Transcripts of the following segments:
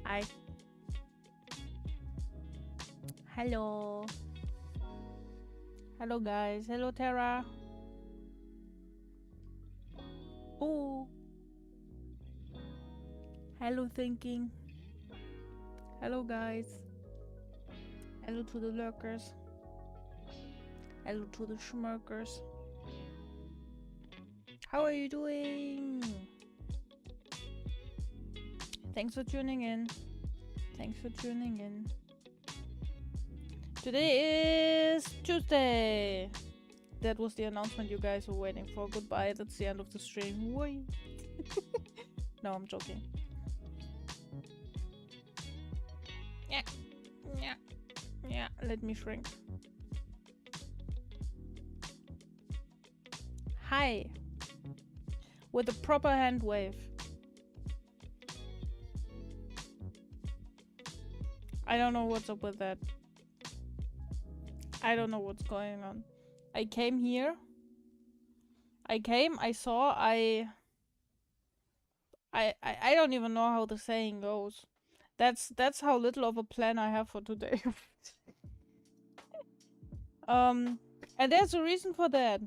Hi. Hello. Hello, guys. Hello, Tara. Oh. Hello, thinking. Hello, guys. Hello to the lurkers. Hello to the schmirkers. How are you doing? Thanks for tuning in. Thanks for tuning in. Today is Tuesday. That was the announcement you guys were waiting for. Goodbye. That's the end of the stream. Whee. No, I'm joking. Yeah. Yeah. Yeah. Let me shrink. Hi. With a proper hand wave. I don't know what's up with that. I don't know what's going on. I came here. I saw, I don't even know how the saying goes. That's how little of a plan I have for today. And there's a reason for that.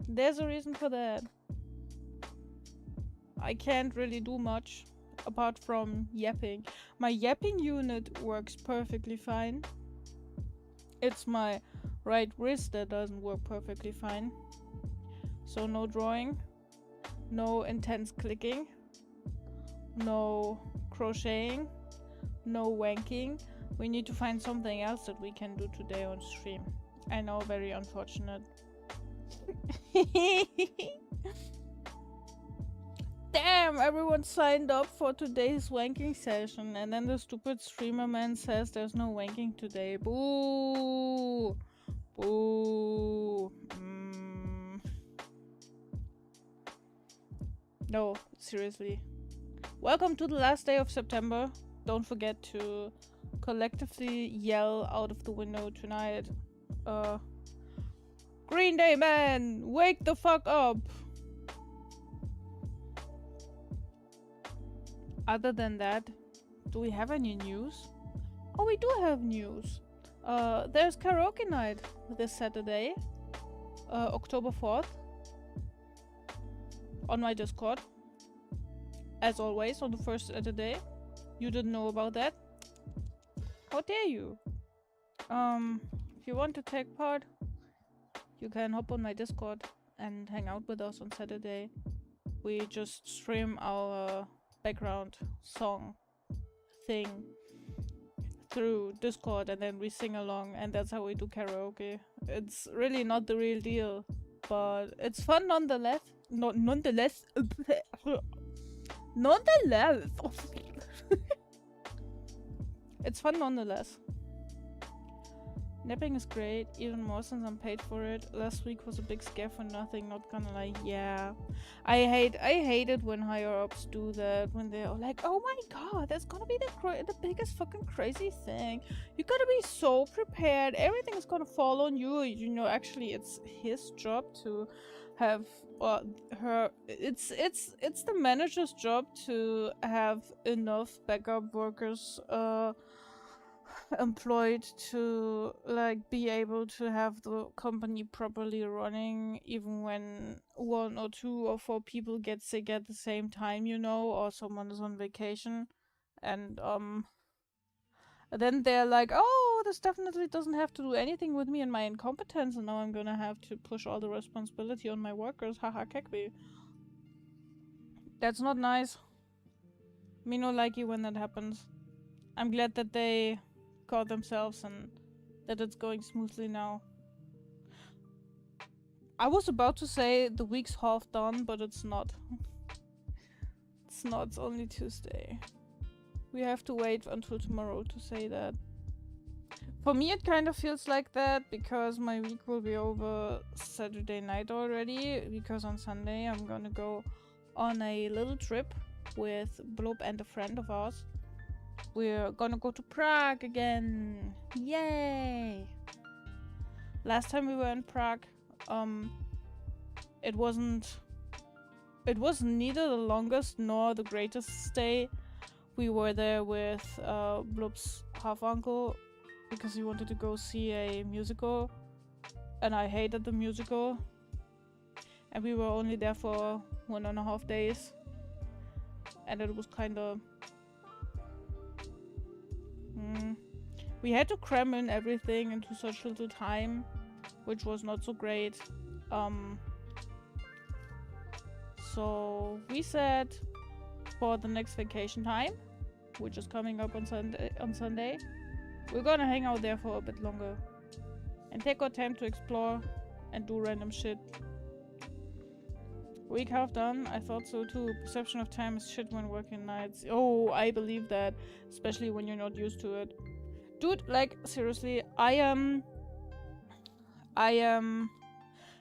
There's a reason for that. I can't really do much apart from yapping. My yapping unit works perfectly fine. It's my right wrist that doesn't work perfectly fine. So no drawing, no intense clicking, no crocheting, no wanking. We need to find something else that we can do today on stream. I know, very unfortunate. Damn, everyone signed up for today's wanking session, and then the stupid streamer man says there's no wanking today. Boo! Boo! No, seriously. Welcome to the last day of September. Don't forget to collectively yell out of the window tonight. Green Day man, wake the fuck up! Other than that, do we have any news? Oh, we do have news. There's karaoke night this Saturday, October 4th, on my Discord. As always, on the first Saturday. You didn't know about that? How dare you? If you want to take part, you can hop on my Discord and hang out with us on Saturday. We just stream our background song thing through Discord, and then we sing along, and that's how we do karaoke. It's really not the real deal, but it's fun nonetheless. Nonetheless. Nonetheless. It's fun nonetheless. Napping is great, even more since I'm paid for it. Last week was a big scare for nothing, not gonna lie. Yeah. I hate it when higher ups do that, when they're like, oh my god, that's gonna be the biggest fucking crazy thing. You gotta be so prepared. Everything is gonna fall on you. You know, actually it's his job to have it's the manager's job to have enough backup workers employed to like be able to have the company properly running, even when 1 or 2 or 4 people get sick at the same time, you know, or someone is on vacation. And then they're like, oh, this definitely doesn't have to do anything with me and my incompetence, and now I'm gonna have to push all the responsibility on my workers. Haha, kekbi. That's not nice. Me no like you when that happens. I'm glad that they caught themselves and that it's going smoothly now. I was about to say the week's half done, but it's not. It's not, it's only Tuesday. We have to wait until tomorrow to say that. For me it kind of feels like that, because my week will be over Saturday night already, because on Sunday I'm gonna go on a little trip with Blob and a friend of ours. We're gonna go to Prague again. Yay! Last time we were in Prague, it wasn't neither the longest nor the greatest stay, We were there with Bloob's half uncle because he wanted to go see a musical, and I hated the musical. And we were only there for 1.5 days, and it was kind of we had to cram in everything into such little time, which was not so great. So we said for the next vacation time, which is coming up on Sunday, we're gonna hang out there for a bit longer and take our time to explore and do random shit. Week half done. I thought so too. Perception of time is shit when working nights. Oh, I believe that, especially when you're not used to it. Dude, like, seriously, I am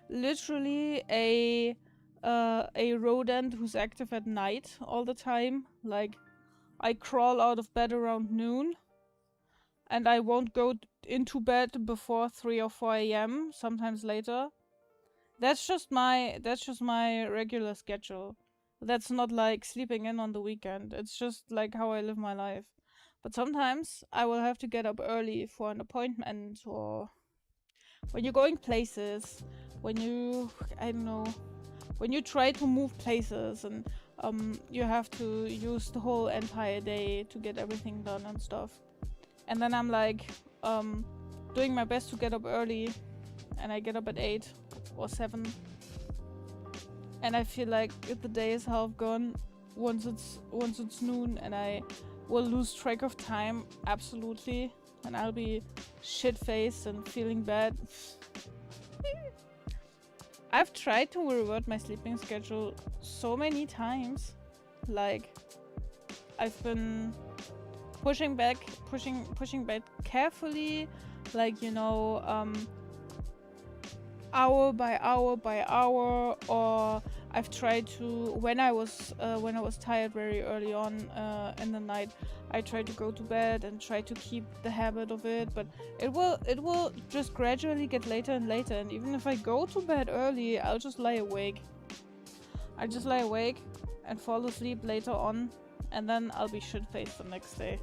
literally a rodent who's active at night all the time. Like, I crawl out of bed around noon, and I won't go into bed before 3 or 4 a.m. Sometimes later. That's just my regular schedule. That's not like sleeping in on the weekend. It's just like how I live my life. But sometimes I will have to get up early for an appointment, or when you're going places, when you, I don't know, when you try to move places and you have to use the whole entire day to get everything done and stuff. And then I'm like doing my best to get up early, and I get up at 8 or 7. And I feel like the day is half gone once it's noon, and I will lose track of time absolutely, and I'll be shit-faced and feeling bad. I've tried to revert my sleeping schedule so many times. Like, I've been pushing back carefully, like, you know, hour by hour, or I've tried to, when I was tired very early on in the night, I tried to go to bed and try to keep the habit of it, but it will just gradually get later and later, and even if I go to bed early, I'll just lie awake. I just lie awake and fall asleep later on, and then I'll be shit-faced the next day.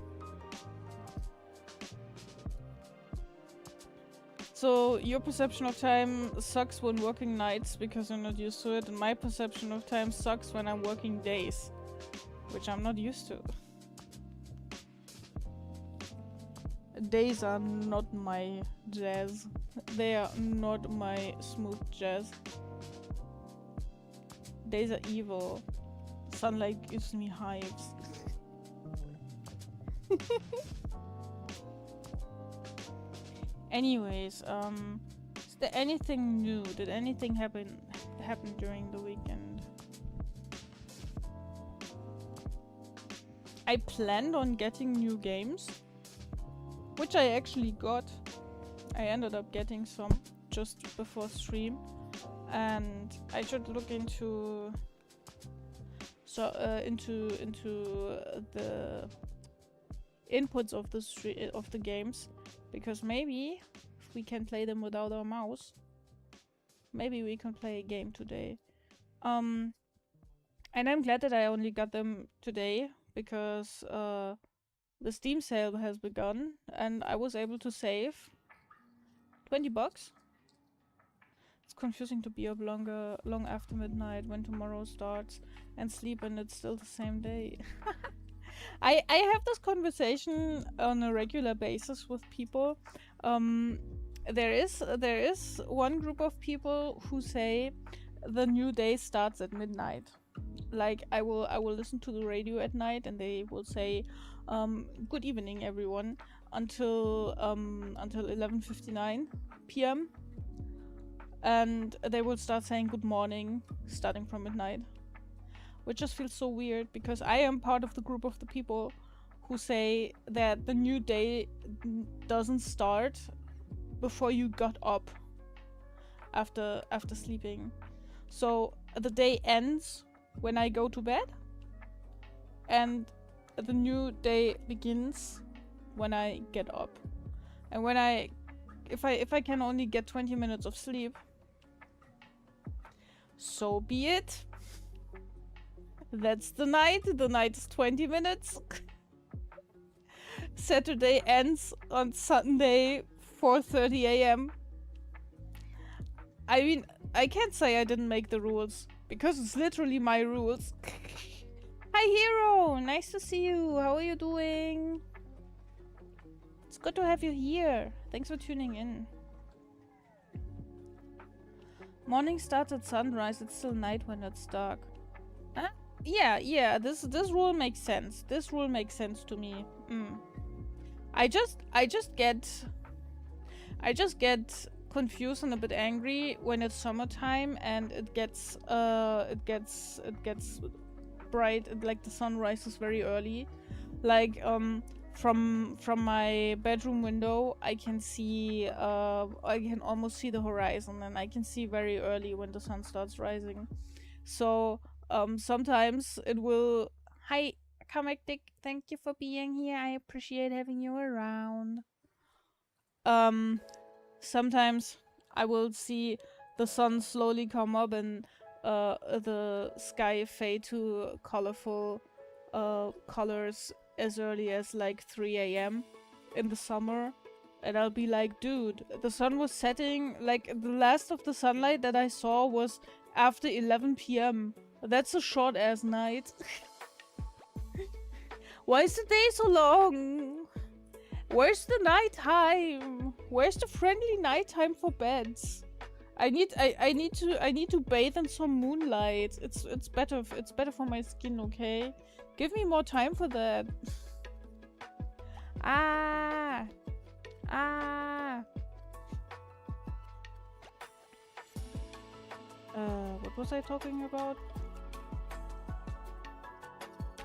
So your perception of time sucks when working nights because you're not used to it, and my perception of time sucks when I'm working days, which I'm not used to. Days are not my jazz. They are not my smooth jazz. Days are evil. Sunlight gives me hives. Anyways, is there anything new? Did anything happen during the weekend? I planned on getting new games, which I actually got. I ended up getting some just before stream, and I should look into the inputs of the games, because maybe if we can play them without our mouse, maybe we can play a game today. And I'm glad that I only got them today, because the Steam sale has begun and I was able to save $20. It's confusing to be up long after midnight when tomorrow starts and sleep, and it's still the same day. I have this conversation on a regular basis with people. There is one group of people who say the new day starts at midnight. Like, I will listen to the radio at night, and they will say, "Good evening, everyone," until 11:59 p.m. and they will start saying good morning starting from midnight, which just feels so weird, because I am part of the group of the people who say that the new day doesn't start before you got up after sleeping. So the day ends when I go to bed, and the new day begins when I get up. And if I can only get 20 minutes of sleep, so be it. That's the night. The night is 20 minutes. Saturday ends on Sunday 4:30 a.m. I mean, I can't say I didn't make the rules because it's literally my rules. Hi Hero, nice to see you. How are you doing? It's good to have you here. Thanks for tuning in. Morning starts at sunrise. It's still night when it's dark. Huh? Yeah. This rule makes sense. This rule makes sense to me. I just get confused and a bit angry when it's summertime and it gets bright, like the sun rises very early. Like from my bedroom window I can see I can almost see the horizon, and I can see very early when the sun starts rising. So sometimes it will... Hi Comic Dick, thank you for being here. I appreciate having you around. Sometimes I will see the sun slowly come up and the sky fade to colorful colors as early as like 3 a.m. in the summer. And I'll be like, dude, the sun was setting, like the last of the sunlight that I saw was after 11 p.m. That's a short ass night. Why is the day so long? Where's the nighttime? Where's the friendly nighttime for beds? I need to bathe in some moonlight. It's better for my skin, okay? Give me more time for that. What was I talking about?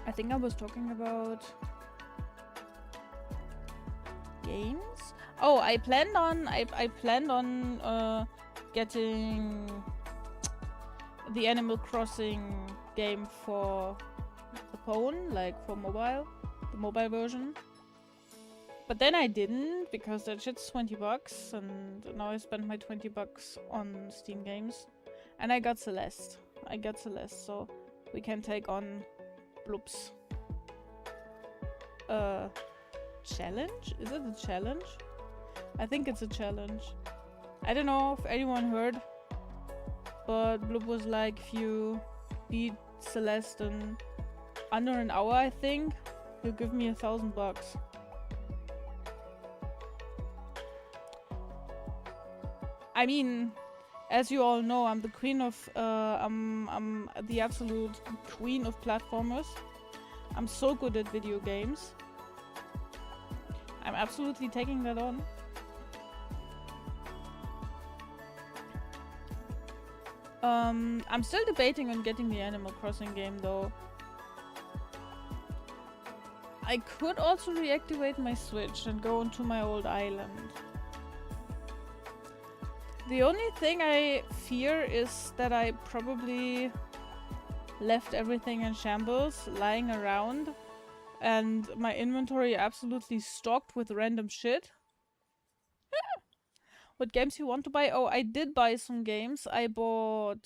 I think I was talking about games. Oh, I planned on getting the Animal Crossing game for the phone, like for mobile, the mobile version. But then I didn't, because that shit's $20, and now I spent my $20 on Steam games. And I got Celeste. So we can take on Bloop's challenge? Is it a challenge? I think it's a challenge. I don't know if anyone heard, but Bloop was like, if you beat Celeste in under an hour, I think, he'll give me $1,000. I mean, as you all know, I'm the queen of I'm the absolute queen of platformers. I'm so good at video games. I'm absolutely taking that on. I'm still debating on getting the Animal Crossing game though. I could also reactivate my Switch and go onto my old island. The only thing I fear is that I probably left everything in shambles lying around and my inventory absolutely stocked with random shit. What games you want to buy? Oh, I did buy some games. I bought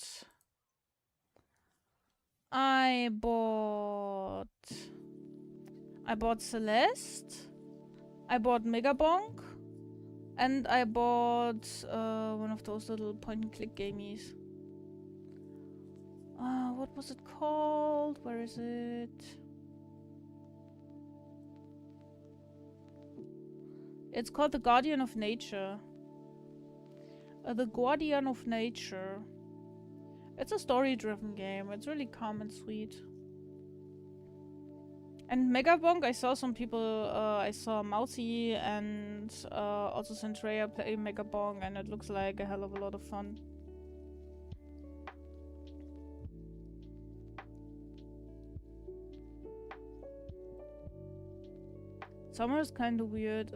Celeste. I bought Megabonk. And I bought one of those little point-and-click gamies. What was it called? Where is it? It's called The Guardian of Nature. The Guardian of Nature. It's a story-driven game. It's really calm and sweet. And Megabonk, I saw some people, I saw Mousy and also Centrea play Megabonk, and it looks like a hell of a lot of fun. Summer is kinda weird.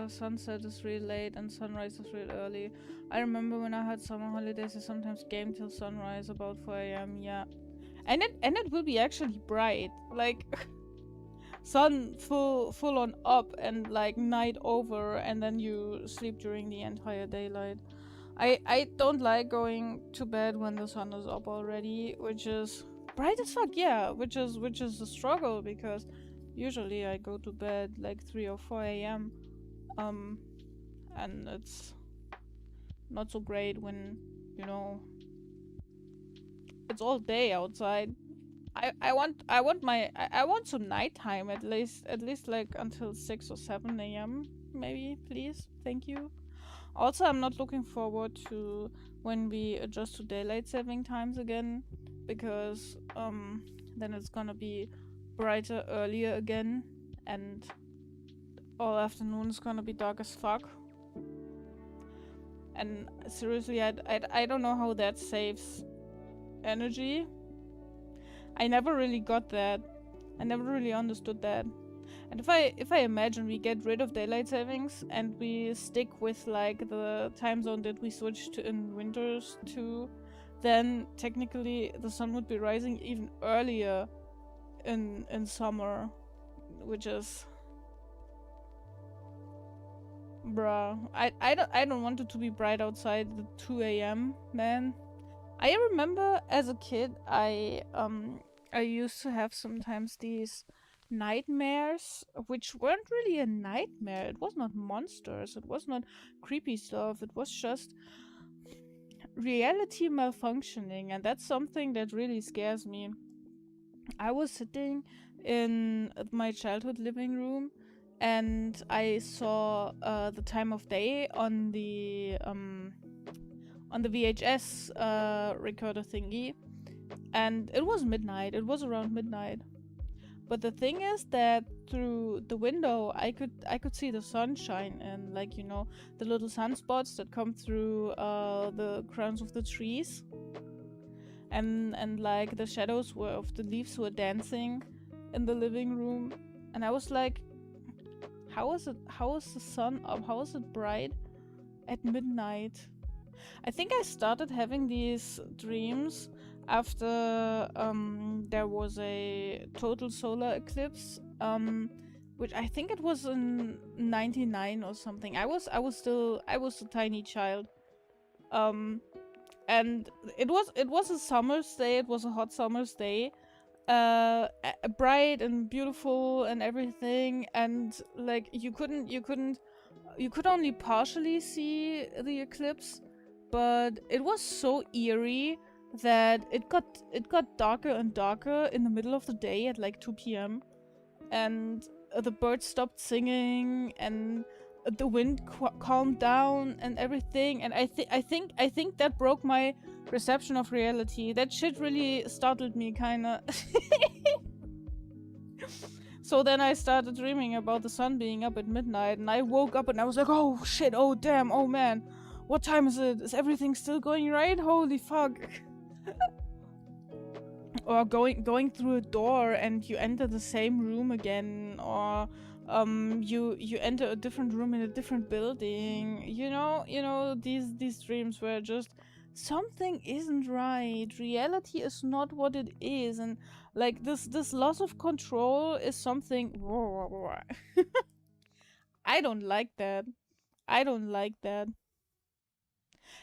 Sunset is really late and sunrise is really early. I remember when I had summer holidays, I sometimes game till sunrise about 4 a.m. Yeah. And it will be actually bright. Like... sun full on up and like night over, and then you sleep during the entire daylight. I don't like going to bed when the sun is up already, which is bright as fuck, yeah, which is a struggle because Usually I go to bed like 3 or 4 a.m. And it's not so great when, you know, it's all day outside. I want some nighttime at least like until 6 or 7 a.m. maybe, please. Thank you. Also, I'm not looking forward to when we adjust to daylight saving times again, because then it's gonna be brighter earlier again, and all afternoon is gonna be dark as fuck. And seriously, I don't know how that saves energy. I never really got that. I never really understood that. And if I imagine we get rid of daylight savings and we stick with like the time zone that we switched to in winters to, then technically the sun would be rising even earlier in summer, which is, bruh. I don't want it to be bright outside at 2 a.m. man. I remember as a kid I used to have sometimes these nightmares, which weren't really a nightmare. It was not monsters, it was not creepy stuff, it was just reality malfunctioning, and that's something that really scares me. I was sitting in my childhood living room and I saw the time of day on the VHS recorder thingy, and it was midnight. It was around midnight. But the thing is that through the window I could see the sunshine and, like, you know, the little sunspots that come through the crowns of the trees, and like the shadows of the leaves were dancing in the living room, and I was like, how is the sun up? How is it bright at midnight? I think I started having these dreams after there was a total solar eclipse, which I think it was in '99 or something. I was a tiny child, and it was a summer's day. It was a hot summer's day, bright and beautiful and everything, and like you could only partially see the eclipse, but it was so eerie that it got darker and darker in the middle of the day at like 2 p.m. and the birds stopped singing and the wind calmed down and everything, and I think that broke my perception of reality. That shit really startled me, kinda. So then I started dreaming about the sun being up at midnight, and I woke up and I was like, oh shit, oh damn, oh man, what time is it? Is everything still going right? Holy fuck. Or going through a door and you enter the same room again, or you enter a different room in a different building. You know these dreams where just something isn't right. Reality is not what it is, and like this loss of control is something. I don't like that. I don't like that.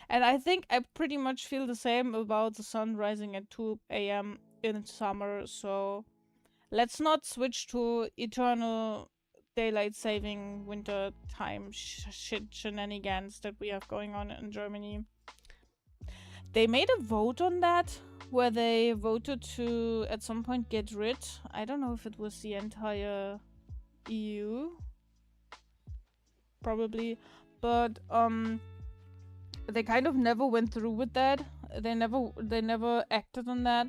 And I think I pretty much feel the same about the sun rising at 2 a.m. in summer, so let's not switch to eternal daylight saving winter time shenanigans that we have going on in Germany. They made a vote on that, where they voted to at some point get rid. I don't know if it was the entire EU. Probably. But they kind of never went through with that. They never acted on that.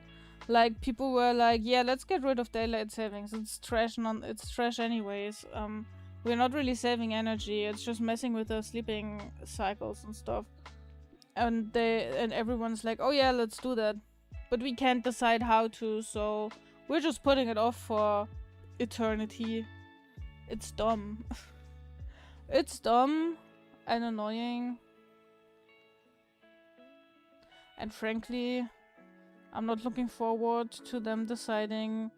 Like, people were like, yeah, let's get rid of daylight savings. It's trash anyways. We're not really saving energy. It's just messing with our sleeping cycles and stuff. And everyone's like, oh yeah, let's do that. But we can't decide how to, so we're just putting it off for eternity. It's dumb. It's dumb and annoying. And frankly, I'm not looking forward to them deciding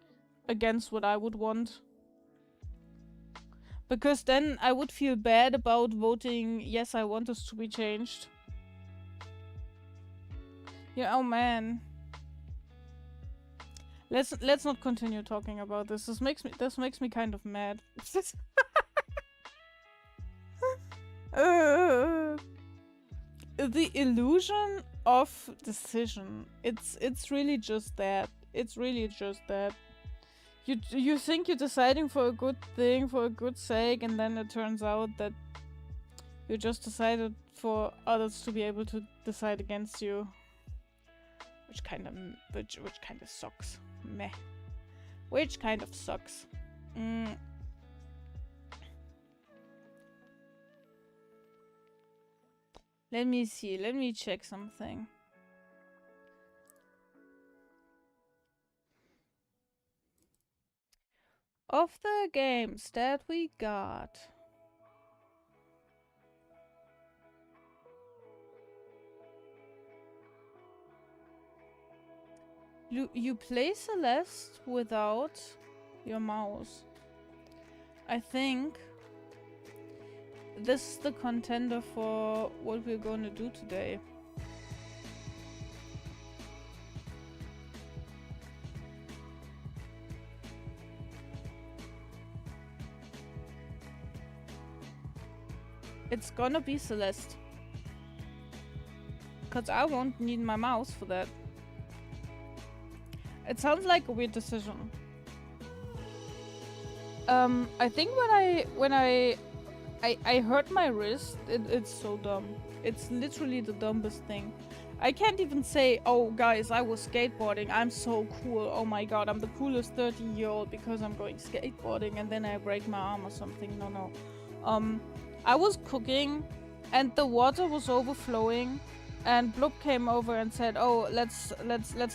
against what I would want. Because then I would feel bad about voting, yes, I want this to be changed. Yeah, oh man. Let's not continue talking about this. This makes me kind of mad. uh, the illusion of decision. It's really just that. It's really just that. You think you're deciding for a good thing, for a good sake, and then it turns out that you just decided for others to be able to decide against you. Which kind of sucks. Meh. Which kind of sucks. Let me see. Let me check something. Of the games that we got. You play Celeste without your mouse. I think this is the contender for what we're going to do today. It's gonna be Celeste. Cause I won't need my mouse for that. It sounds like a weird decision. I think when I hurt my wrist, it's so dumb. It's literally the dumbest thing. I can't even say, oh guys, I was skateboarding, I'm so cool, oh my god, I'm the coolest 13-year-old because I'm going skateboarding, and then I break my arm or something. No. I was cooking and the water was overflowing, and Bloop came over and said, oh, let's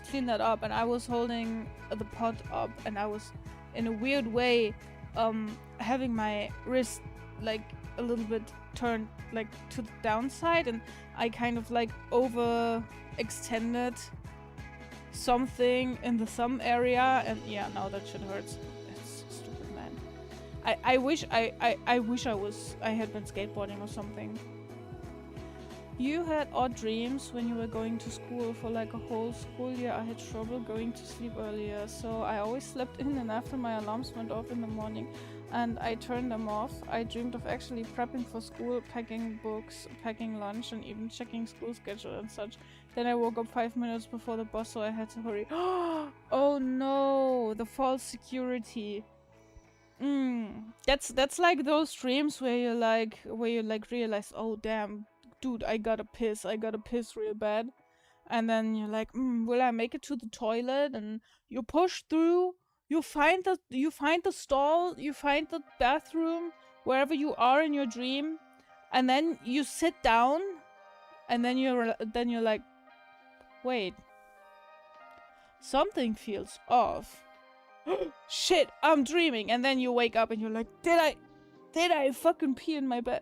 clean that up, and I was holding the pot up, and I was in a weird way having my wrist like a little bit turned like to the downside, and I kind of like overextended something in the thumb area, and yeah, now that shit hurts. It's so stupid, man. I wish I had been skateboarding or something. You had odd dreams when you were going to school. For like a whole school year, I had trouble going to sleep earlier, so I always slept in, and after my alarms went off in the morning and I turned them off, I dreamed of actually prepping for school, packing books, packing lunch, and even checking school schedule and such. Then I woke up 5 minutes before the bus, so I had to hurry. Oh no, the false security. That's like those dreams where you realize, oh damn, dude, I gotta piss real bad. And then you're like, will I make it to the toilet? And you push through, you find the stall, you find the bathroom, wherever you are in your dream, and then you sit down, and then you're like, wait, something feels off. Shit, I'm dreaming. And then you wake up and you're like, did I fucking pee in my bed?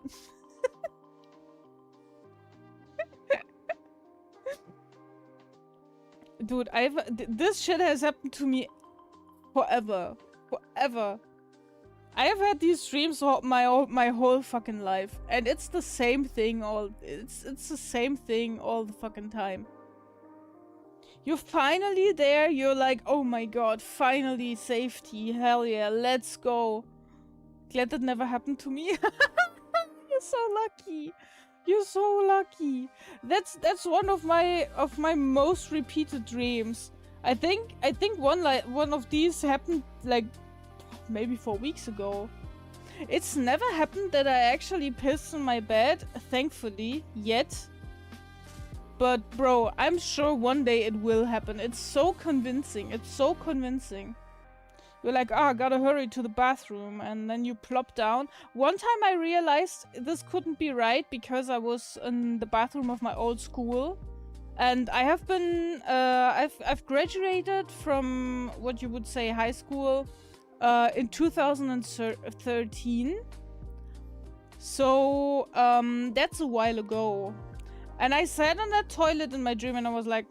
Dude, this shit has happened to me forever. I have had these dreams my whole fucking life, and it's the same thing it's the same thing all the fucking time. You're finally there, you're like, oh my god, finally safety, hell yeah, let's go. Glad that never happened to me. You're so lucky. You're so lucky. That's one of my most repeated dreams. I think one of these happened like maybe 4 weeks ago. It's never happened that I actually pissed in my bed, thankfully, yet. But bro, I'm sure one day it will happen. It's so convincing. It's so convincing. You're like, gotta hurry to the bathroom, and then you plop down. One time I realized this couldn't be right because I was in the bathroom of my old school. And I have been, I've graduated from what you would say high school in 2013. So, that's a while ago. And I sat on that toilet in my dream and I was like,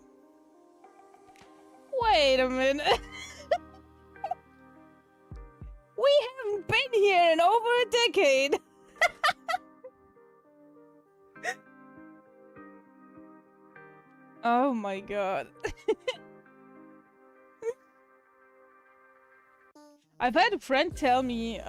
wait a minute. We haven't been here in over a decade. Oh my god. I've had a friend tell me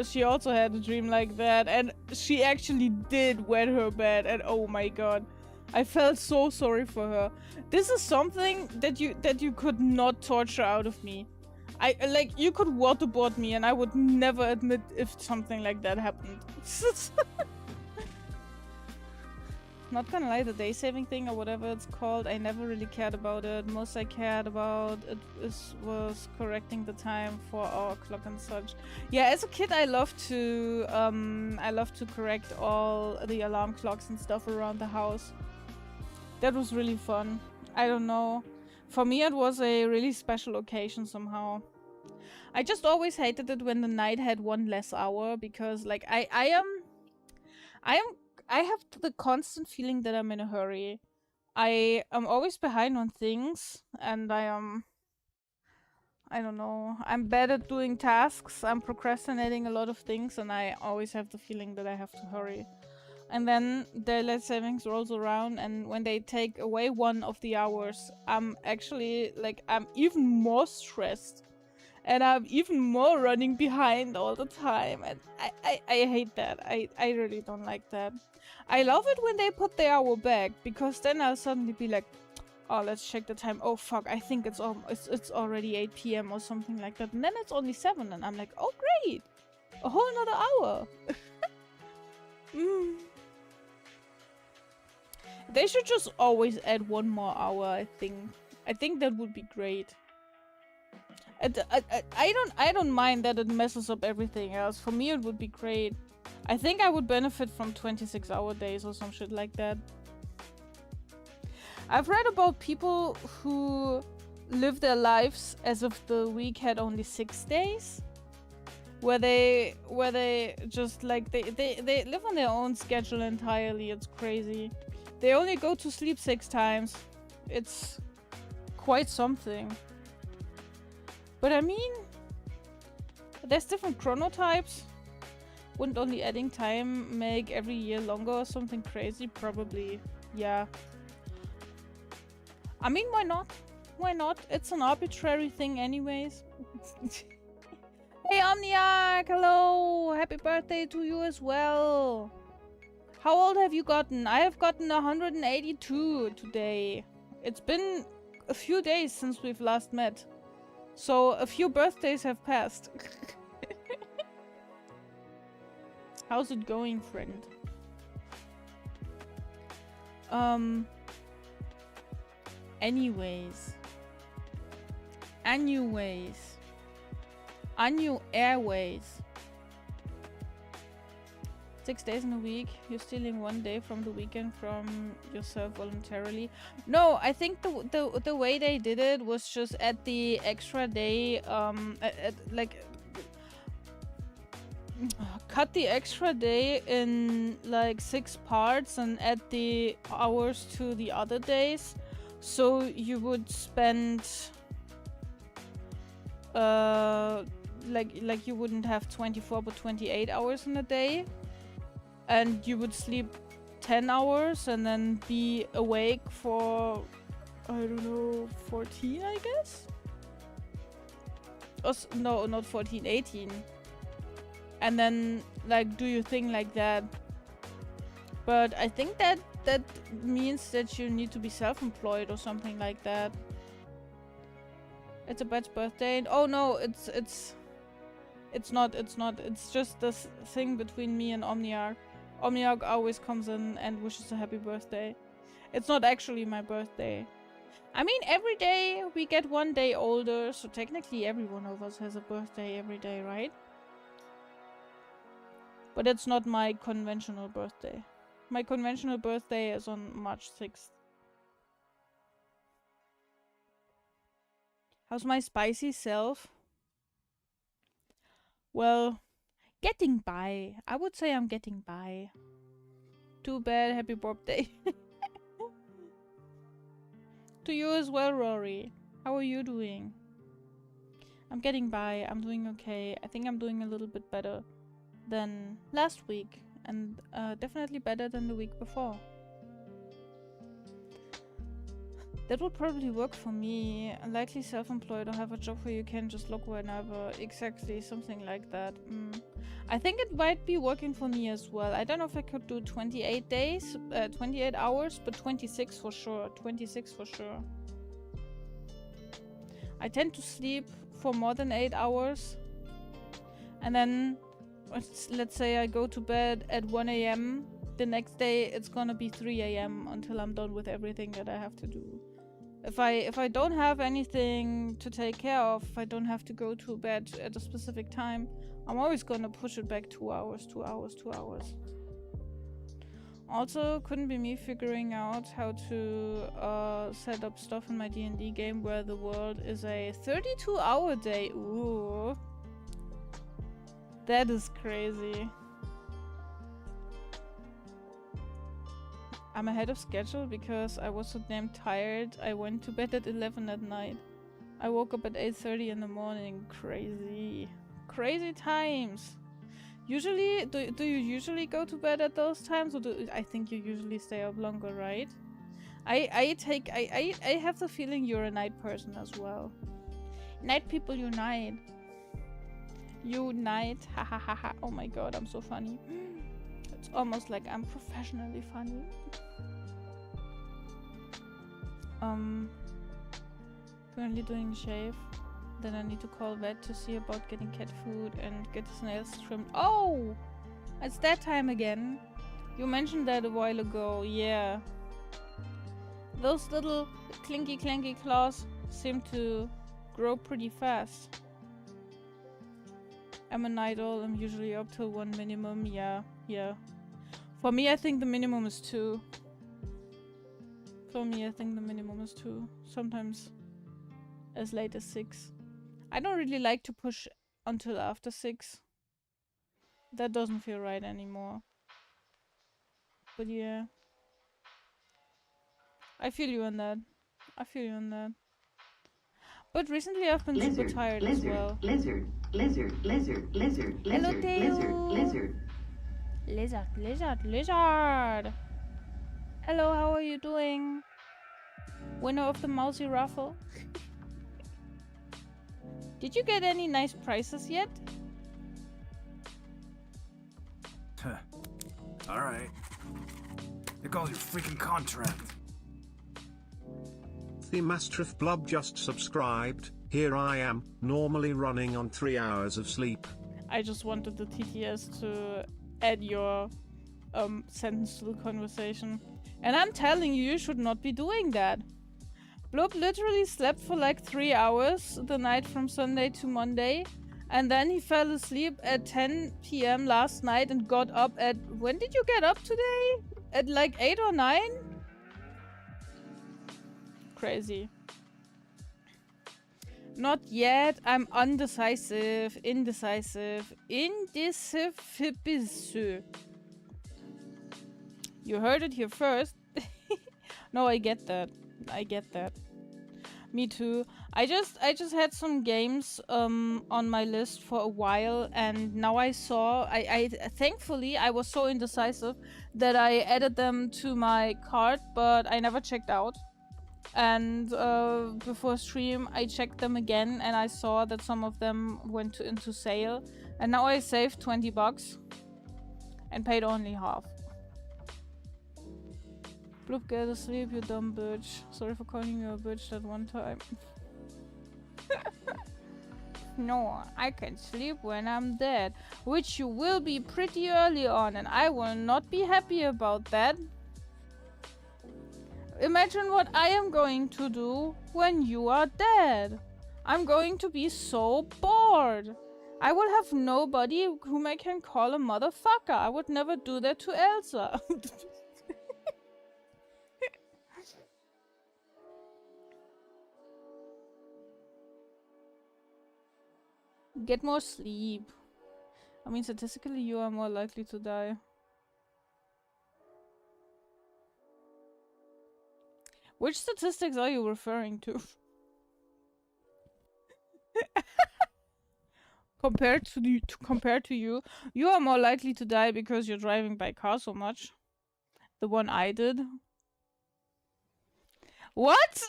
she also had a dream like that, and she actually did wet her bed, and oh my god, I felt so sorry for her. This is something that you could not torture out of me. Like, you could waterboard me and I would never admit if something like that happened. Not gonna lie, the day saving thing or whatever it's called, I never really cared about it. Most I cared about was correcting the time for our clock and such. Yeah, as a kid I loved to correct all the alarm clocks and stuff around the house. That was really fun. I don't know. For me it was a really special occasion somehow. I just always hated it when the night had one less hour, because like I have the constant feeling that I'm in a hurry. I am always behind on things, and I don't know. I'm bad at doing tasks. I'm procrastinating a lot of things, and I always have the feeling that I have to hurry. And then daylight savings rolls around, and when they take away one of the hours, I'm actually like, I'm even more stressed. And I'm even more running behind all the time. And I hate that. I really don't like that. I love it when they put the hour back, because then I'll suddenly be like, oh, let's check the time. Oh fuck, I think it's already 8 p.m. or something like that. And then it's only 7 and I'm like, oh great! A whole nother hour! They should just always add one more hour, I think. I think that would be great. I don't mind that it messes up everything else. For me it would be great. I think I would benefit from 26-hour days or some shit like that. I've read about people who live their lives as if the week had only 6 days. Where they just like they live on their own schedule entirely. It's crazy. They only go to sleep 6 times. It's quite something. But I mean, there's different chronotypes. Wouldn't only adding time make every year longer or something crazy? Probably, yeah. I mean, why not? Why not? It's an arbitrary thing anyways. Hey Omniarch, hello! Happy birthday to you as well! How old have you gotten? I have gotten 182 today. It's been a few days since we've last met. So a few birthdays have passed. How's it going, friend? Anyways. Anu Airways. 6 days in a week. You're stealing 1 day from the weekend from yourself voluntarily. No, I think the way they did it was just at the extra day, like cut the extra day in like 6 parts and add the hours to the other days, so you would spend like you wouldn't have 24 but 28 hours in a day, and you would sleep 10 hours and then be awake for, I don't know, 14, I guess? Or no, not 14, 18. And then, like, do your thing like that. But I think that means that you need to be self-employed or something like that. It's a Bet's birthday. Oh no, it's not. It's just this thing between me and Omniarch. Omniarch always comes in and wishes a happy birthday. It's not actually my birthday. I mean, every day we get 1 day older, so technically every one of us has a birthday every day, right? But it's not my conventional birthday. My conventional birthday is on March 6th. How's my spicy self? Well, getting by. I would say I'm getting by. Too bad. Happy birthday. To you as well, Rory. How are you doing? I'm getting by. I'm doing okay. I think I'm doing a little bit better than last week. And definitely better than the week before. That would probably work for me. Likely self-employed or have a job where you can just log whenever. Exactly, something like that. I think it might be working for me as well. I don't know if I could do 28 days, 28 hours, but 26 for sure. 26 for sure. I tend to sleep for more than 8 hours. And then, let's say I go to bed at 1 AM. The next day, it's gonna be 3 AM until I'm done with everything that I have to do. If I don't have anything to take care of, if I don't have to go to bed at a specific time, I'm always gonna push it back 2 hours, 2 hours, 2 hours. Also, couldn't be me figuring out how to set up stuff in my D&D game where the world is a 32-hour day. Ooh. That is crazy. I'm ahead of schedule because I was so damn tired. I went to bed at 11 at night. I woke up at 8:30 in the morning. Crazy. Crazy times. Usually, do you usually go to bed at those times, or I think you usually stay up longer, right? I have the feeling you're a night person as well. Night people unite. Unite. Ha ha ha ha. Oh my god, I'm so funny. It's almost like I'm professionally funny. Currently doing shave. Then I need to call vet to see about getting cat food and get his nails trimmed. Oh! It's that time again. You mentioned that a while ago, yeah. Those little clinky clanky claws seem to grow pretty fast. I'm a night owl, I'm usually up till 1 minimum, yeah. For me, I think the minimum is 2. For me, I think the minimum is 2. Sometimes as late as 6. I don't really like to push until after 6. That doesn't feel right anymore. But yeah. I feel you on that. I feel you on that. But recently I've been super tired as well. Lizard. Hello, Lizard. Hello, how are you doing? Winner of the Mousy Raffle. Did you get any nice prizes yet? Alright. Here goes your freaking contract. The Mastrif Blob just subscribed. Here I am, normally running on 3 hours of sleep. I just wanted the TTS to add your sentence to the conversation. And I'm telling you, you should not be doing that. Blob literally slept for like 3 hours the night from Sunday to Monday. And then he fell asleep at 10 PM last night and got up at... When did you get up today? At like 8 or 9? Crazy. Not yet. I'm undecisive. Indecisive. You heard it here first. No, I get that. I get that. Me too. I just had some games on my list for a while, and now I saw I thankfully I was so indecisive that I added them to my cart, but I never checked out. And before stream I checked them again and I saw that some of them went into sale, and now I saved 20 bucks and paid only half. Bloop, get to sleep, you dumb bitch. Sorry for calling you a bitch that one time. No, I can sleep when I'm dead. Which you will be pretty early on, and I will not be happy about that. Imagine what I am going to do when you are dead. I'm going to be so bored. I will have nobody whom I can call a motherfucker. I would never do that to Elsa. Get more sleep. I mean, statistically, you are more likely to die. Which statistics are you referring to? Compared to you, you are more likely to die because you're driving by car so much. The one I did. What?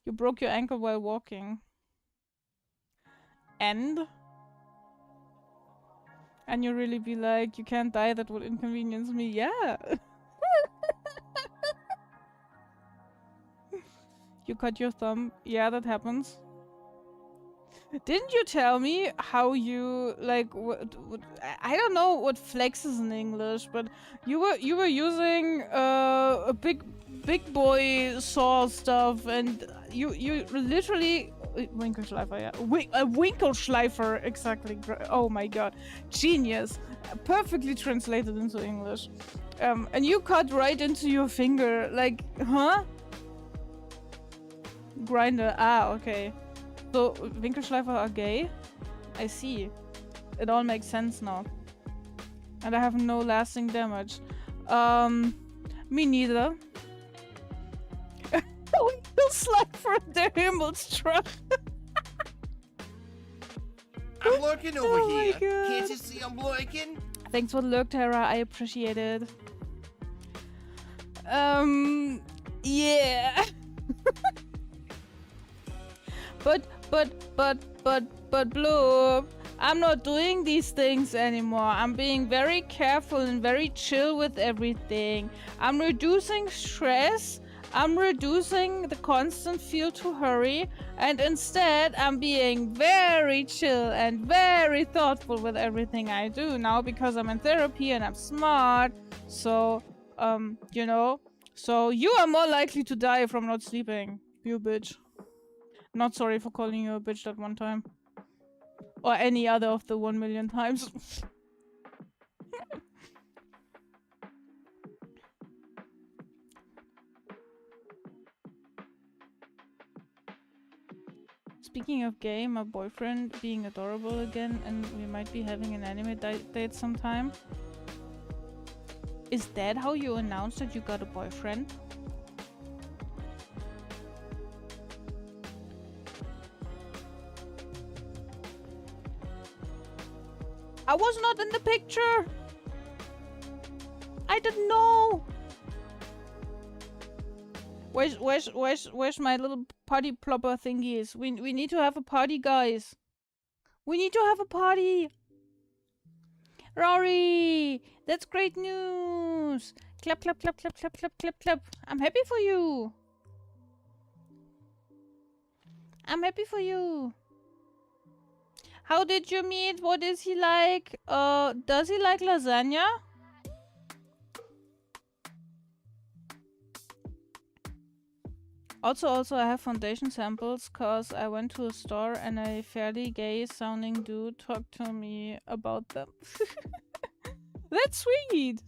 You broke your ankle while walking. And you really be like, you can't die, that would inconvenience me. Yeah. You cut your thumb. Yeah, that happens. Didn't you tell me how you like I don't know what flex is in English, but you were using a big boy saw stuff, and you literally Winkelschleifer, yeah, a Winkelschleifer, exactly. Oh my god, genius, perfectly translated into English. And you cut right into your finger, like, huh? Grinder. Ah, okay. So, Winkelschleifer are gay? I see. It all makes sense now. And I have no lasting damage. Me neither. Winkelschleifer der Himmelsstruck. I'm lurking over Oh my here. God. Can't you see I'm lurking? Thanks for the lurk, Tara. I appreciate it. Yeah. But Bloop, I'm not doing these things anymore. I'm being very careful and very chill with everything. I'm reducing stress. I'm reducing the constant feel to hurry. And instead, I'm being very chill and very thoughtful with everything I do now because I'm in therapy and I'm smart. So, you know. So you are more likely to die from not sleeping, you bitch. Not sorry for calling you a bitch that one time. Or any other of the 1 million times. Speaking of gay, my boyfriend being adorable again, and we might be having an anime date sometime. Is that how you announced that you got a boyfriend? I was not in the picture! I didn't know! Where's my little party plopper thingies? We need to have a party, guys. We need to have a party! Rory! That's great news! Clap, clap, clap, clap, clap, clap, clap, clap. I'm happy for you! I'm happy for you! How did you meet? What is he like? Does he like lasagna? Also, I have foundation samples cause I went to a store and a fairly gay sounding dude talked to me about them. That's sweet!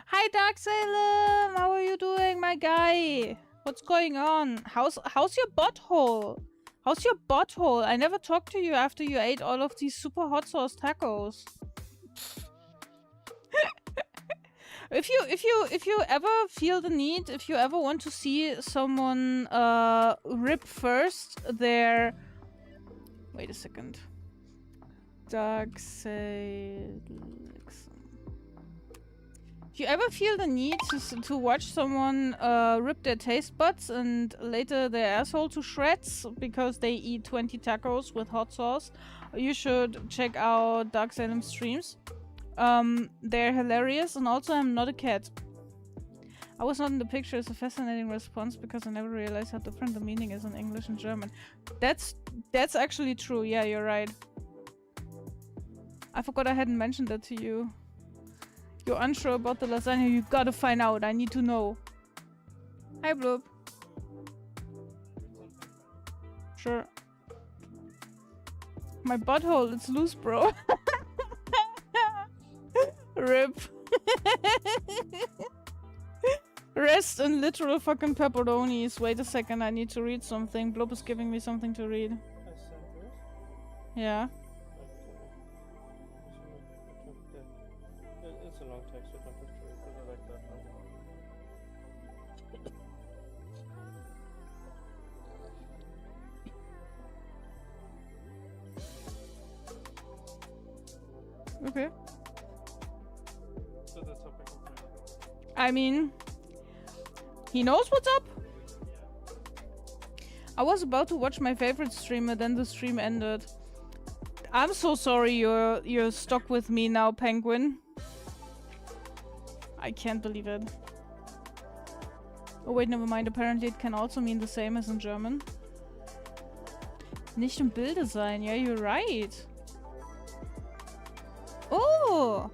Hi Dark Salem! How are you doing, my guy? What's going on? How's your butthole? How's your butthole? I never talked to you after you ate all of these super hot sauce tacos. If you ever feel the need, if you ever want to see someone rip first their... Wait a second. Dark Salem. If you ever feel the need to watch someone rip their taste buds and later their asshole to shreds because they eat 20 tacos with hot sauce, you should check out Dark Salem streams. They're hilarious, and also I'm not a cat. I was not in the picture is a fascinating response because I never realized how different the meaning is in English and German. That's actually true, yeah, you're right. I forgot I hadn't mentioned that to you. You're unsure about the lasagna, you gotta find out, I need to know. Hi, Bloop. Sure. My butthole, it's loose, bro. Rip. Rest in literal fucking pepperonis. Wait a second, I need to read something. Bloop is giving me something to read. Yeah. It's a long text, so don't just read it like that. Okay. So that's how I mean, He knows what's up? I was about to watch my favorite streamer, then the stream ended. I'm so sorry you're stuck with me now, Penguin. I can't believe it. Oh wait, never mind. Apparently it can also mean the same as in German. Nicht im Bilde sein. Yeah, you're right. Oh!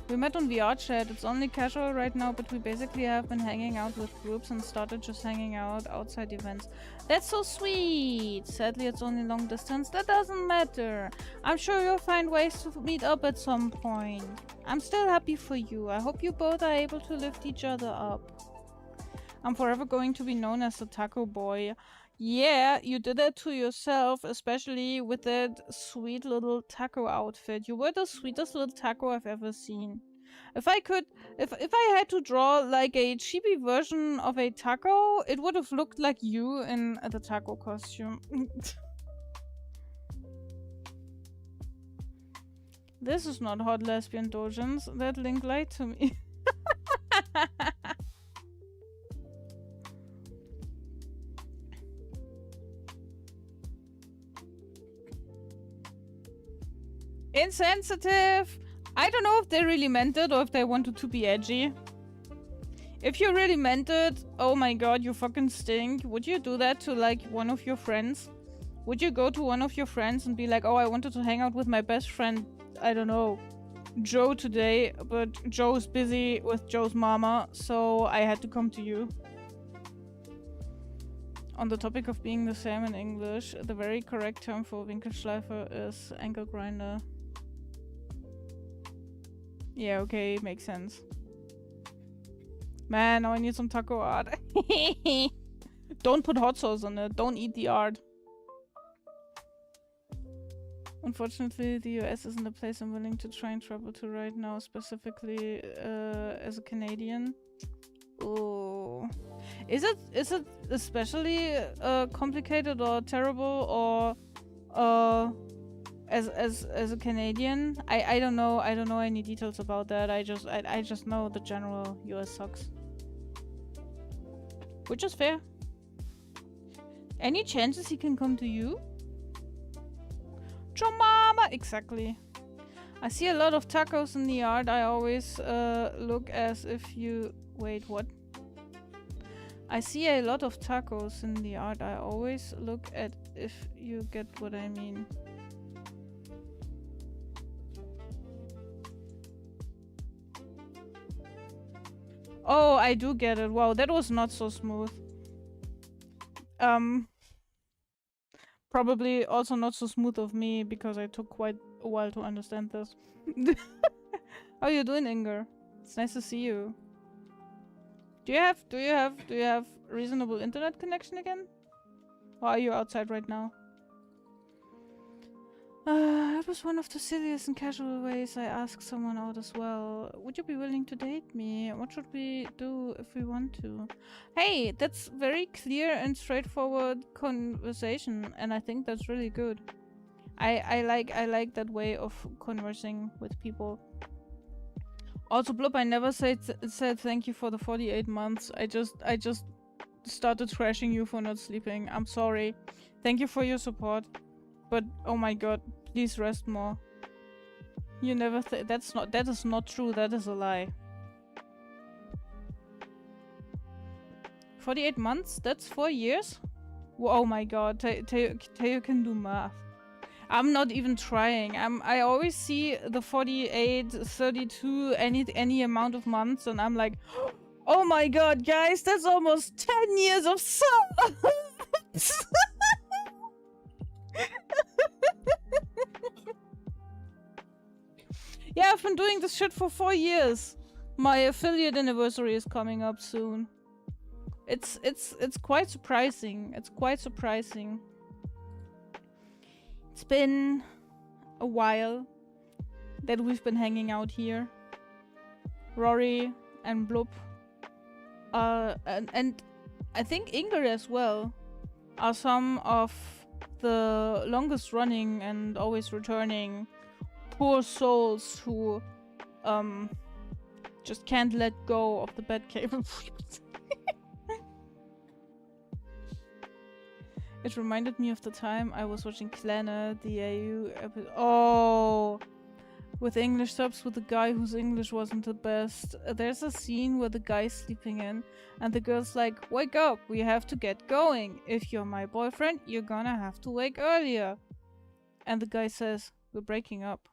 We met on VR chat. It's only casual right now, but we basically have been hanging out with groups and started just hanging out outside events. That's so sweet! Sadly, it's only long distance. That doesn't matter. I'm sure you'll find ways to meet up at some point. I'm still happy for you. I hope you both are able to lift each other up. I'm forever going to be known as the taco boy. Yeah, you did that to yourself, especially with that sweet little taco outfit. You were the sweetest little taco I've ever seen. If I had to draw like a chibi version of a taco, it would have looked like you in the taco costume. This is not hot lesbian dojins. That link lied to me. Insensitive! I don't know if they really meant it or if they wanted to be edgy. If you really meant it, oh my god, you fucking stink. Would you do that to like one of your friends? Would you go to one of your friends and be like, oh, I wanted to hang out with my best friend, I don't know, Joe today, but Joe's busy with Joe's mama, so I had to come to you. On the topic of being the same in English, the very correct term for Winkelschleifer is ankle grinder. Yeah, okay, makes sense. Man, now I need some taco art. Don't put hot sauce on it. Don't eat the art. Unfortunately, the US isn't a place I'm willing to try and travel to right now, specifically as a Canadian. Oh, is it especially complicated or terrible or as a Canadian? I don't know. I don't know any details about that. I just know the general US sucks, which is fair. Any chances he can come to you? Mama, exactly. I see a lot of tacos in the art. I always look as if you... Wait, what? I see a lot of tacos in the art. I always look at if you get what I mean. Oh, I do get it. Wow, that was not so smooth. Probably also not so smooth of me because I took quite a while to understand this. How are you doing, Inger? It's nice to see you. Do you have reasonable internet connection again? Or are you outside right now? It was one of the silliest and casual ways I asked someone out as well. Would you be willing to date me? What should we do if we want to? Hey, that's very clear and straightforward conversation, and I think that's really good. I like that way of conversing with people. Also, Blub, I never said thank you for the 48 months. I just started trashing you for not sleeping. I'm sorry. Thank you for your support. But oh my god, please rest more. You never that is not true, that is a lie. 48 months? That's 4 years? Oh my god, Teo can do math. I'm not even trying. I always see the 48, 32, any amount of months, and I'm like, oh my god, guys, that's almost 10 years of science! Yeah, I've been doing this shit for 4 years. My affiliate anniversary is coming up soon. It's quite surprising. It's quite surprising. It's been a while that we've been hanging out here. Rory and Blub. And I think Inger as well are some of the longest running and always returning poor souls who just can't let go of the Batcave. It reminded me of the time I was watching Kleine, the AU episode. Oh, with English subs with the guy whose English wasn't the best. There's a scene where the guy's sleeping in and the girl's like, wake up, we have to get going. If you're my boyfriend, you're gonna have to wake earlier. And the guy says, we're breaking up.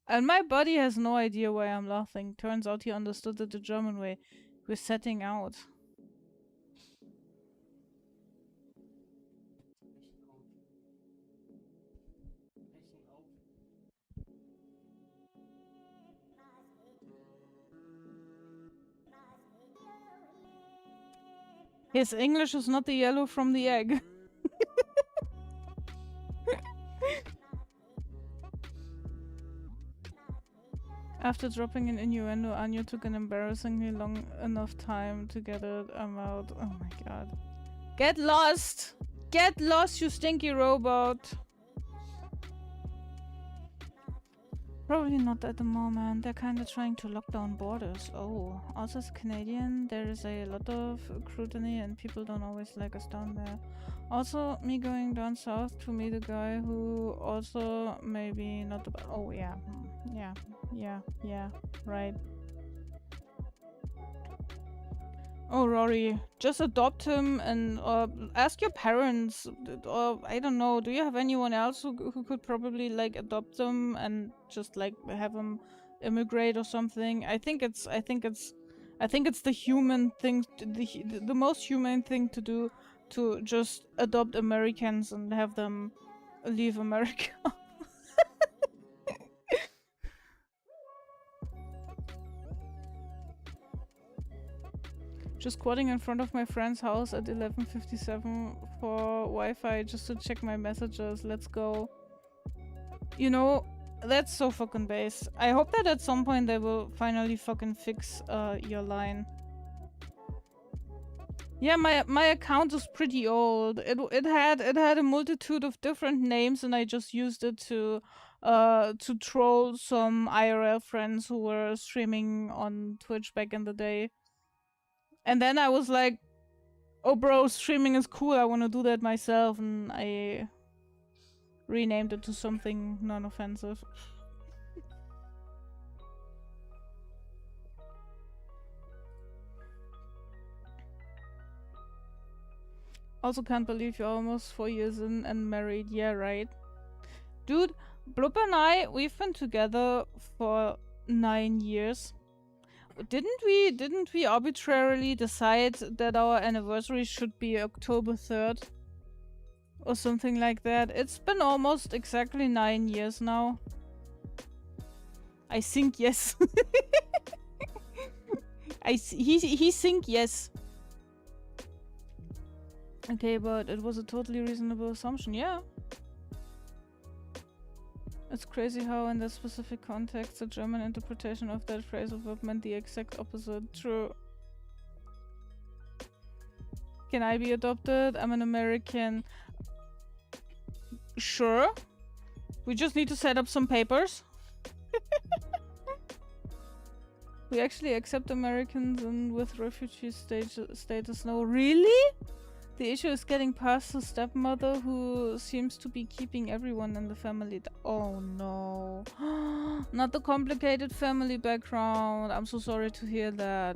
And my buddy has no idea why I'm laughing. Turns out he understood it the German way. We're setting out. His English is not the yellow from the egg. After dropping an innuendo, Anya took an embarrassingly long enough time to get it. I'm out. Oh my god. Get lost! Get lost, you stinky robot! Probably not at the moment. They're kinda trying to lock down borders. Oh, also as a Canadian, there is a lot of scrutiny and people don't always like us down there. Also, me going down south to meet a guy who also maybe not the... Oh yeah. Yeah, right. Oh, Rory, just adopt him and ask your parents, or I don't know. Do you have anyone else who could probably like adopt them and just like have them immigrate or something? I think it's the human thing, the most humane thing to do, to just adopt Americans and have them leave America. Just squatting in front of my friend's house at 11:57 for Wi-Fi just to check my messages. Let's go. You know, that's so fucking base. I hope that at some point they will finally fucking fix your line. Yeah, my account is pretty old. It had a multitude of different names, and I just used it to troll some IRL friends who were streaming on Twitch back in the day. And then I was like, oh bro, streaming is cool, I want to do that myself, and I renamed it to something non-offensive. Also can't believe you're almost 4 years in and married. Yeah, right. Dude, Bloop and I, we've been together for 9 years. Didn't we arbitrarily decide that our anniversary should be October 3rd? Or something like that. It's been almost exactly 9 years now. I think yes. He think yes. Okay, but it was a totally reasonable assumption, yeah. It's crazy how in that specific context the German interpretation of that phrasal verb meant the exact opposite. True. Can I be adopted? I'm an American. Sure. We just need to set up some papers. We actually accept Americans and with refugee status. No, really? The issue is getting past the stepmother who seems to be keeping everyone in the family. Oh no. Not the complicated family background. I'm so sorry to hear that.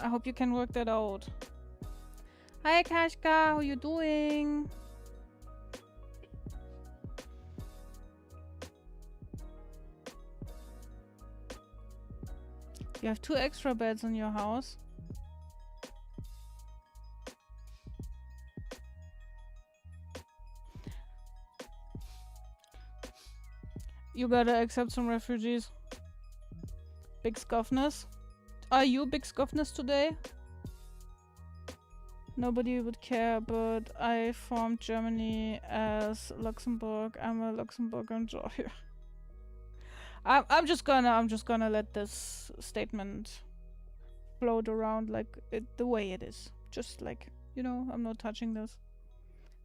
I hope you can work that out. Hi Kashka, how you doing? You have 2 extra beds in your house. You gotta accept some refugees. Big scuffness. Are you big scuffness today? Nobody would care, but I formed Germany as Luxembourg. I'm a Luxembourg enjoyer. I'm just gonna let this statement float around like the way it is. Just like, you know, I'm not touching this.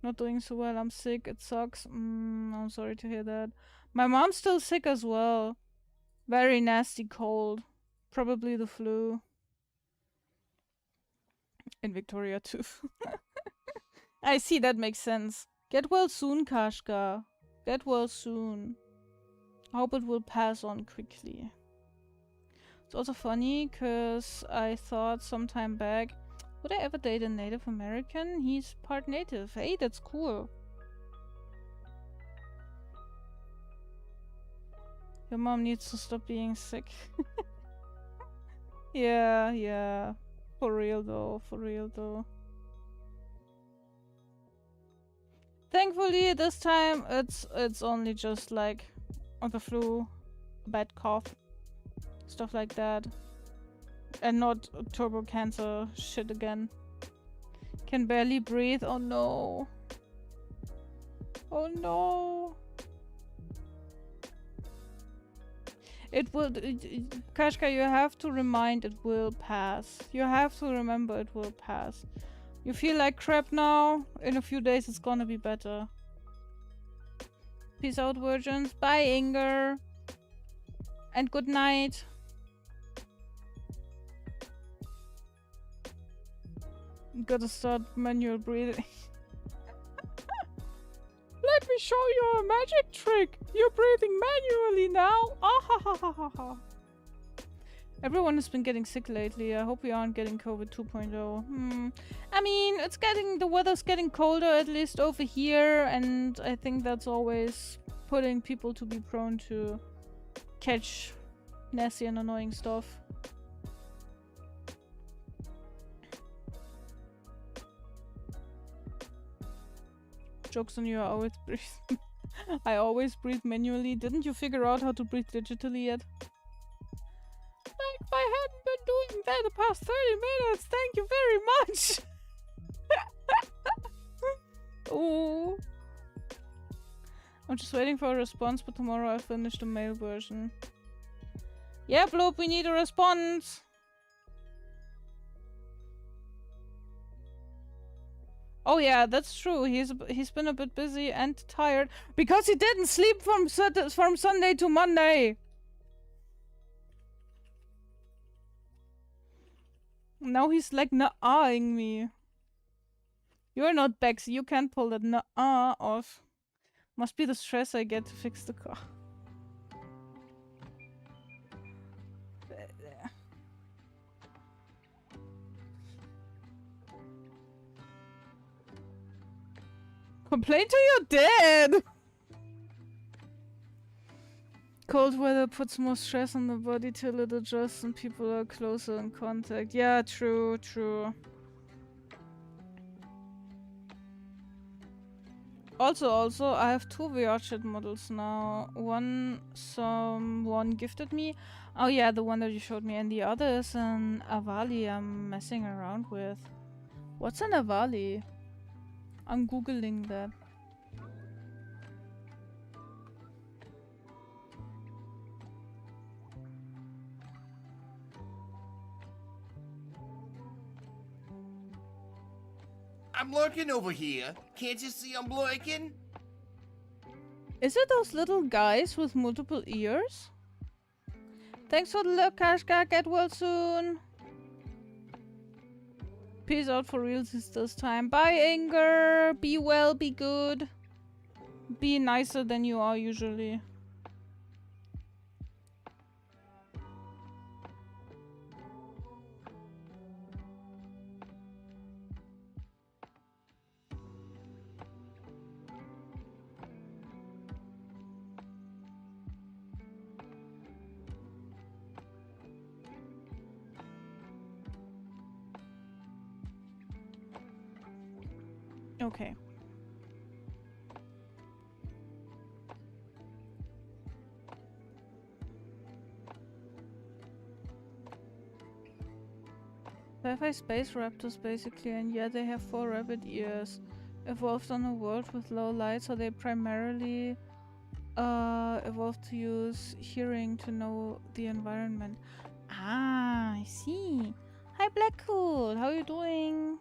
Not doing so well. I'm sick. It sucks. I'm sorry to hear that. My mom's still sick as well. Very nasty cold. Probably the flu. In Victoria too. I see, that makes sense. Get well soon, Kashka. Get well soon. I hope it will pass on quickly. It's also funny, because I thought some time back, would I ever date a Native American? He's part Native. Hey, that's cool. Your mom needs to stop being sick. Yeah, yeah. For real though, for real though. Thankfully, this time it's only just like the flu, a bad cough, stuff like that, and not turbo cancer shit again. Can barely breathe. Oh no. Oh no. It will. Kashka, you have to remind it will pass. You have to remember it will pass. You feel like crap now. In a few days, it's gonna be better. Peace out, virgins. Bye, Inger. And good night. Gotta start manual breathing. Let me show you a magic trick. You're breathing manually now. Ah ha ha ha ha ha. Everyone has been getting sick lately. I hope we aren't getting COVID 2.0. I mean, the weather's getting colder, at least over here, and I think that's always putting people to be prone to catch nasty and annoying stuff. Jokes on you, I always breathe. I always breathe manually. Didn't you figure out how to breathe digitally yet? Like, if I hadn't been doing that the past 30 minutes, thank you very much! Ooh. I'm just waiting for a response, but tomorrow I'll finish the mail version. Yeah, Bloop, we need a response! Oh yeah, that's true. He's been a bit busy and tired because he didn't sleep from Sunday to Monday. Now he's like nah-ahing me. You're not Bexy. You can't pull that nah-ah off. Must be the stress I get to fix the car. Complain to your dad! Cold weather puts more stress on the body till it adjusts and people are closer in contact. Yeah, true, true. Also, I have two VR chat models now. One someone gifted me. Oh yeah, the one that you showed me. And the other is an Avali I'm messing around with. What's an Avali? I'm googling that. I'm lurking over here. Can't you see I'm lurking? Is it those little guys with multiple ears? Thanks for the look, Kashka. Get well soon. Peace out for realsies this time. Bye, Inger. Be well, be good. Be nicer than you are usually. Okay. Sci-fi space raptors basically, and yeah, they have 4 rabbit ears. Evolved on a world with low light, so they primarily evolved to use hearing to know the environment. Ah, I see. Hi Blackcool, how you doing?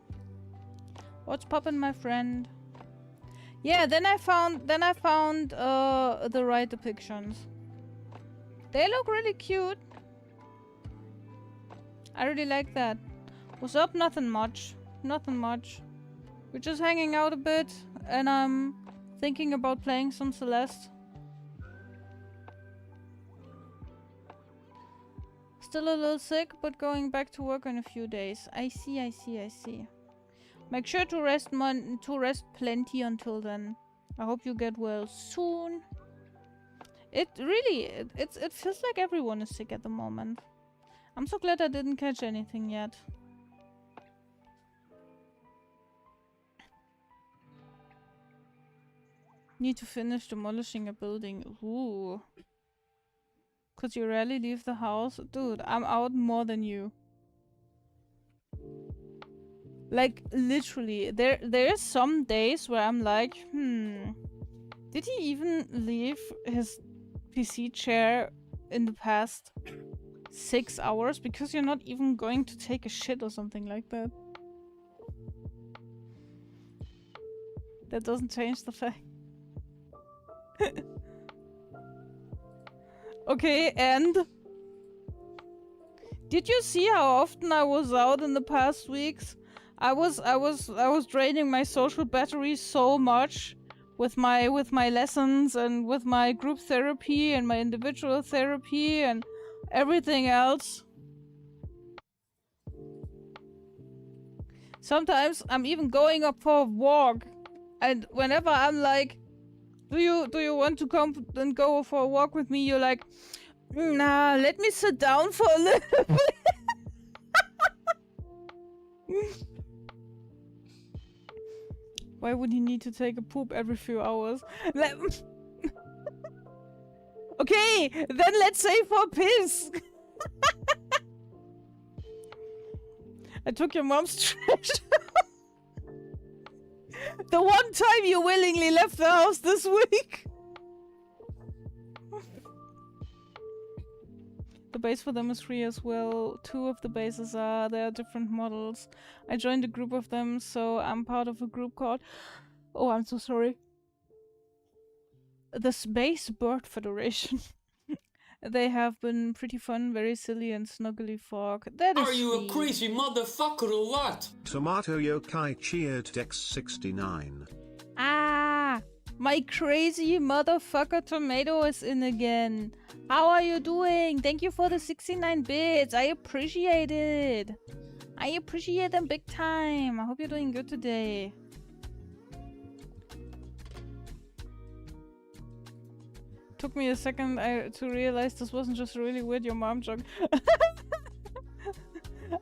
What's poppin', my friend? Yeah, then I found the right depictions. They look really cute. I really like that. What's up? Nothing much. Nothing much. We're just hanging out a bit, and I'm thinking about playing some Celeste. Still a little sick, but going back to work in a few days. I see, I see, I see. Make sure to rest plenty until then. I hope you get well soon. It really, it feels like everyone is sick at the moment. I'm so glad I didn't catch anything yet. Need to finish demolishing a building. Ooh. Could you rarely leave the house? Dude, I'm out more than you. Like, literally. There's some days where I'm like, did he even leave his PC chair in the past 6 hours? Because you're not even going to take a shit or something like that. That doesn't change the fact. Okay, and did you see how often I was out in the past weeks? I was draining my social battery so much with my lessons and with my group therapy and my individual therapy and everything else. Sometimes I'm even going up for a walk, and whenever I'm like, do you want to come and go for a walk with me? You're like, nah, let me sit down for a little bit. Why would he need to take a poop every few hours? Okay, then let's say for a piss. I took your mom's trash. The one time you willingly left the house this week. The base for them is free as well. 2 of the bases are. There are different models. I joined a group of them, so I'm part of a group called... Oh, I'm so sorry. The Space Bird Federation. They have been pretty fun, very silly and snuggly fog. That is Are you sweet. a crazy motherfucker or what? Tomato Yokai cheered Dex69. Ah! My crazy motherfucker tomato is in again. How are you doing? Thank you for the 69 bits. I appreciate it. I appreciate them big time. I hope you're doing good today. Took me a second to realize this wasn't just a really weird your mom joke.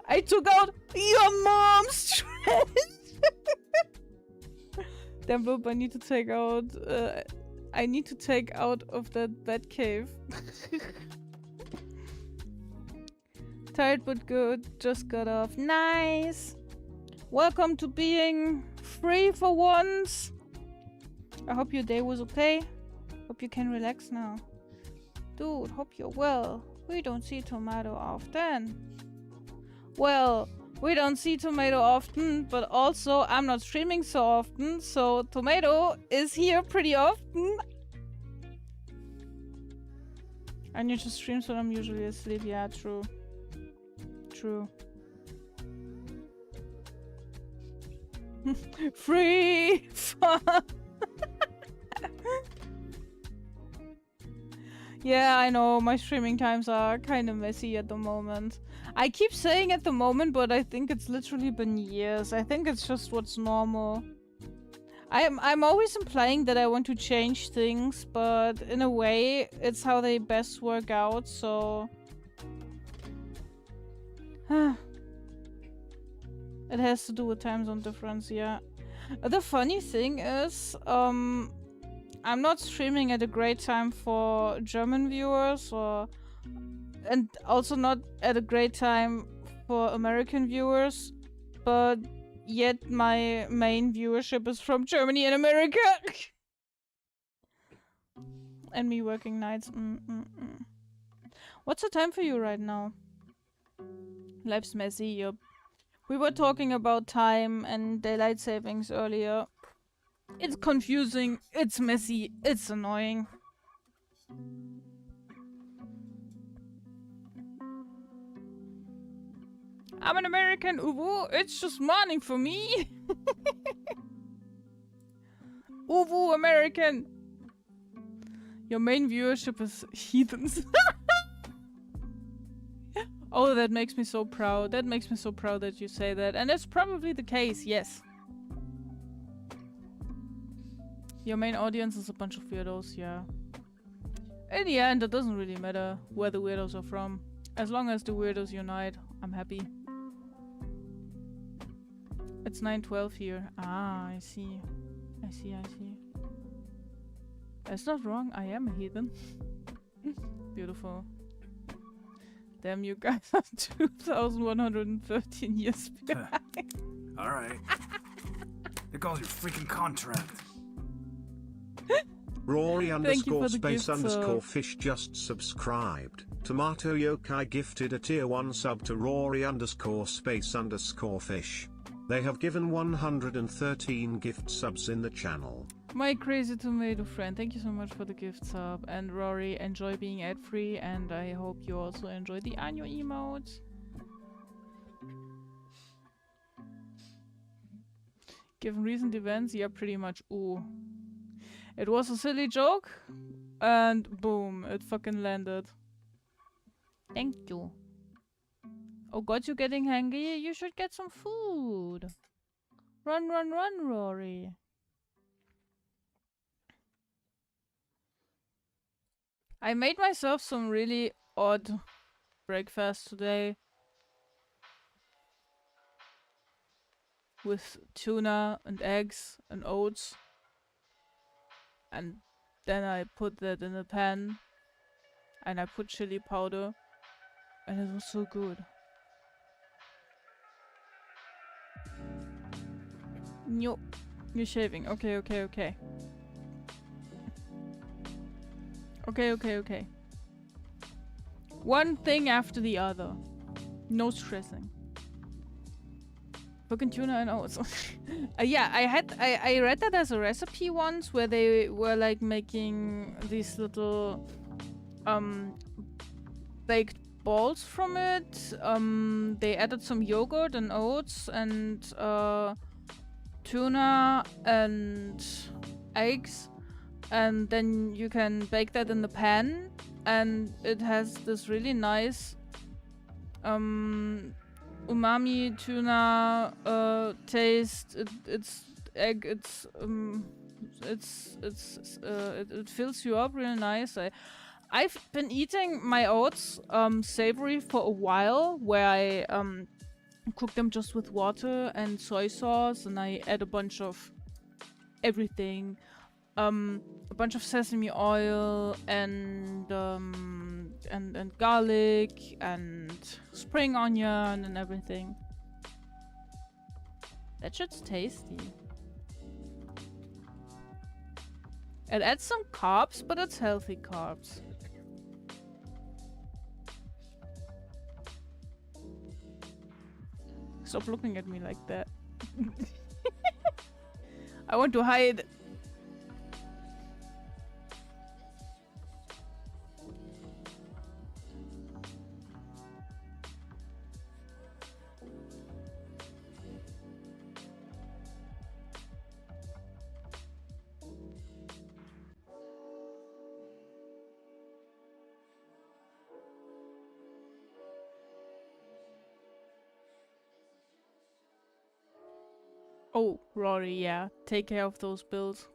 I took out your mom's trash. Damn, Bob, I need to take out of that bed cave. Tired but good, just got off. Nice! Welcome to being free for once. I hope your day was okay. Hope you can relax now. Dude, hope you're well. We don't see Tomato often. Well, we don't see Tomato often, but also I'm not streaming so often, so Tomato is here pretty often. I need to stream when I'm usually asleep. Yeah, true. True. Free fun. Yeah, I know, my streaming times are kind of messy at the moment. I keep saying at the moment, but I think it's literally been years. I think it's just what's normal. I'm always implying that I want to change things, but in a way, it's how they best work out, so... It has to do with time zone difference, yeah. The funny thing is, I'm not streaming at a great time for German viewers, and also not at a great time for American viewers, but yet my main viewership is from Germany and America. And me working nights. What's the time for you right now? Life's messy, yup. We were talking about time and daylight savings earlier. It's confusing, it's messy, it's annoying. I'm an American, uwu, it's just morning for me. Uwu, American! Your main viewership is heathens. Oh, that makes me so proud. That makes me so proud that you say that. And that's probably the case, yes. Your main audience is a bunch of weirdos, yeah. In the end, it doesn't really matter where the weirdos are from. As long as the weirdos unite, I'm happy. It's 9:12 here. Ah, I see. I see. That's not wrong. I am a heathen. Beautiful. Damn, you guys are 2,113 years behind. Alright. There goes your freaking contract. Rory Thank you for the _space gifts, _fish just subscribed. Tomato Yokai gifted a tier 1 sub to Rory _space _fish. They have given 113 gift subs in the channel. My crazy tomato friend, thank you so much for the gift sub. And Rory, enjoy being ad-free, and I hope you also enjoy the annual emotes. Given recent events, yeah, pretty much. Ooh. It was a silly joke, and boom, it fucking landed. Thank you. Oh god, you're getting hungry? You should get some food. Run, run, run, Rory. I made myself some really odd breakfast today. With tuna and eggs and oats. And then I put that in a pan. And I put chili powder. And it was so good. No, you're shaving. Okay. Okay. One thing after the other. No stressing. Fucking tuna and oats. Yeah, I read that as a recipe once where they were like making these little baked balls from it. They added some yogurt and oats and tuna and eggs, and then you can bake that in the pan, and it has this really nice umami tuna taste. It fills you up really nice. I've been eating my oats savory for a while, where I cook them just with water and soy sauce, and I add a bunch of everything, a bunch of sesame oil and garlic and spring onion and everything. That shit's tasty. It adds some carbs, but it's healthy carbs. Stop looking at me like that. I want to hide. Oh, Rory, yeah. Take care of those bills.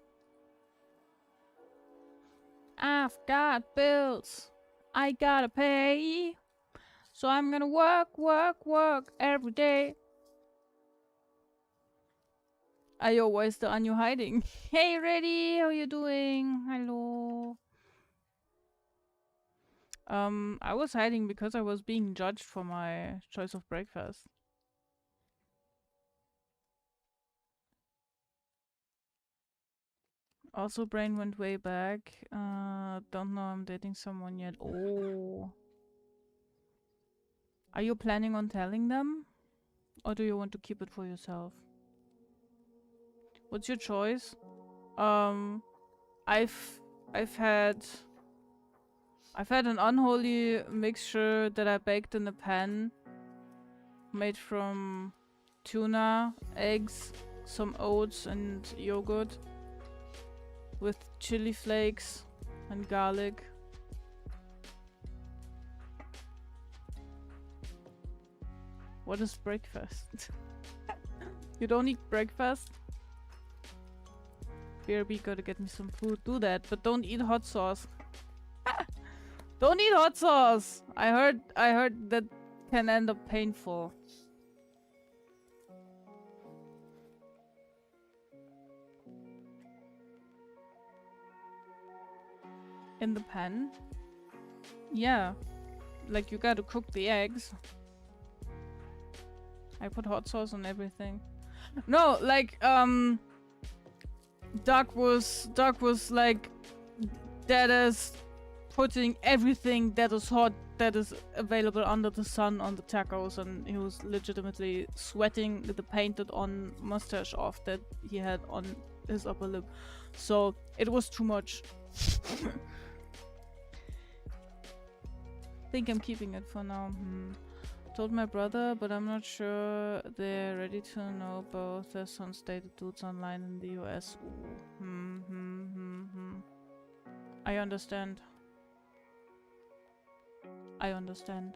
I've got bills I gotta pay. So I'm gonna work every day. Ayo, why is the Anyu hiding? Hey, Reddy, how you doing? Hello. I was hiding because I was being judged for my choice of breakfast. Also, brain went way back. Don't know I'm dating someone yet. Oh. Are you planning on telling them? Or do you want to keep it for yourself? What's your choice? I've had an unholy mixture that I baked in a pan, made from tuna, eggs, some oats and yogurt. chili flakes and garlic. What is breakfast? You don't eat breakfast? BRB, gotta get me some food. Do that, but don't eat hot sauce. Don't eat hot sauce! I heard that can end up painful. In the pan? Yeah. Like, you gotta cook the eggs. I put hot sauce on everything. No, like, Doc was like, that is putting everything that is hot, that is available under the sun on the tacos, and he was legitimately sweating the painted on mustache off that he had on his upper lip. So, it was too much. Think I'm keeping it for now. Told my brother, but I'm not sure they're ready to know both their sons dated dudes online in the US. I understand. I understand.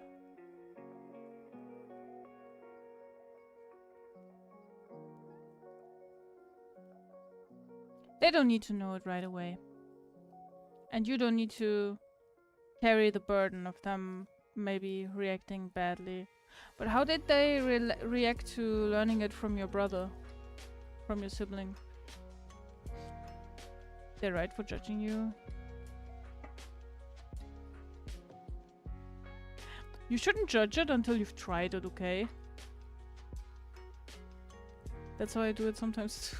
They don't need to know it right away. And you don't need to carry the burden of them maybe reacting badly. But how did they react to learning it from your brother? From your sibling? They're right for judging you? You shouldn't judge it until you've tried it, okay? That's how I do it sometimes.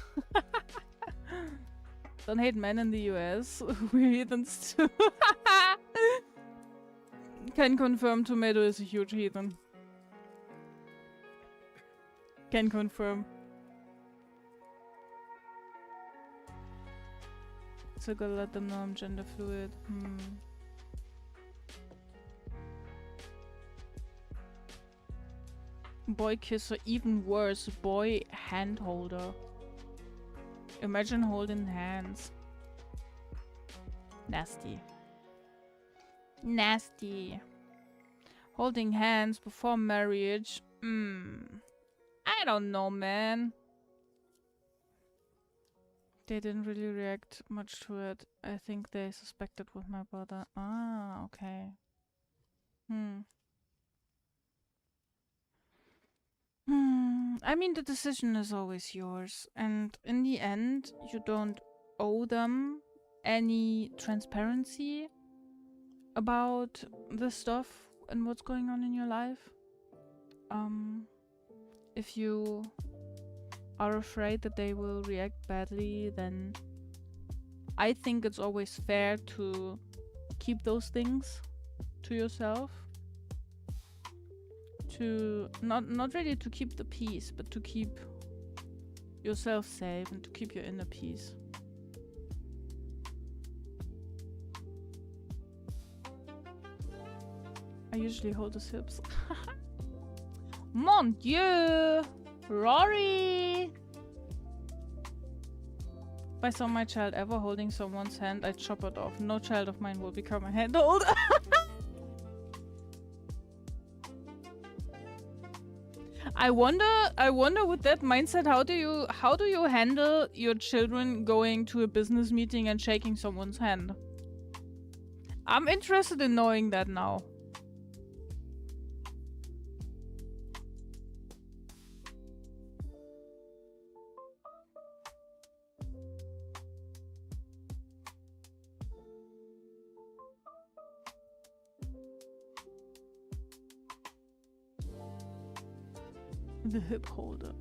Don't hate men in the US. We're heathens too. Can confirm Tomato is a huge heathen. Can confirm. So gotta let them know I'm gender fluid. Boy kisser, even worse, boy hand holder. Imagine holding hands. Nasty. Nasty. Holding hands before marriage. I don't know, man. They didn't really react much to it. I think they suspected with my brother. Ah, okay. I mean, the decision is always yours. And in the end, you don't owe them any transparency about this stuff and what's going on in your life. If you are afraid that they will react badly, then I think it's always fair to keep those things to yourself. To not really to keep the peace, but to keep yourself safe and to keep your inner peace. I usually hold his hips. Mon Dieu! Rory! If I saw my child ever holding someone's hand, I'd chop it off. No child of mine will become a hand holder. I wonder with that mindset, how do you handle your children going to a business meeting and shaking someone's hand? I'm interested in knowing that now. The hip holder.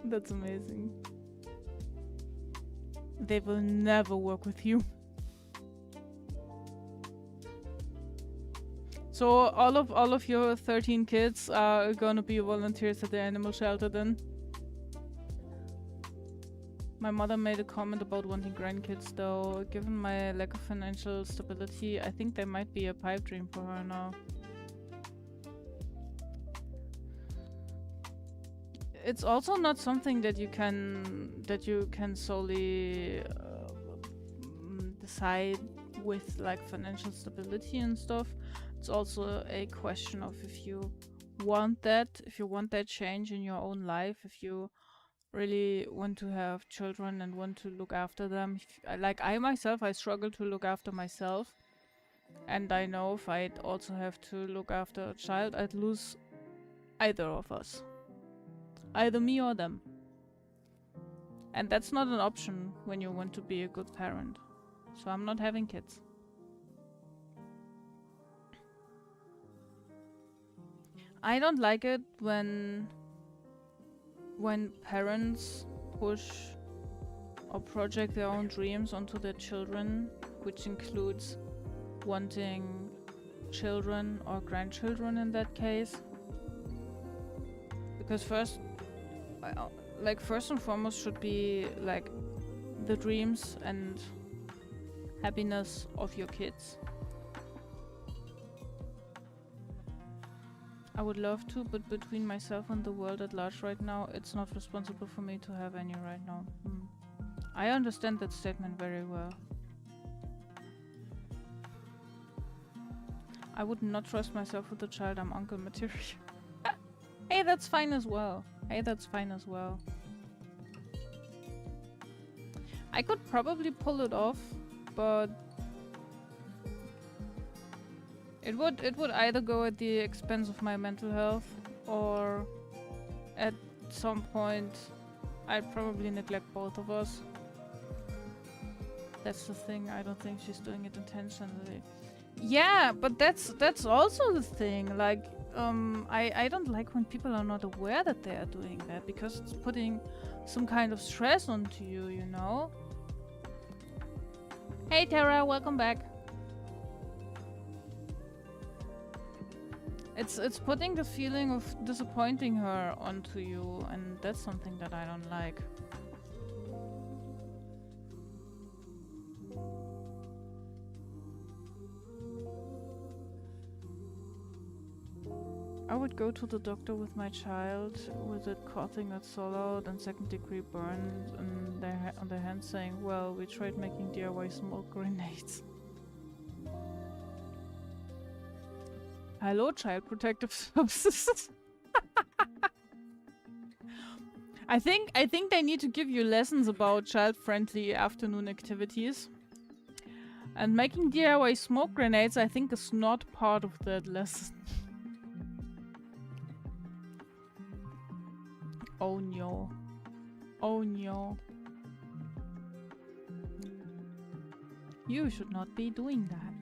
That's amazing. They will never work with you. So all of your 13 kids are gonna be volunteers at the animal shelter then? My mother made a comment about wanting grandkids though. Given my lack of financial stability, I think they might be a pipe dream for her now. it's also not something that you can solely decide with like financial stability and stuff. It's also a question of if you want that change in your own life, if you really want to have children and want to look after them. Like I myself, I struggle to look after myself, and I know if I'd also have to look after a child, I'd lose either of us, either me or them, and that's not an option when you want to be a good parent. So I'm not having kids. I don't like it when parents push or project their own dreams onto their children, which includes wanting children or grandchildren in that case. Because first and foremost should be like the dreams and happiness of your kids. I would love to, but between myself and the world at large right now, it's not responsible for me to have any right now. I understand that statement very well. I would not trust myself with a child. I'm uncle material. Hey, that's fine as well. I could probably pull it off, but it would either go at the expense of my mental health, or at some point I'd probably neglect both of us. That's the thing. I don't think she's doing it intentionally. Yeah, but that's also the thing. Like, I don't like when people are not aware that they are doing that, because it's putting some kind of stress onto you, you know? Hey Tara, welcome back. It's putting the feeling of disappointing her onto you, and that's something that I don't like. I would go to the doctor with my child with it coughing its soul out and second-degree burns on their hands, saying, well, we tried making DIY smoke grenades. Hello, Child Protective Services. I think they need to give you lessons about child-friendly afternoon activities. And making DIY smoke grenades, I think, is not part of that lesson. Oh no. Oh no. You should not be doing that.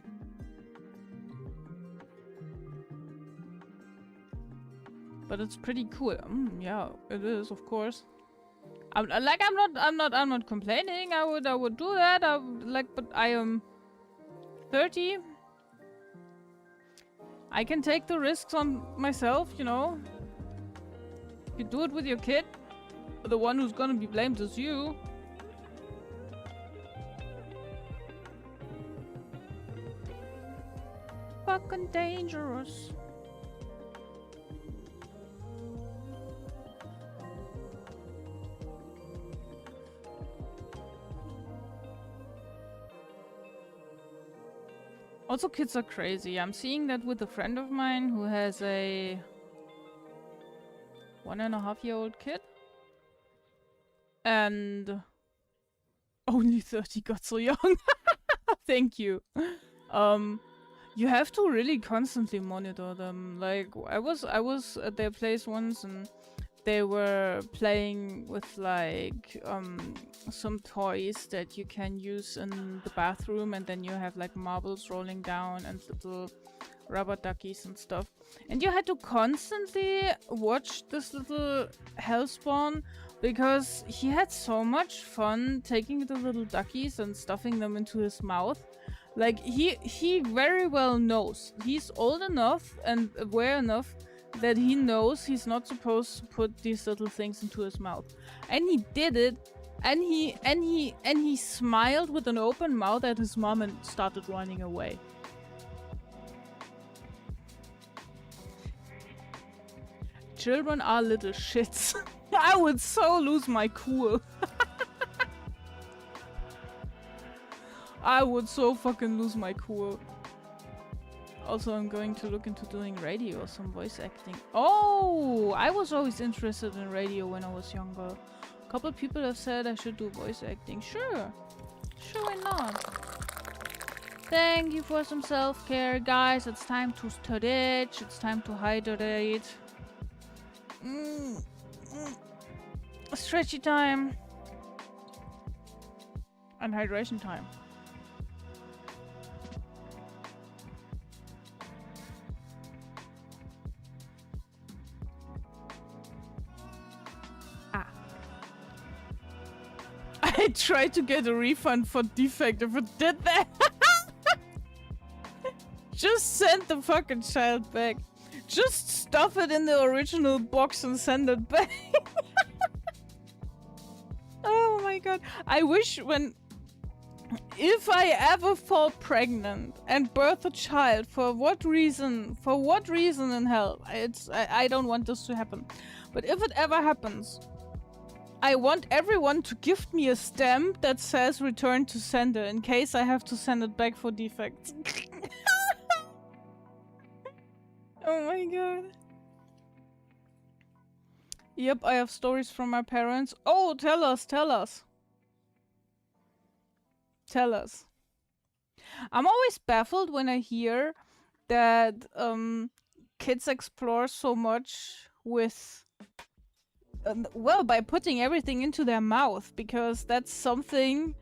But it's pretty cool. Yeah, it is, of course. I'm not complaining. I would do that. But I am 30. I can take the risks on myself, you know. If you do it with your kid, the one who's gonna be blamed is you. Fucking dangerous. Also, kids are crazy. I'm seeing that with a friend of mine who has a 1.5-year-old kid. And only 30 got so young. Thank you. You have to really constantly monitor them. Like, I was at their place once, and they were playing with like some toys that you can use in the bathroom, and then you have like marbles rolling down and little rubber duckies and stuff. And you had to constantly watch this little hellspawn, because he had so much fun taking the little duckies and stuffing them into his mouth. Like, he very well knows. He's old enough and aware enough that he knows he's not supposed to put these little things into his mouth. And he did it, and he smiled with an open mouth at his mom and started running away. Children are little shits. I would so lose my cool. I would so fucking lose my cool. Also, I'm going to look into doing radio or some voice acting. Oh, I was always interested in radio when I was younger. A couple of people have said I should do voice acting. Sure. Sure, why not? Thank you for some self-care, guys. It's time to stretch. It's time to hydrate. Stretchy time. And hydration time. I tried to get a refund for defect if it did that. Just send the fucking child back. Just stuff it in the original box and send it back. Oh my god. I wish if I ever fall pregnant and birth a child, for what reason in hell, I don't want this to happen. But if it ever happens, I want everyone to gift me a stamp that says return to sender in case I have to send it back for defects. Oh my god. Yep, I have stories from my parents. Oh, tell us, tell us. Tell us. I'm always baffled when I hear that kids explore so much with well, by putting everything into their mouth, because that's something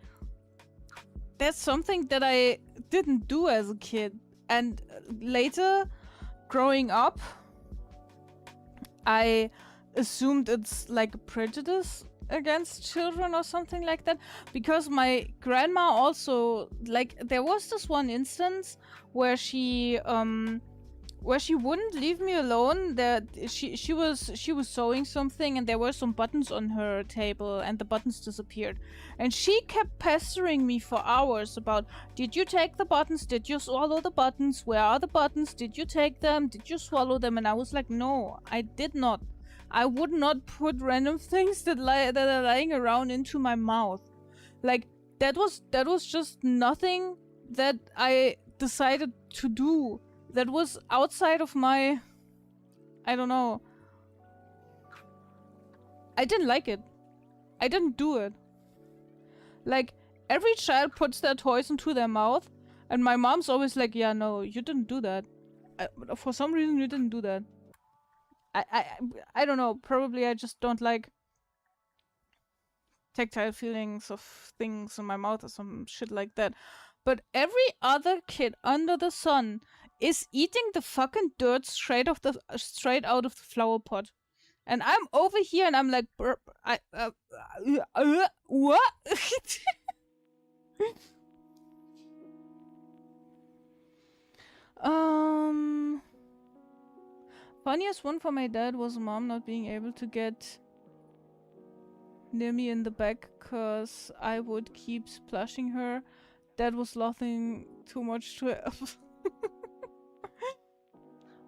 that I didn't do as a kid. And later, growing up, I assumed it's like a prejudice against children or something like that, because my grandma also, like, there was this one instance where she wouldn't leave me alone. That she was sewing something and there were some buttons on her table and the buttons disappeared, and she kept pestering me for hours about, did you take the buttons, did you swallow the buttons, where are the buttons, did you take them, did you swallow them? And I was like, no, I did not. I would not put random things that are lying around into my mouth. Like, that was just nothing that I decided to do. That was outside of my... I don't know. I didn't like it. I didn't do it. Like, every child puts their toys into their mouth, and my mom's always like, yeah, no, you didn't do that. For some reason, you didn't do that. I don't know. Probably I just don't like tactile feelings of things in my mouth or some shit like that. But every other kid under the sun is eating the fucking dirt straight out of the flower pot, and I'm over here and I'm like, what? Funniest one for my dad was mom not being able to get near me in the back cause I would keep splashing her. Dad was laughing too much to have.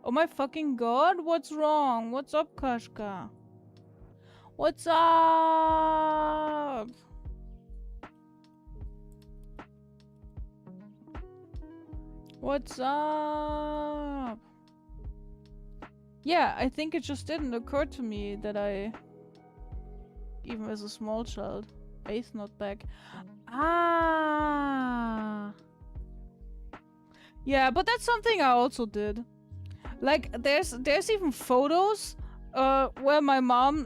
Oh my fucking god, what's wrong? What's up, Kashka? What's up? What's up? Yeah, I think it just didn't occur to me that I, even as a small child, face not back. Ah. Yeah, but that's something I also did. Like, there's even photos where my mom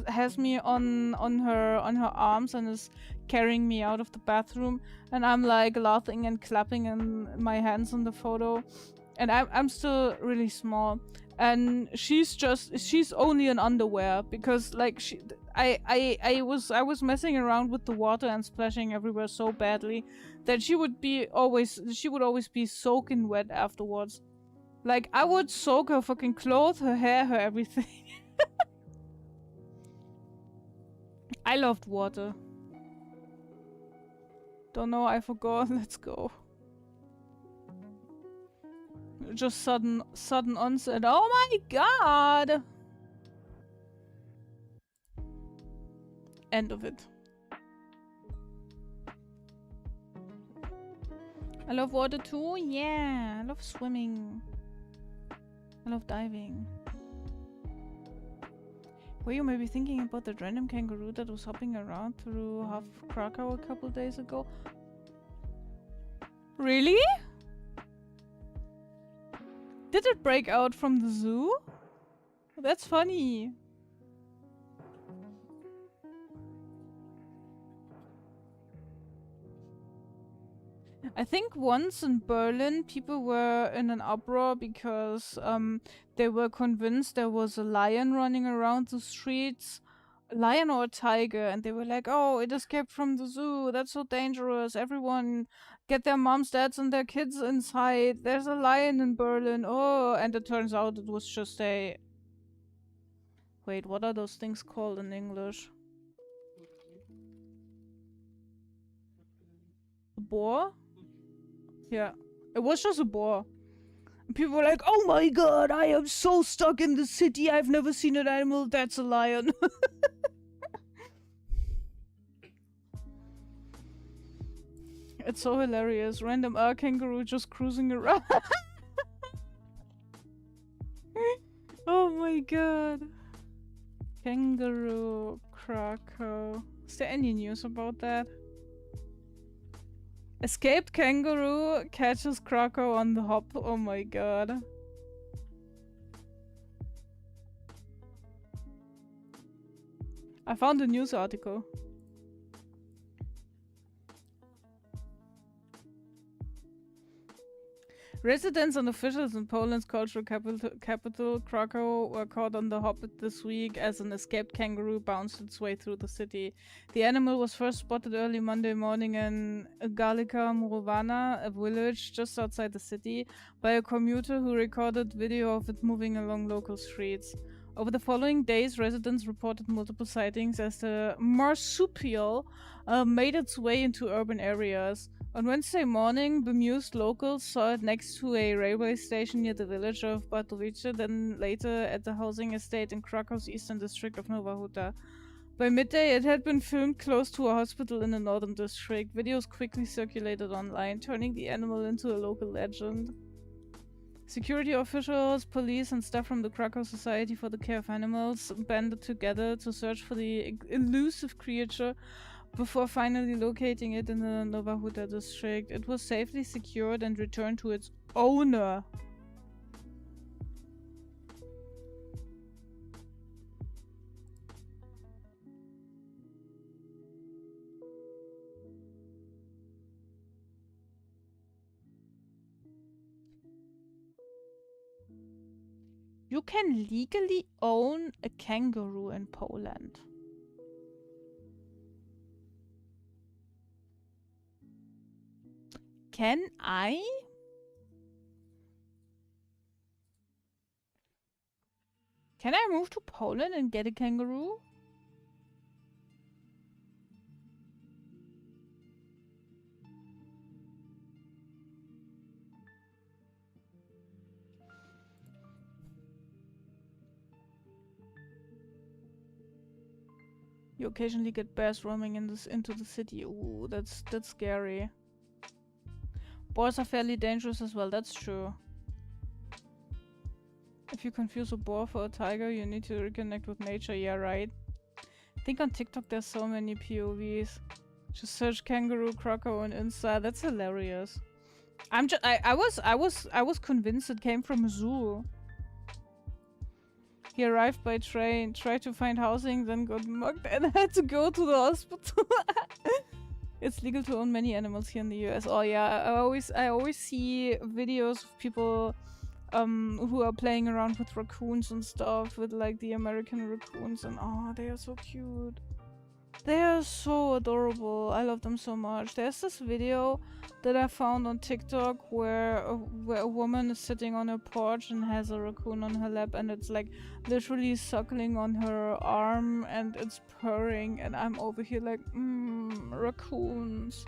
has me on her arms and is carrying me out of the bathroom, and I'm like laughing and clapping and my hands on the photo, and I'm still really small, and she's only in underwear because like I was messing around with the water and splashing everywhere so badly that she would always be soaking wet afterwards. Like, I would soak her fucking clothes, her hair, her everything. I loved water. Don't know, I forgot. Let's go. Just sudden onset. Oh my god! End of it. I love water too. Yeah, I love swimming. I love diving. Were you maybe thinking about that random kangaroo that was hopping around through half Krakow a couple days ago? Really? Did it break out from the zoo? That's funny. I think once in Berlin, people were in an uproar because they were convinced there was a lion running around the streets, a lion or a tiger, and they were like, "Oh, it escaped from the zoo. That's so dangerous. Everyone, get their moms, dads, and their kids inside. There's a lion in Berlin. Oh!" And it turns out it was just a. Wait, what are those things called in English? A boar? Yeah, it was just a boar. And people were like, "Oh my god, I am so stuck in the city. I've never seen an animal. That's a lion." It's so hilarious. Random kangaroo just cruising around. Oh my god. Kangaroo, Krakow. Is there any news about that? Escaped kangaroo catches Krakow on the hop. Oh my god. I found a news article. Residents and officials in Poland's cultural capital, Krakow, were caught on the hop this week as an escaped kangaroo bounced its way through the city. The animal was first spotted early Monday morning in Galika Murowana, a village just outside the city, by a commuter who recorded video of it moving along local streets. Over the following days, residents reported multiple sightings as the marsupial made its way into urban areas. On Wednesday morning, bemused locals saw it next to a railway station near the village of Batowice, then later at the housing estate in Krakow's eastern district of Nowa Huta. By midday, it had been filmed close to a hospital in the northern district. Videos quickly circulated online, turning the animal into a local legend. Security officials, police, and staff from the Krakow Society for the Care of Animals banded together to search for the elusive creature before finally locating it in the Nowa Huta district. It was safely secured and returned to its owner. You can legally own a kangaroo in Poland. Can I? Can I move to Poland and get a kangaroo? You occasionally get bears roaming into the city. Ooh, that's scary. Boars are fairly dangerous as well, that's true. If you confuse a boar for a tiger, you need to reconnect with nature, yeah, right? I think on TikTok there's so many POVs. Just search kangaroo, Krakow and Insta. That's hilarious. I was convinced it came from a zoo. He arrived by train, tried to find housing, then got mugged and had to go to the hospital. It's legal to own many animals here in the US. Oh yeah, I always see videos of people who are playing around with raccoons and stuff, with like the American raccoons, and oh, they are so cute. They are so adorable. I love them so much. There's this video that I found on TikTok where a woman is sitting on her porch and has a raccoon on her lap, and it's like literally suckling on her arm and it's purring, and I'm over here like, raccoons.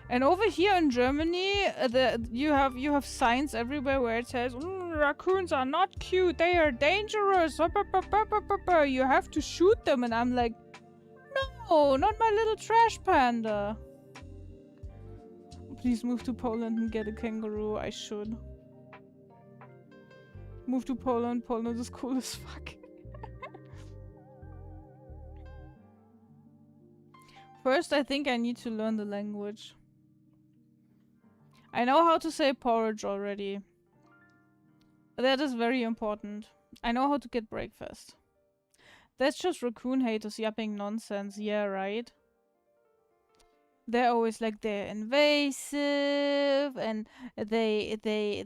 And over here in Germany, you have signs everywhere where it says, raccoons are not cute, they are dangerous. You have to shoot them, and I'm like, no! Not my little trash panda! Please move to Poland and get a kangaroo. I should. Move to Poland. Poland is cool as fuck. First, I think I need to learn the language. I know how to say porridge already. That is very important. I know how to get breakfast. That's just raccoon haters yapping nonsense. Yeah, right? They're always like they're invasive and they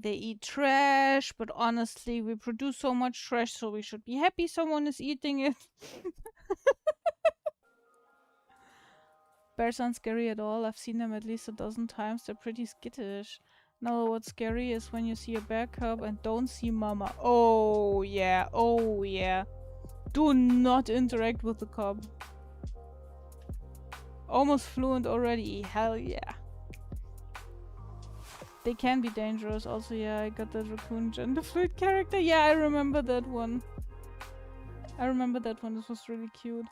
eat trash, but honestly we produce so much trash, so we should be happy someone is eating it. Bears aren't scary at all. I've seen them at least 12 times. They're pretty skittish. Now what's scary is when you see a bear cub and don't see mama. Oh yeah, oh yeah. Do not interact with the cub. Almost fluent already. Hell yeah. They can be dangerous. Also, yeah, I got that raccoon gender fluid character. Yeah, I remember that one. I remember that one. This was really cute.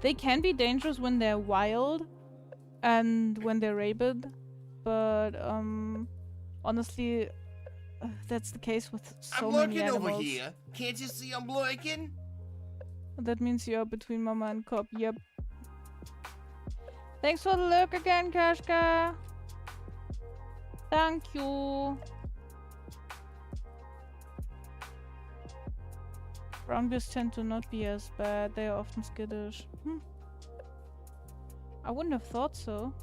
They can be dangerous when they're wild and when they're rabid, but honestly, that's the case with so many animals. I'm lurking over here. Can't you see I'm lurking? That means you're between mama and cub. Yep. Thanks for the lurk again, Kashka. Thank you. Brown bears tend to not be as bad. They are often skittish. I wouldn't have thought so.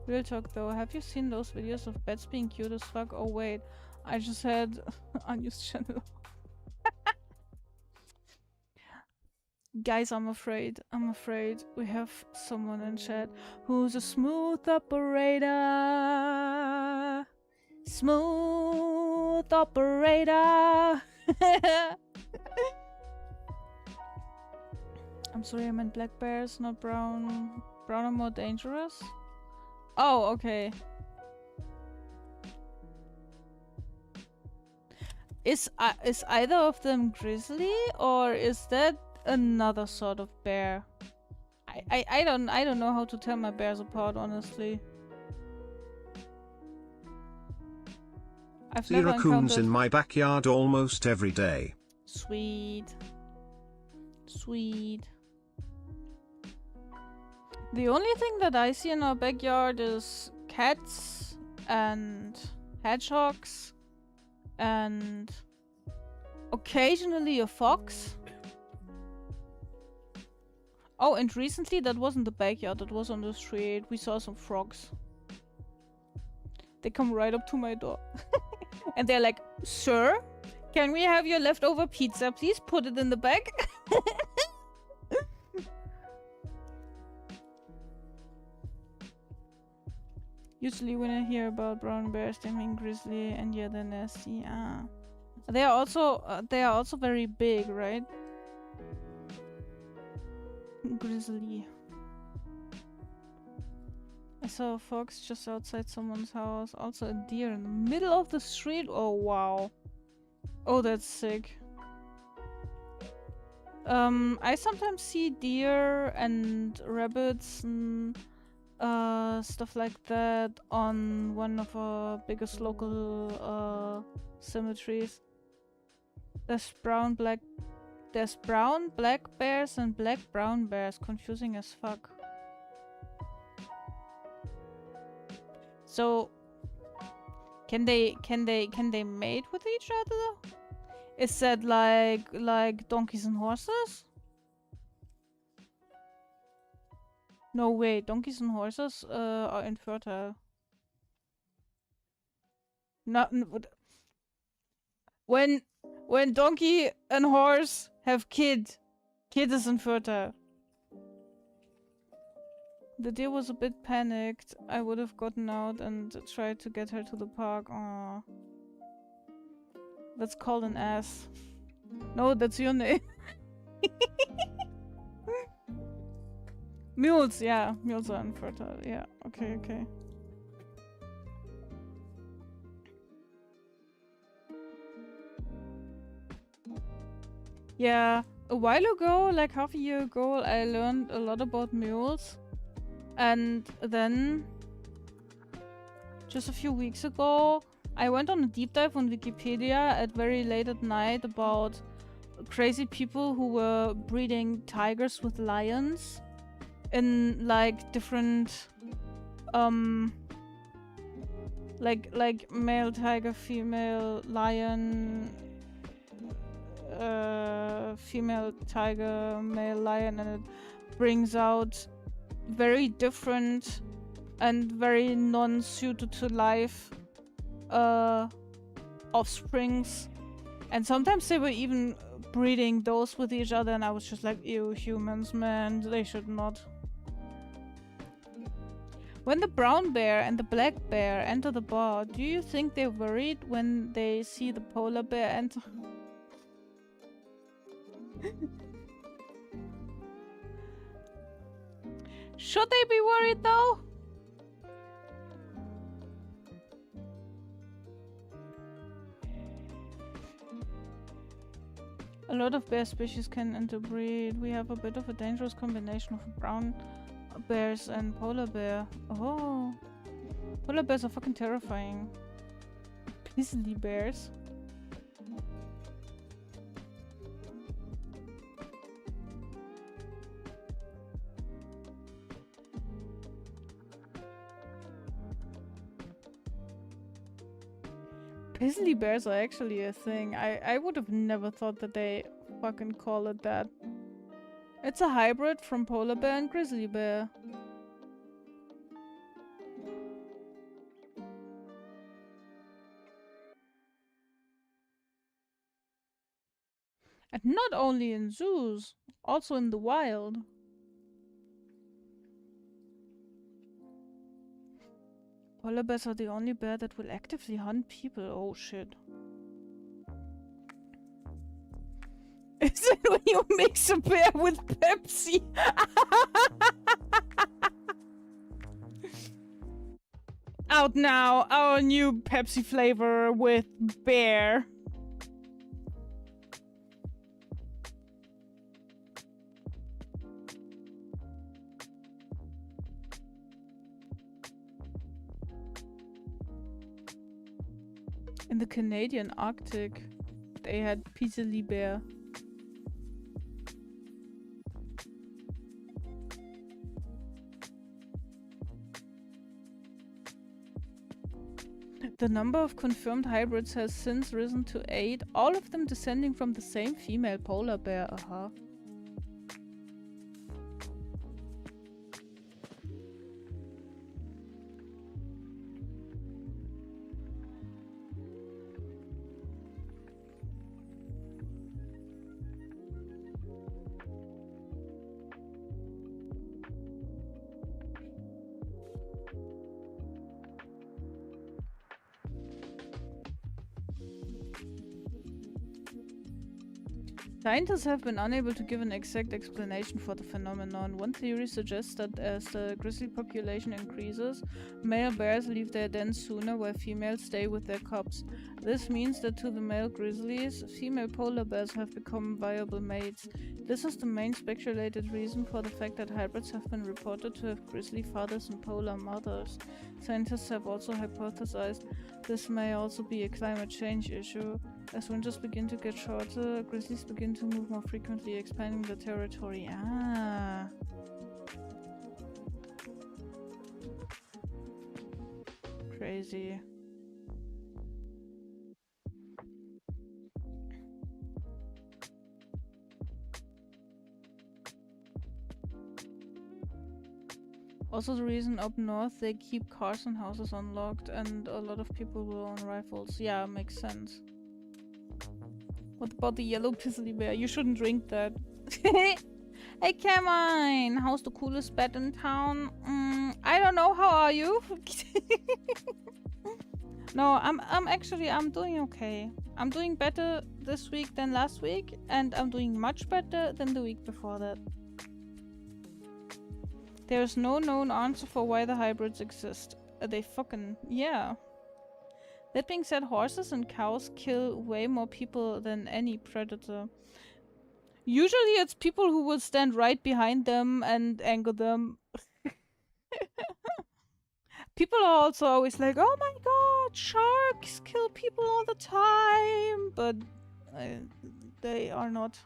Real talk though, have you seen those videos of bats being cute as fuck? Oh wait, I just had unused channel. Guys, I'm afraid we have someone in chat who's a smooth operator. Smooth operator. I'm sorry, I meant black bears, not brown. Brown are more dangerous? Oh, okay. Is either of them grizzly, or is that another sort of bear? I don't know how to tell my bears apart, honestly. I've See never raccoons encountered... in my backyard almost every day. Sweet. Sweet. The only thing that I see in our backyard is cats and hedgehogs and occasionally a fox. Oh, and recently that wasn't the backyard, that was on the street. We saw some frogs. They come right up to my door. And they're like, "Sir, can we have your leftover pizza, please? Put it in the bag." Usually when I hear about brown bears, they mean grizzly, and yeah, they're nasty. They are also very big, right? Grizzly. I saw a fox just outside someone's house. Also a deer in the middle of the street. Oh wow. Oh, that's sick. I sometimes see deer and rabbits and stuff like that on one of our biggest local cemeteries. There's brown, black bears and black brown bears. Confusing as fuck. So can they mate with each other? Is that like donkeys and horses? No way, donkeys and horses are infertile. When donkey and horse have kid is infertile. The deer was a bit panicked. I would have gotten out and tried to get her to the park. Aww. That's called an ass. No, that's your name. Mules, yeah. Mules are infertile. Yeah, okay, okay. Yeah, a while ago, like half a year ago, I learned a lot about mules. And then, just a few weeks ago, I went on a deep dive on Wikipedia at very late at night about crazy people who were breeding tigers with lions in like different like male tiger, female lion, female tiger, male lion, and it brings out very different and very non-suited to life offsprings, and sometimes they were even breeding those with each other, and I was just like, ew, humans, man, they should not. When the brown bear and the black bear enter the bar, do you think they're worried when they see the polar bear enter? Should they be worried though? A lot of bear species can interbreed. We have a bit of a dangerous combination of brown bears and polar bear. Oh. Polar bears are fucking terrifying. Grizzly bears. Grizzly bears are actually a thing. I would have never thought that they fucking call it that. It's a hybrid from polar bear and grizzly bear. And not only in zoos, also in the wild. Polar bears are the only bear that will actively hunt people. Oh shit. Is it when you mix a bear with Pepsi? Out now, our new Pepsi flavor with bear. In the Canadian Arctic, they had grizzly bear. The number of confirmed hybrids has since risen to 8, all of them descending from the same female polar bear. Aha. Scientists have been unable to give an exact explanation for the phenomenon. One theory suggests that as the grizzly population increases, male bears leave their dens sooner while females stay with their cubs. This means that to the male grizzlies, female polar bears have become viable mates. This is the main speculated reason for the fact that hybrids have been reported to have grizzly fathers and polar mothers. Scientists have also hypothesized this may also be a climate change issue. As winters begin to get shorter, grizzlies begin to move more frequently, expanding their territory. Ah. Crazy. Also the reason up north they keep cars and houses unlocked and a lot of people will own rifles. Yeah, makes sense. What about the yellow grizzly bear? You shouldn't drink that. Hey Carmine! How's the coolest bed in town? I don't know, how are you? No, I'm doing okay. I'm doing better this week than last week, and I'm doing much better than the week before that. There's no known answer for why the hybrids exist. They fucking... yeah. That being said, horses and cows kill way more people than any predator. Usually it's people who will stand right behind them and anger them. People are also always like, oh my god, sharks kill people all the time. But they are not.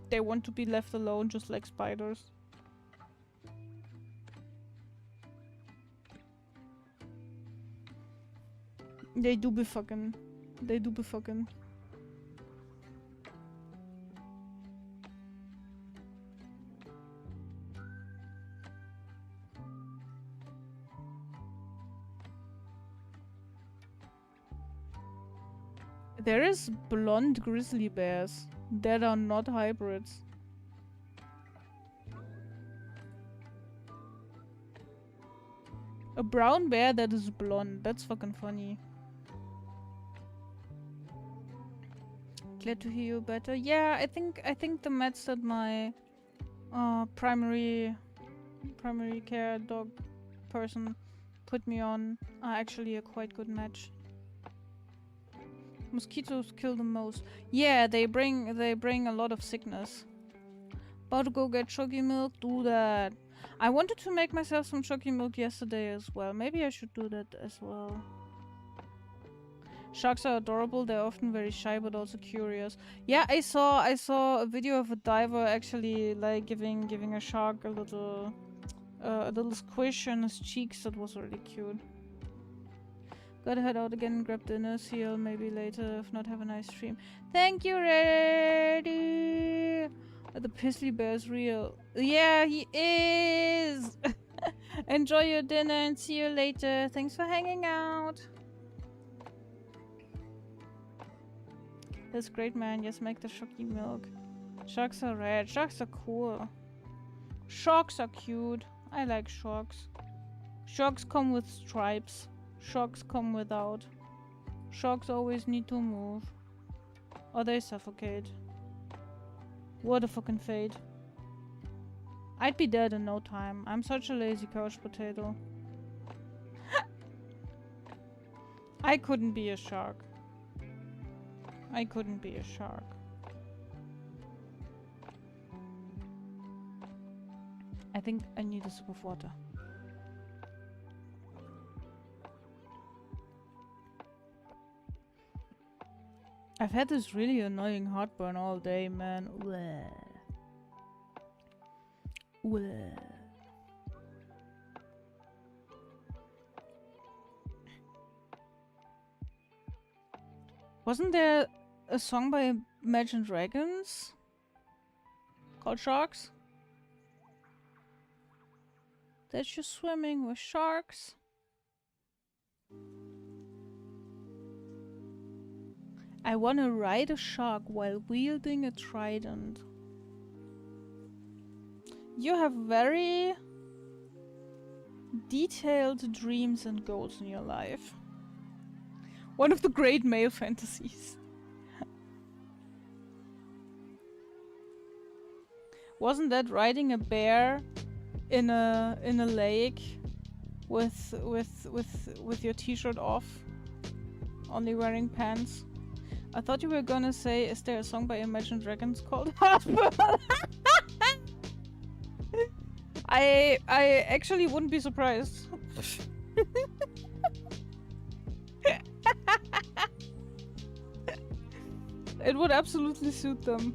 They want to be left alone just like spiders. They do be fucking. They do be fucking. There is blonde grizzly bears that are not hybrids. A brown bear that is blonde. That's fucking funny. Glad to hear you better. Yeah, I think the meds that my primary care dog person put me on are actually a quite good match. Mosquitoes kill the most. Yeah, they bring a lot of sickness. About to go get chalky milk? Do that. I wanted to make myself some chalky milk yesterday as well. Maybe I should do that as well. Sharks are adorable. They're often very shy, but also curious. Yeah, I saw a video of a diver actually like giving a shark a little squish on his cheeks. That was really cute. Gotta head out again and grab dinner. See you maybe later. If not, have a nice stream. Thank you, Reddy. The Pizzly Bear's real. Yeah, he is. Enjoy your dinner and see you later. Thanks for hanging out. That's great, man. Yes, make the chalky milk. Sharks are red. Sharks are cool. Sharks are cute. I like sharks. Sharks come with stripes. Sharks come without. Sharks always need to move. Or they suffocate. What a fucking fate. I'd be dead in no time. I'm such a lazy couch potato. I couldn't be a shark. I couldn't be a shark. I think I need a sip of water. I've had this really annoying heartburn all day, man. Bleh. Bleh. Wasn't there a song by Imagine Dragons called Sharks? That you're swimming with sharks? I wanna ride a shark while wielding a trident. You have very detailed dreams and goals in your life. One of the great male fantasies. Wasn't that riding a bear in a lake with your t-shirt off, only wearing pants? I thought you were gonna say, is there a song by Imagine Dragons called Heartburn? I actually wouldn't be surprised. It would absolutely suit them.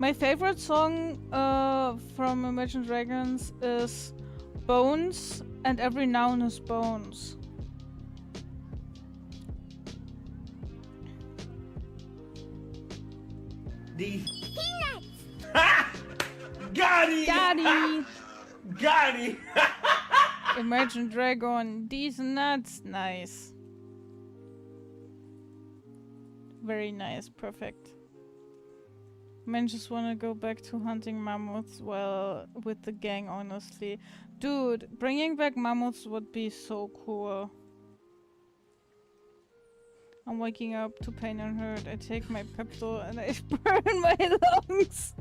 My favorite song from Imagine Dragons is Bones, and every noun is bones. The Ha! Got it! Got it! Got it! Imagine Dragon, these nuts, nice. Very nice, perfect. Man, just wanna go back to hunting mammoths, well, with the gang, honestly. Dude, bringing back mammoths would be so cool. I'm waking up to pain and hurt. I take my Pepto and I burn my lungs.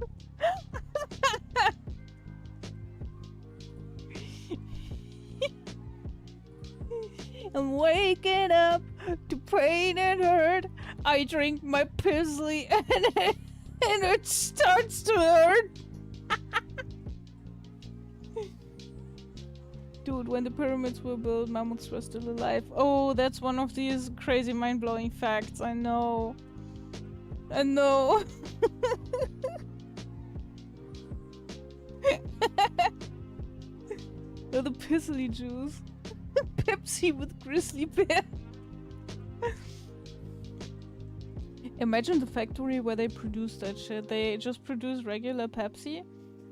I'm waking up to pain and hurt. I drink my pizzly and it starts to hurt. Dude, when the pyramids were built, mammoths were still alive. Oh, that's one of these crazy mind-blowing facts. I know. I know. Oh, the pizzly juice. Pepsi with grizzly bear. Imagine the factory where they produce that shit. They just produce regular Pepsi,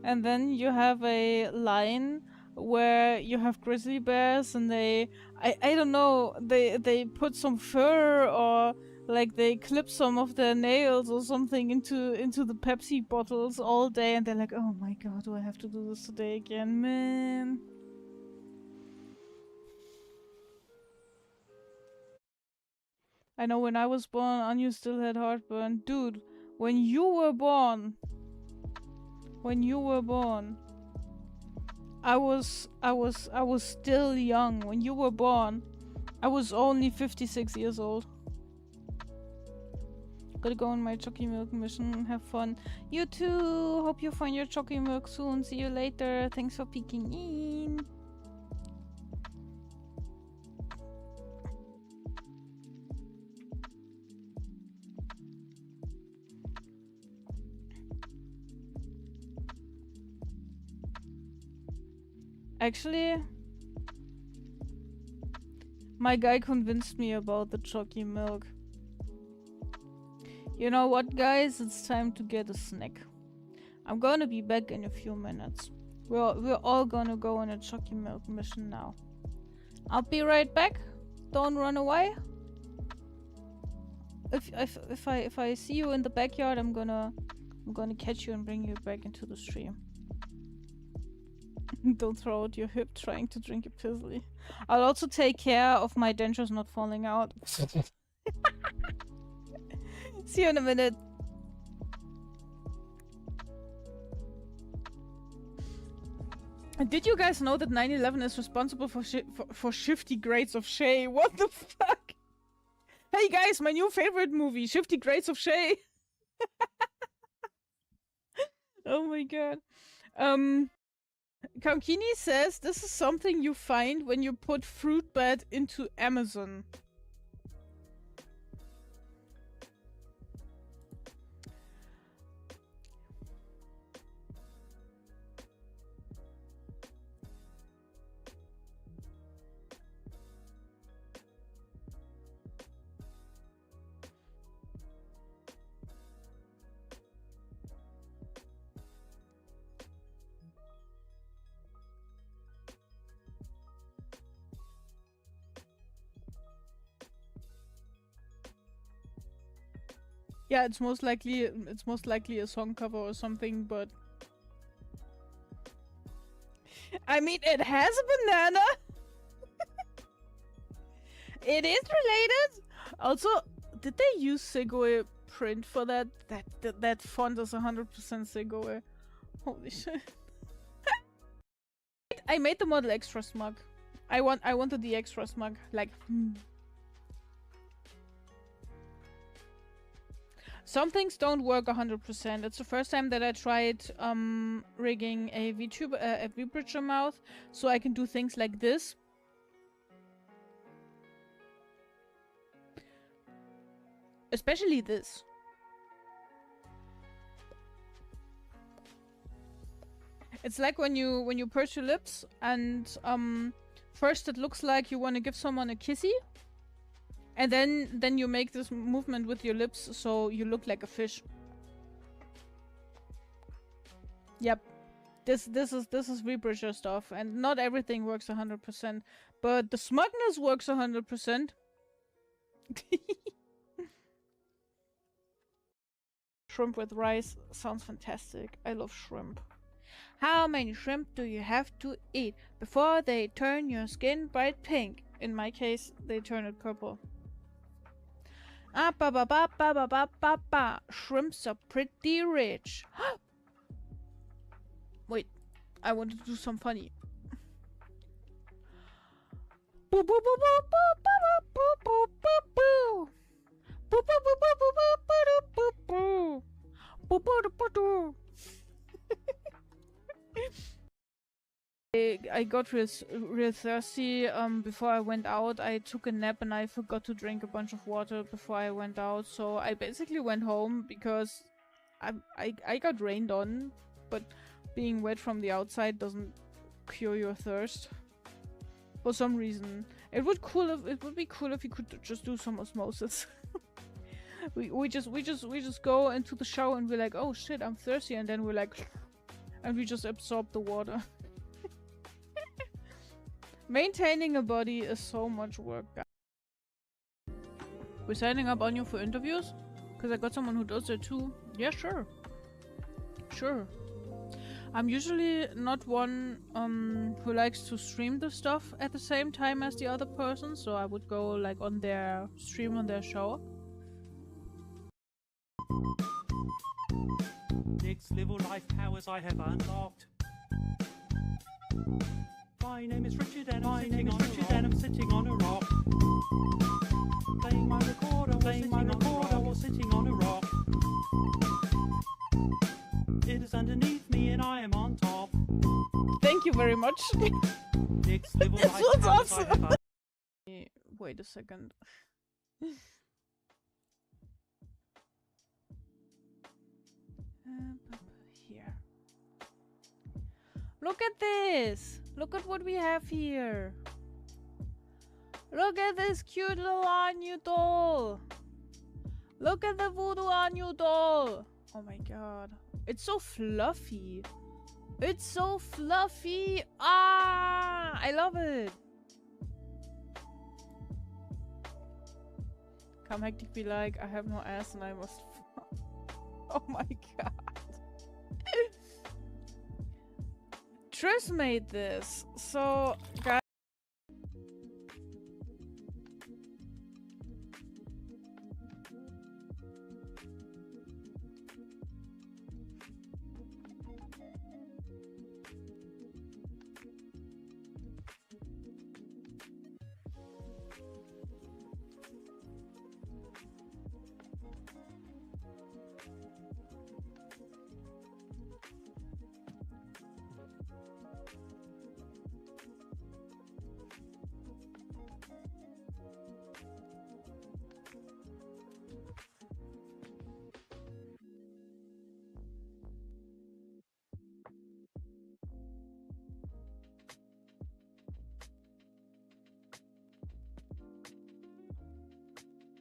and then you have a line where you have grizzly bears, and I don't know, they put some fur or like they clip some of their nails or something into the Pepsi bottles all day, and they're like, oh my god, do I have to do this today again, man? I know when I was born, Anya still had heartburn. Dude, when you were born, I was still young. When you were born, I was only 56 years old. Gotta go on my Chucky Milk mission. Have fun. You too. Hope you find your Chucky Milk soon. See you later. Thanks for peeking in. Actually, my guy convinced me about the Chucky Milk. You know what, guys? It's time to get a snack. I'm gonna be back in a few minutes. We're all gonna go on a Chucky Milk mission now. I'll be right back. Don't run away. If I see you in the backyard, I'm gonna catch you and bring you back into the stream. Don't throw out your hip trying to drink a pizzly. I'll also take care of my dentures not falling out. See you in a minute. Did you guys know that 9/11 is responsible for shifty grades of Shay? What the fuck? Hey guys, my new favorite movie, Shifty Grades of Shay. Oh my god. Kankini says this is something you find when you put fruit bat into Amazon. Yeah, it's most likely a song cover or something, but I mean, it has a banana. It is related. Also, did they use Segway print for that? That font is 100% Segway. Holy shit! I made the model extra smug. I wanted the extra smug, like. Some things don't work 100%. It's the first time that I tried rigging a Vtuber, a Vbridger mouth, so I can do things like this. Especially this. It's like when you purse your lips and first it looks like you want to give someone a kissy. And then you make this movement with your lips so you look like a fish. Yep. This is Rebridger stuff, and not everything works 100%, but the smugness works 100%. Shrimp with rice sounds fantastic. I love shrimp. How many shrimp do you have to eat before they turn your skin bright pink? In my case, they turn it purple. Ah, ba ba ba ba ba ba ba ba. Shrimps are pretty rich. Wait, I want to do some funny. Boo boo boo boo boo boo boo boo boo. Boo boo boo boo boo boo boo boo. Boo boo boo boo. I got real thirsty before I went out. I took a nap and I forgot to drink a bunch of water before I went out. So I basically went home because I got rained on, but being wet from the outside doesn't cure your thirst. For some reason, it would be cool if you could just do some osmosis. we just go into the shower and we're like, oh shit, I'm thirsty, and then we're like, and we just absorb the water. Maintaining a body is so much work, guys. We're signing up on you for interviews? Because I got someone who does that too. Yeah, sure. Sure. I'm usually not one who likes to stream the stuff at the same time as the other person, so I would go like on their stream on their show. Next level life powers I have unlocked. My name is Richard and I'm sitting on a rock. Playing my recorder while sitting on a rock. It is underneath me and I am on top. Thank you very much. Next level This life was powers awesome. I have Wait a second. Here. Look at this! Look at what we have here! Look at this cute little Anu doll! Look at the voodoo Anu doll! Oh my god. It's so fluffy! It's so fluffy! Ah! I love it! Come hectic be like, I have no ass and I must oh my god. Tris made this, so guys.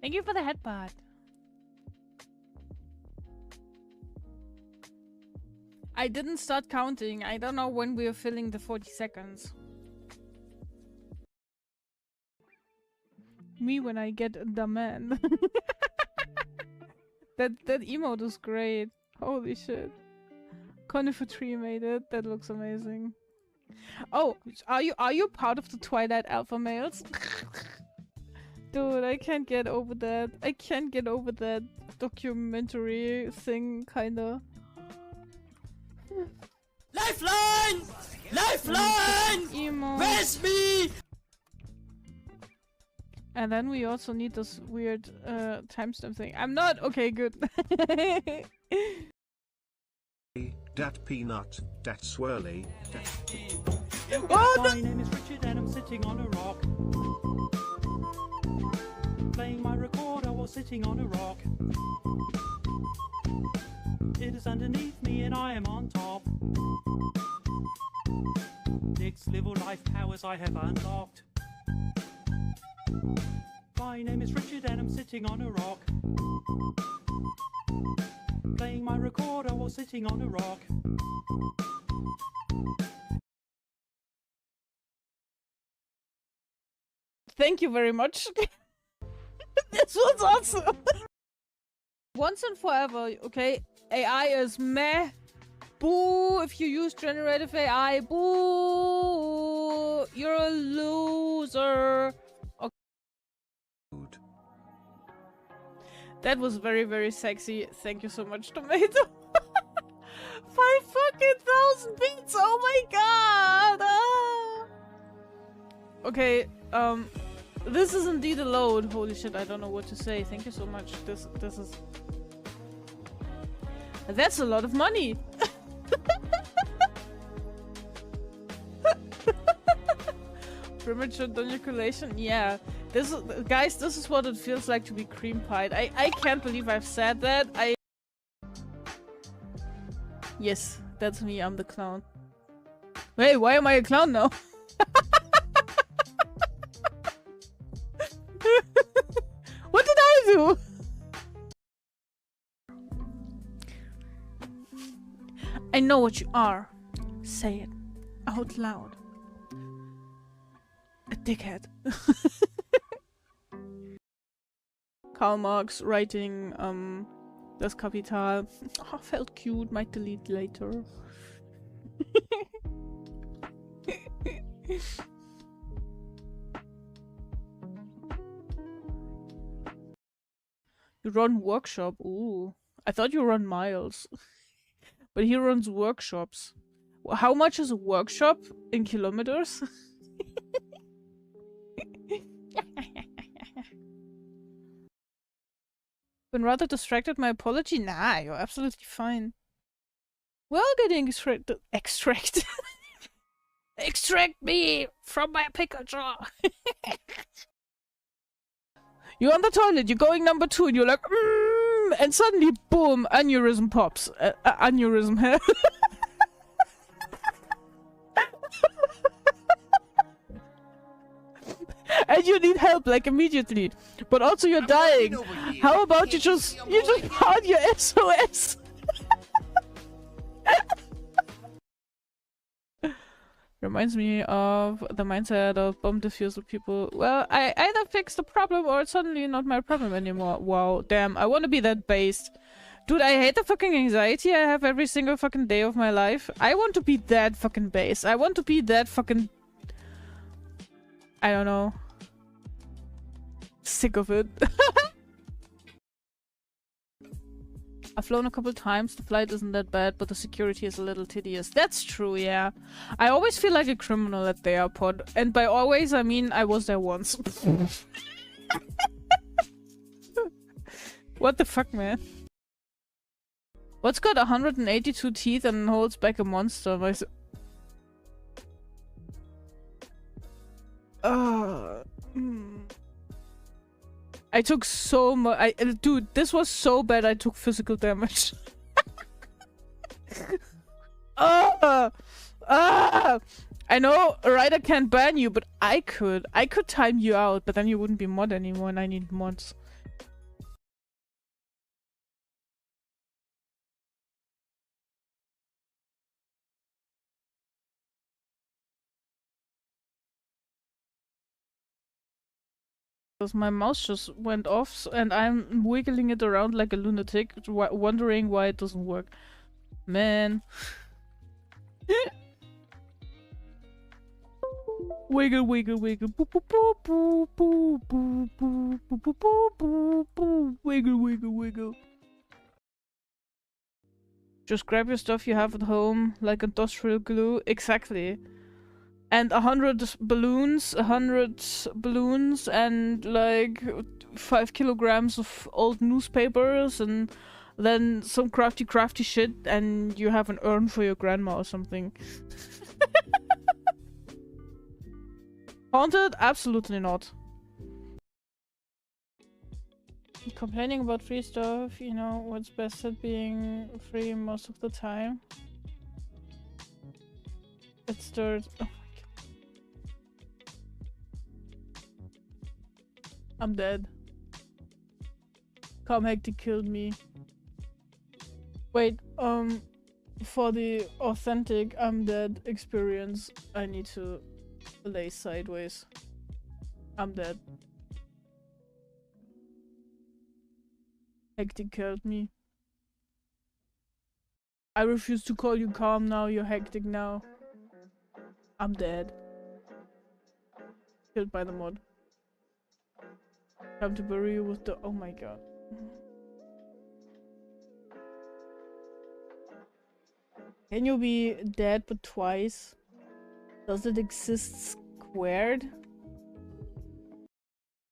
Thank you for the headbutt. I didn't start counting. I don't know when we're filling the 40 seconds. Me when I get the man. that emote is great. Holy shit. Conifer Tree made it. That looks amazing. Oh, are you part of the Twilight Alpha males? Dude, I can't get over that. I can't get over that documentary thing, kinda. Lifeline! Lifeline! Emo. Where's me? And then we also need this weird timestamp thing. I'm not okay. Good. Dat peanut, dat swirly, dat. Oh, My name is Richard and I'm sitting on a rock. Playing my recorder while sitting on a rock. It is underneath me and I am on top. Next level life powers I have unlocked. My name is Richard and I'm sitting on a rock. Playing my recorder while sitting on a rock. thank you very much. This was awesome. Once and forever, okay? AI is meh. Boo if you use generative AI. Boo! You're a loser. Okay. That was very, very sexy. Thank you so much, Tomato. 5,000 beats! Oh my god! Ah. Okay, This is indeed a load. Holy shit, I don't know what to say. Thank you so much. This is... That's a lot of money! Premature ejaculation? Yeah. This is... Guys, this is what it feels like to be cream pied. I can't believe I've said that. Yes, that's me. I'm the clown. Hey, why am I a clown now? What did I do? I know what you are. Say it out loud. A dickhead. Karl Marx writing Das Kapital. Oh, felt cute, might delete later. You run workshop. Ooh. I thought you run miles. But he runs workshops. How much is a workshop in kilometers? Been rather distracted, my apology? Nah, you're absolutely fine. Well, getting extracted. Extract me from my pickle jar. You're on the toilet, you're going number 2, and you're like, and suddenly, boom, aneurysm pops. Aneurysm hair. And you need help, like, immediately. But also you're dying. How about you just pound your SOS? Reminds me of the mindset of bomb diffuser people. Well, I either fix the problem or it's suddenly not my problem anymore. Wow, damn, I want to be that based. Dude, I hate the fucking anxiety I have every single fucking day of my life. I want to be that fucking based. I want to be that fucking... I don't know. Sick of it. I've flown a couple times, the flight isn't that bad, but the security is a little tedious. That's true, yeah. I always feel like a criminal at the airport. And by always, I mean I was there once. What the fuck, man? What's got 182 teeth and holds back a monster? I took so much. Dude, this was so bad. I took physical damage. I know a writer can't ban you, but I could. I could time you out, but then you wouldn't be mod anymore, and I need mods. My mouse just went off and I'm wiggling it around like a lunatic, wondering why it doesn't work. Man. Wiggle, wiggle, wiggle. Boop, boop, boop, boop, boop, boop, boop, boop, boop, boop, boop. Wiggle, wiggle, wiggle. Just grab your stuff you have at home, like industrial glue. Exactly. And 100 balloons, and like 5 kilograms of old newspapers, and then some crafty shit, and you have an urn for your grandma or something. Haunted? Absolutely not. Complaining about free stuff, you know, what's best at being free most of the time? It's dirt. Oh. I'm dead. Calm Hectic killed me. Wait, for the authentic I'm dead experience, I need to lay sideways. I'm dead. Hectic killed me. I refuse to call you calm now, you're hectic now. I'm dead. Killed by the mod. Time to bury you with the... Oh my god. Can you be dead but twice? Does it exist squared?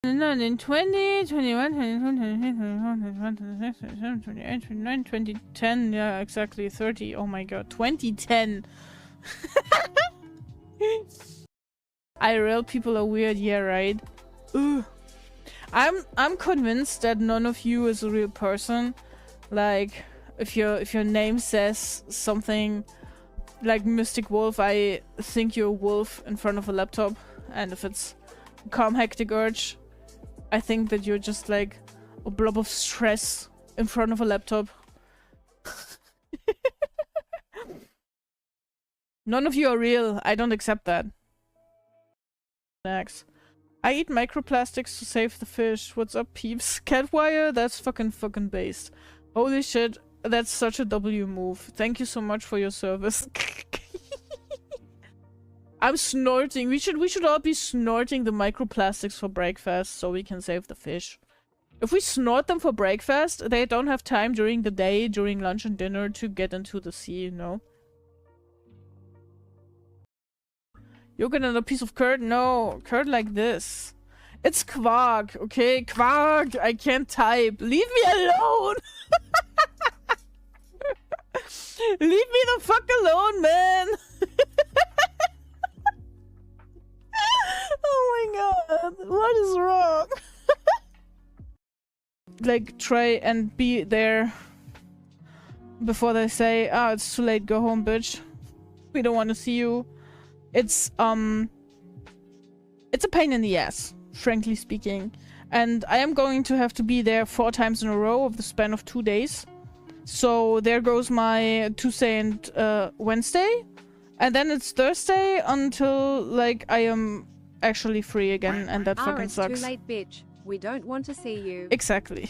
In 20, 21, 22, 23, 24, 25, 26, 27, 28, 29, 2010. Yeah, exactly. 30. Oh my god. 2010. IRL people are weird. Yeah, right. Ugh. I'm convinced that none of you is a real person. Like, if your name says something like Mystic Wolf, I think you're a wolf in front of a laptop. And if it's Calm Hectic Urge, I think that you're just like a blob of stress in front of a laptop. None of you are real. I don't accept that. Next. I eat microplastics to save the fish. What's up, peeps? Catwire? That's fucking based. Holy shit. That's such a W move. Thank you so much for your service. I'm snorting. We should all be snorting the microplastics for breakfast so we can save the fish. If we snort them for breakfast, they don't have time during the day, during lunch and dinner, to get into the sea, you know? Yogurt and a piece of curd? No, curd like this. It's quark, okay? Quark! I can't type. Leave me alone! Leave me the fuck alone, man! Oh my god, what is wrong? Like, try and be there before they say, "Ah, oh, it's too late, go home, bitch. We don't want to see you." It's a pain in the ass, frankly speaking. And I am going to have to be there 4 times in a row of the span of 2 days. So there goes my Tuesday and Wednesday. And then it's Thursday until, like, I am actually free again, and that fucking it's sucks. Too late, bitch. We don't want to see you. Exactly.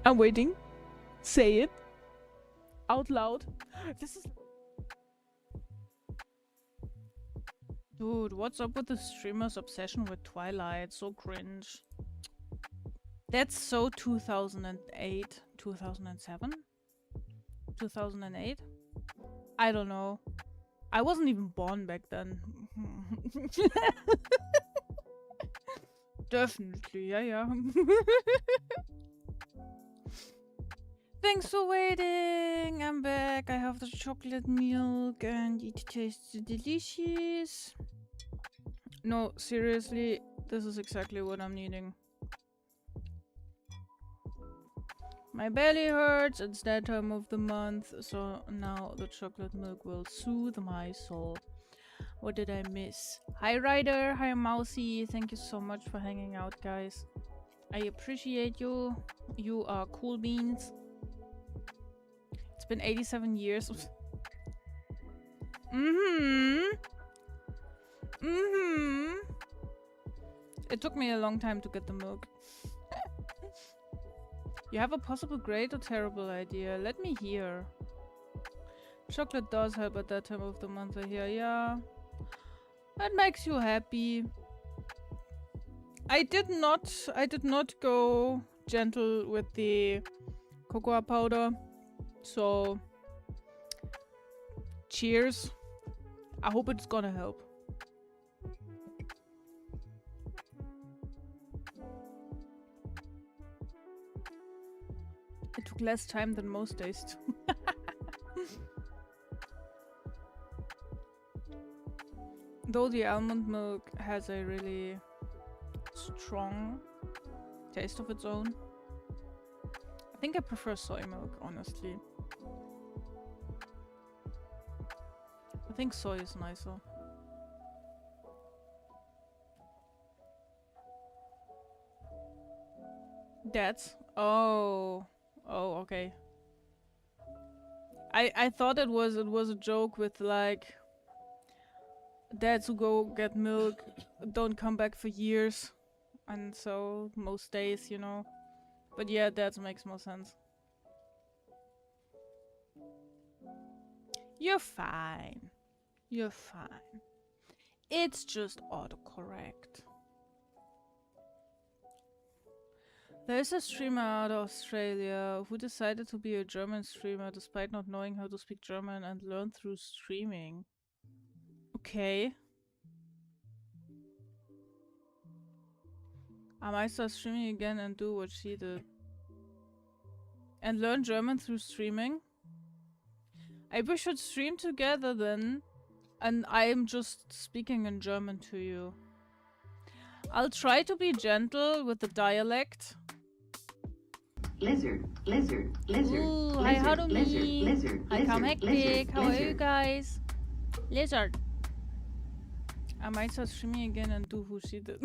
I'm waiting. Say it. Out loud. This is... Dude, what's up with the streamer's obsession with Twilight? So cringe. That's so 2008, 2007? 2008? I don't know. I wasn't even born back then. Definitely, yeah. Thanks for waiting. I'm back. I have the chocolate milk and it tastes delicious. No, seriously, this is exactly what I'm needing. My belly hurts. It's that time of the month, so now the chocolate milk will soothe my soul. What did I miss? Hi Ryder, hi Mousy. Thank you so much for hanging out, guys. I appreciate you. You are cool beans. It's been 87 years. It took me a long time to get the milk. You have a possible great or terrible idea? Let me hear. Chocolate does help at that time of the month, I hear. Yeah. That makes you happy. I did not go gentle with the cocoa powder. So cheers. I hope it's gonna help. It took less time than most days too. Though the almond milk has a really strong taste of its own. I think I prefer soy milk, honestly. I think soy is nicer. That's... Oh, okay. I thought it was a joke with like dads who go get milk don't come back for years, and so most days, you know. But yeah, that makes more sense. You're fine. You're fine. It's just autocorrect. There's a streamer out of Australia who decided to be a German streamer despite not knowing how to speak German and learned through streaming. Okay. I might start streaming again and do what she did. And learn German through streaming. We should stream together then. And I am just speaking in German to you. I'll try to be gentle with the dialect. Lizard, lizard, lizard, Ooh, lizard, hi Harumi. lizard, lizard, Hi Come lizard, Hectic. lizard, How are you lizard. guys? Lizard. I might start streaming again and do who she did.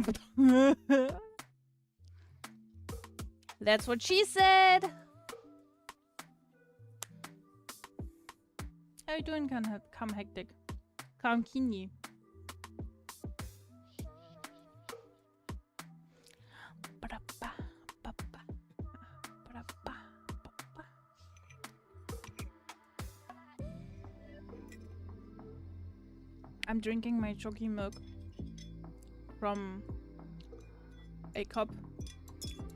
That's what she said. How you doing, Come Hectic? Come Kini. I'm drinking my chalky milk from a cup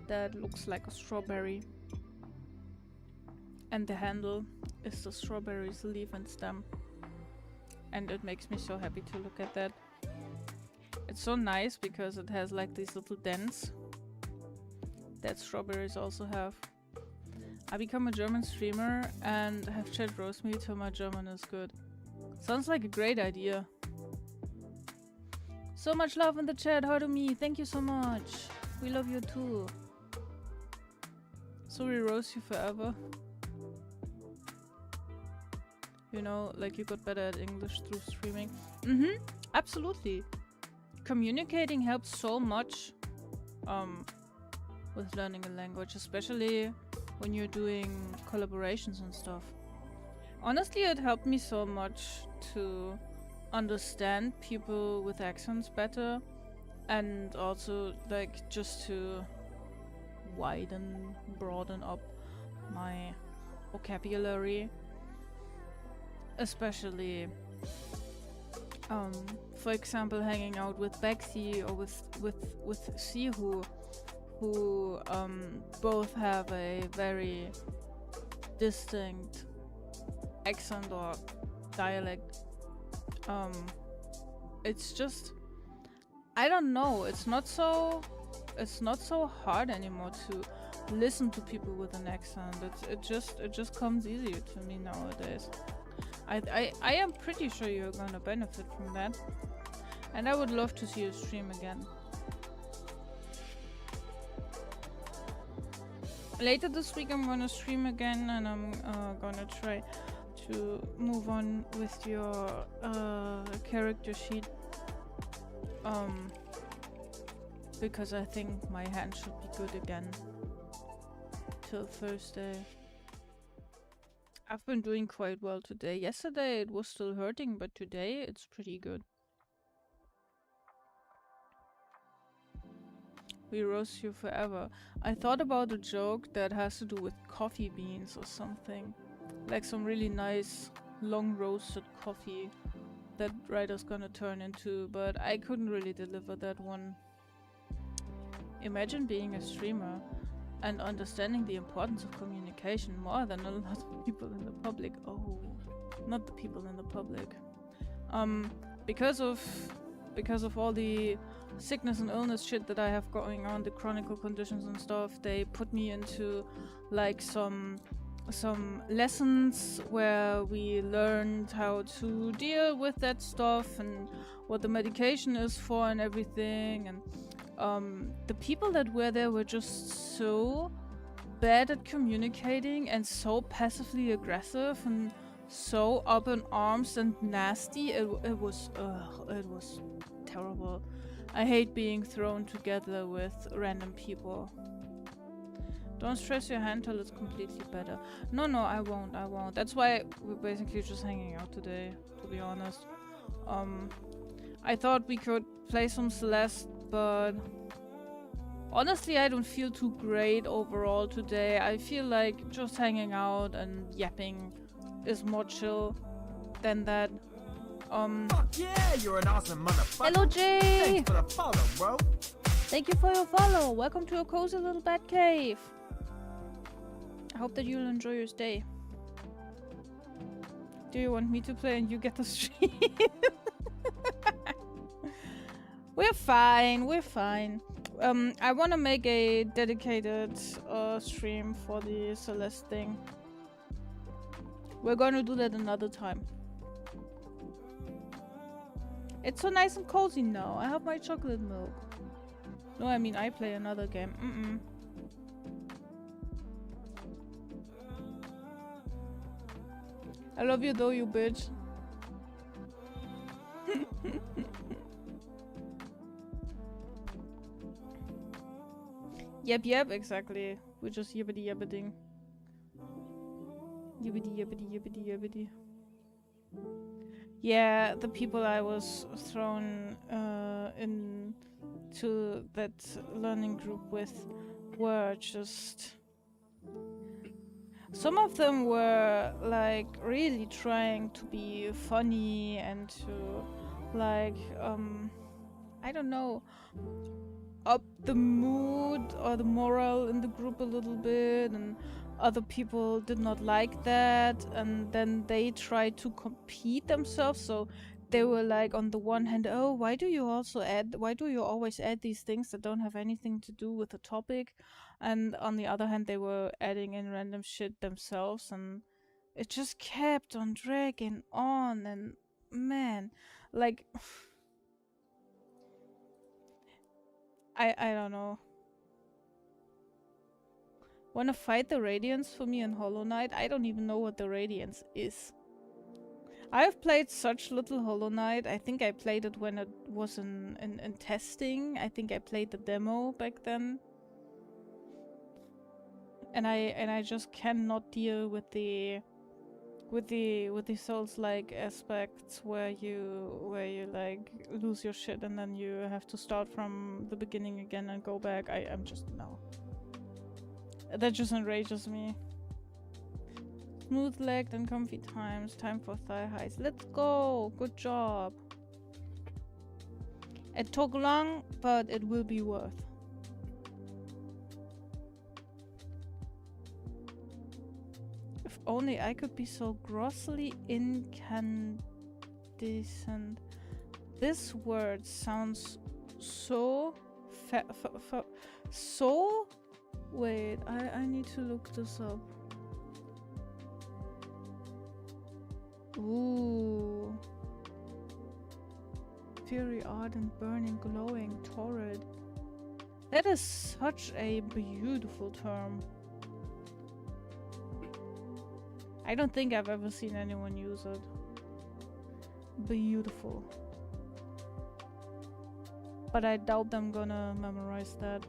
that looks like a strawberry, and the handle is the strawberry's leaf and stem, and it makes me so happy to look at that. It's so nice because it has like these little dents that strawberries also have. I become a German streamer and have chat roast me till my German is good. Sounds like a great idea. So much love in the chat, Harumi. Thank you so much. We love you too. So we roast you forever. You know, like you got better at English through streaming. Absolutely. Communicating helps so much with learning a language, especially when you're doing collaborations and stuff. Honestly, it helped me so much to understand people with accents better, and also like just to broaden up my vocabulary, especially for example hanging out with Bexy or with Sihu, who both have a very distinct accent or dialect. It's just, I don't know, it's not so hard anymore to listen to people with an accent. It just comes easier to me nowadays. I am pretty sure you're gonna benefit from that, and I would love to see you stream again. Later this week I'm gonna stream again, and I'm gonna try to move on with your character sheet, because I think my hand should be good again till Thursday. I've been doing quite well today. Yesterday it was still hurting, but today it's pretty good. We roast you forever. I thought about a joke that has to do with coffee beans or something. Like some really nice long roasted coffee that Ryder's gonna turn into, but I couldn't really deliver that one. Imagine being a streamer and understanding the importance of communication more than a lot of people in the public. Oh, not the people in the public. Because of all the sickness and illness shit that I have going on, the chronic conditions and stuff, they put me into like some lessons where we learned how to deal with that stuff and what the medication is for and everything. And the people that were there were just so bad at communicating and so passively aggressive and so up in arms and nasty. It was terrible. I hate being thrown together with random people. Don't stress your hand till it's completely better. No, I won't. That's why we're basically just hanging out today, to be honest. I thought we could play some Celeste, but honestly I don't feel too great overall today. I feel like just hanging out and yapping is more chill than that. Fuck yeah, you're an awesome motherfucker. Hello Jay! Thanks for the follow, bro. Thank you for your follow. Welcome to a cozy little bat cave. I hope that you'll enjoy your stay. Do you want me to play and you get the stream? We're fine. I want to make a dedicated stream for the Celeste thing. We're gonna do that another time. It's so nice and cozy now. I have my chocolate milk. No, I mean I play another game. I love you though, you bitch. Yep, exactly. We're just yibbity-yabbiting. Yibbity. Yeah, the people I was thrown into that learning group with were just... Some of them were like really trying to be funny and to like, I don't know, up the mood or the morale in the group a little bit, and other people did not like that, and then they tried to compete themselves. So they were like, on the one hand, oh, why do you always add these things that don't have anything to do with the topic? And on the other hand, they were adding in random shit themselves, and it just kept on dragging on. And man, like I don't know. Wanna fight the Radiance for me in Hollow Knight? I don't even know what the Radiance is. I've played such little Hollow Knight. I think I played it when it was in testing. I think I played the demo back then. And I just cannot deal with the Souls-like aspects where you like lose your shit and then you have to start from the beginning again and go back. I'm just no. That just enrages me. Smooth-legged and comfy times. Time for thigh highs. Let's go. Good job. It took long, but it will be worth. If only I could be so grossly incandescent. This word sounds so so... Wait, I need to look this up. Ooh. Fiery, ardent, burning, glowing, torrid. That is such a beautiful term. I don't think I've ever seen anyone use it. Beautiful. But I doubt I'm gonna memorize that.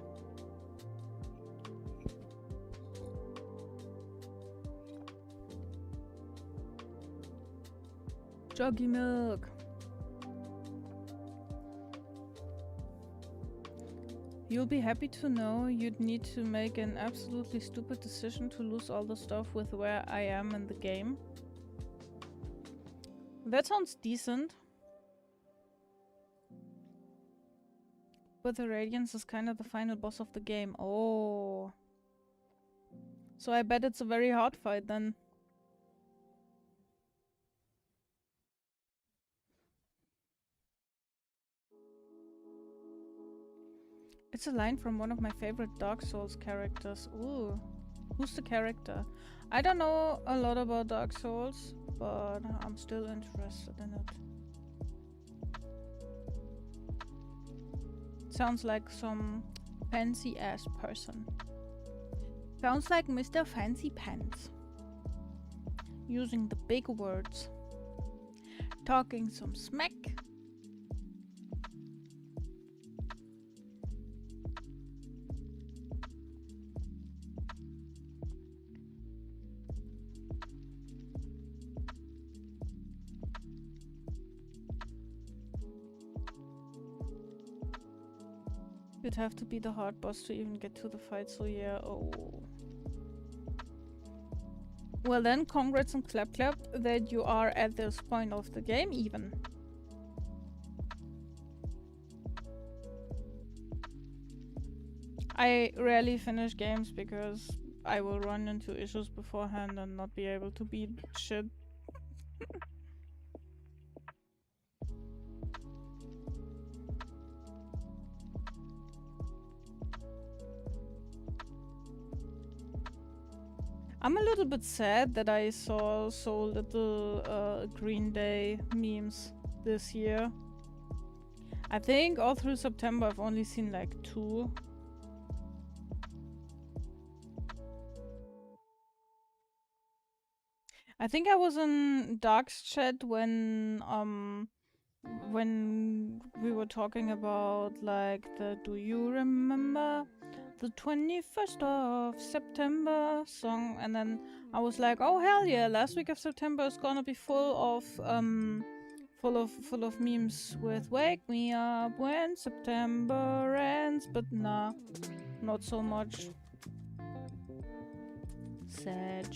Joggy milk. You'll be happy to know you'd need to make an absolutely stupid decision to lose all the stuff with where I am in the game. That sounds decent. But the Radiance is kind of the final boss of the game. Oh. So I bet it's a very hard fight then. It's a line from one of my favorite Dark Souls characters. Ooh. Who's the character? I don't know a lot about Dark Souls, but I'm still interested in it. Sounds like some fancy ass person. Sounds like Mr. Fancy Pants. Using the big words. Talking some smack. You'd have to be the hard boss to even get to the fight, so yeah, oh. Well then, congrats and clap clap that you are at this point of the game even. I rarely finish games because I will run into issues beforehand and not be able to beat shit. I'm a little bit sad that I saw so little Green Day memes this year. I think all through September I've only seen like 2. I think I was in Dark's chat when we were talking about like the "Do you remember the 21st of September" song, and then I was like, oh hell yeah, last week of September is gonna be full of memes with "Wake me up when September ends," but nah, not so much. Sad.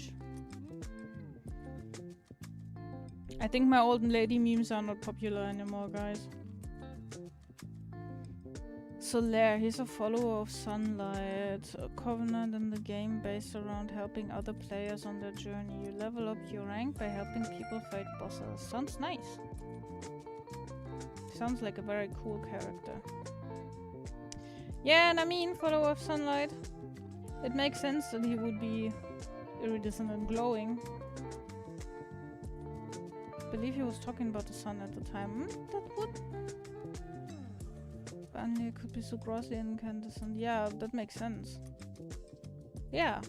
I think my old lady memes are not popular anymore, guys. Solaire, he's a follower of Sunlight, a covenant in the game based around helping other players on their journey. You level up your rank by helping people fight bosses. Sounds nice. Sounds like a very cool character. Yeah, and I mean, follower of Sunlight. It makes sense that he would be iridescent and glowing. I believe he was talking about the sun at the time. That would... Anya could be so grossly incandescent. Yeah, that makes sense. Yeah.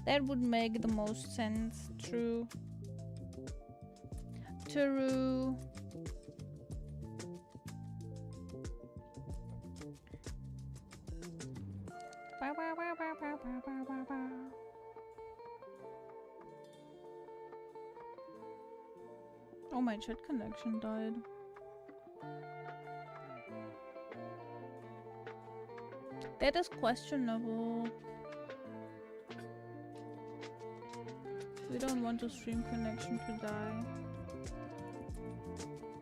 That would make the most sense. True. True. Oh, my chat connection died. That is questionable. We don't want the stream connection to die.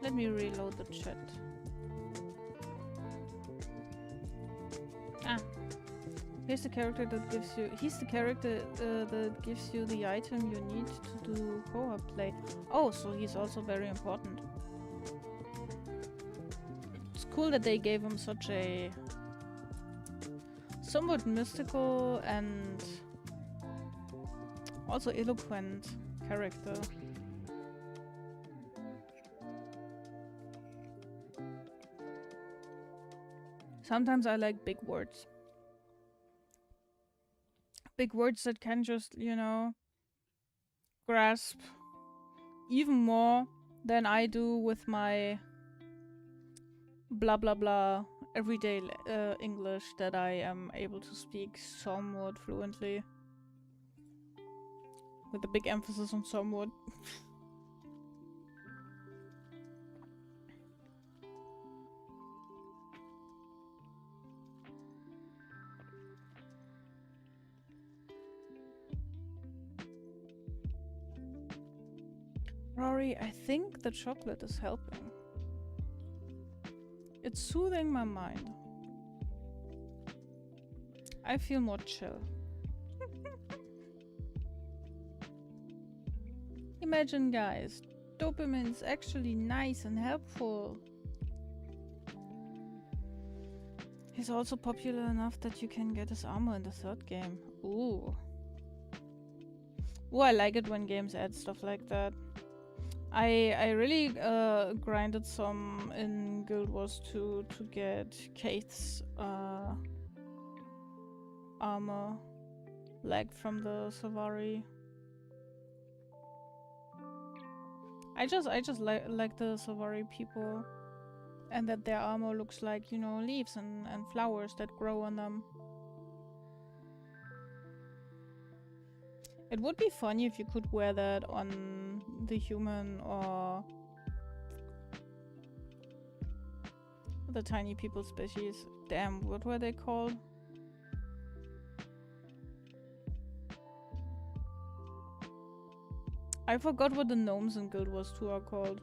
Let me reload the chat. Ah. Here's the character that gives you... He's the character that gives you the item you need to do co-op play. Oh, so he's also very important. It's cool that they gave him such a... somewhat mystical and... also eloquent character. Sometimes I like big words. Big words that can just, you know, grasp even more than I do with my blah blah blah everyday English that I am able to speak somewhat fluently. With a big emphasis on somewhat. Rory, I think the chocolate is helping. It's soothing my mind. I feel more chill. Imagine, guys, dopamine's actually nice and helpful. He's also popular enough that you can get his armor in the 3rd game. Ooh. Ooh, I like it when games add stuff like that. I really grinded some in Guild Wars 2 to get Kaith's armor lagged from the Savari. I just like the Savari people, and that their armor looks like, you know, leaves and flowers that grow on them. It would be funny if you could wear that on the human or the tiny people species. Damn, what were they called? I forgot what the gnomes in Guild Wars 2 are called.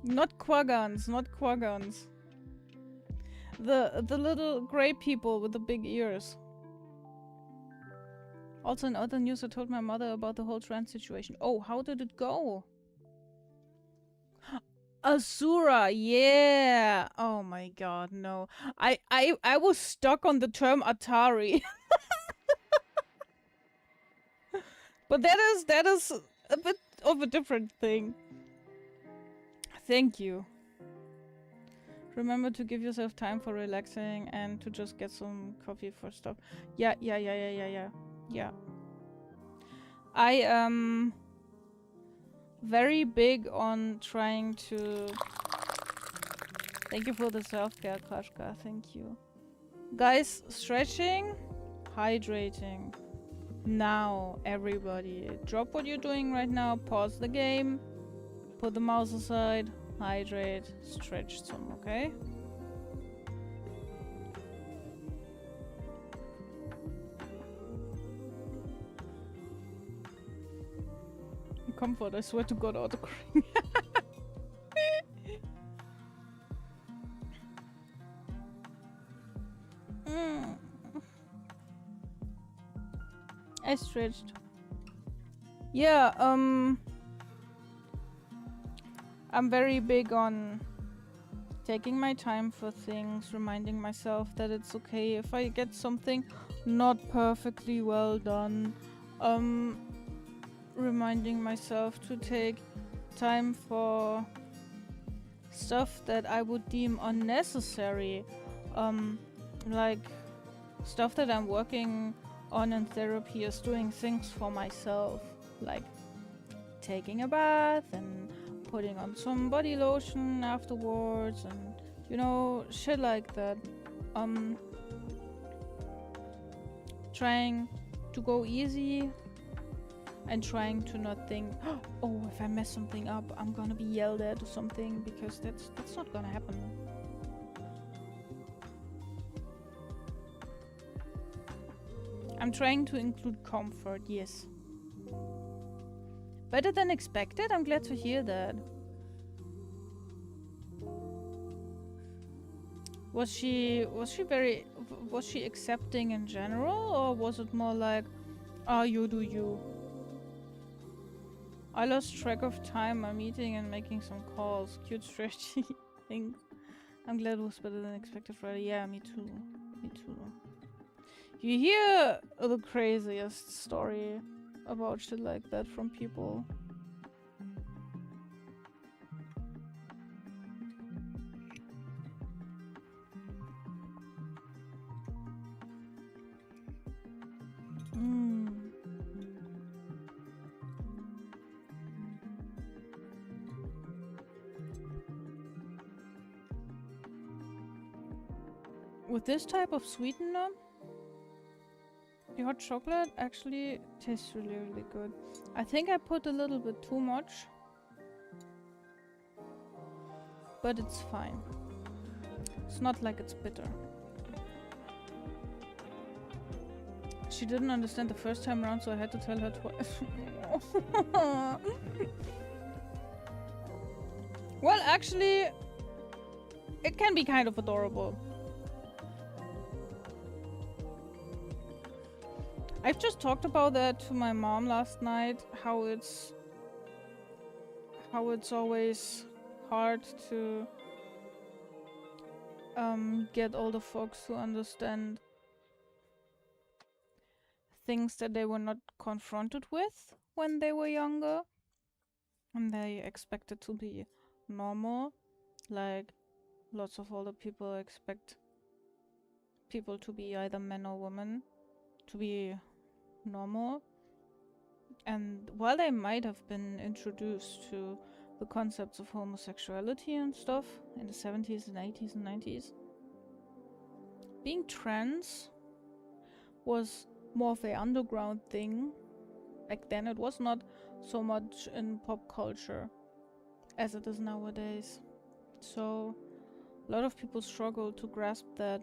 Not quaggons, not quaggons. The little grey people with the big ears. Also in other news, I told my mother about the whole trans situation. Oh, how did it go? Asura, yeah. Oh my god, no. I was stuck on the term Atari. But that is a bit of a different thing. Thank you. Remember to give yourself time for relaxing and to just get some coffee for stuff. Yeah. I am very big on trying to... Thank you for the self-care, Kashka. Thank you. Guys, stretching, hydrating. Now, everybody. Drop what you're doing right now, pause the game, put the mouse aside, hydrate, stretch some, okay? Comfort, I swear to God, autocorrect. I stretched. Yeah, I'm very big on taking my time for things, reminding myself that it's okay if I get something not perfectly well done. Reminding myself to take time for stuff that I would deem unnecessary. Like stuff that I'm working on in therapy is doing things for myself, like taking a bath and putting on some body lotion afterwards, and you know, shit like that. Trying to go easy and trying to not think, oh, if I mess something up, I'm gonna be yelled at or something, because that's not gonna happen. I'm trying to include comfort, yes. Better than expected? I'm glad to hear that. Was she accepting in general, or was it more like, oh, you do you? I lost track of time. I'm eating and making some calls. Cute stretchy things. I'm glad it was better than expected Friday. Yeah, me too. Me too. You hear the craziest story about shit like that from people. With this type of sweetener, the hot chocolate actually tastes really, really good. I think I put a little bit too much, but it's fine. It's not like it's bitter. She didn't understand the first time around, so I had to tell her twice. Well, actually, it can be kind of adorable. I've just talked about that to my mom last night, how it's always hard to get older folks to understand things that they were not confronted with when they were younger, and they expect it to be normal. Like, lots of older people expect people to be either men or women to be normal. And while they might have been introduced to the concepts of homosexuality and stuff in the 70s and 80s and 90s, being trans was more of an underground thing. Back then it was not so much in pop culture as it is nowadays. So a lot of people struggle to grasp that.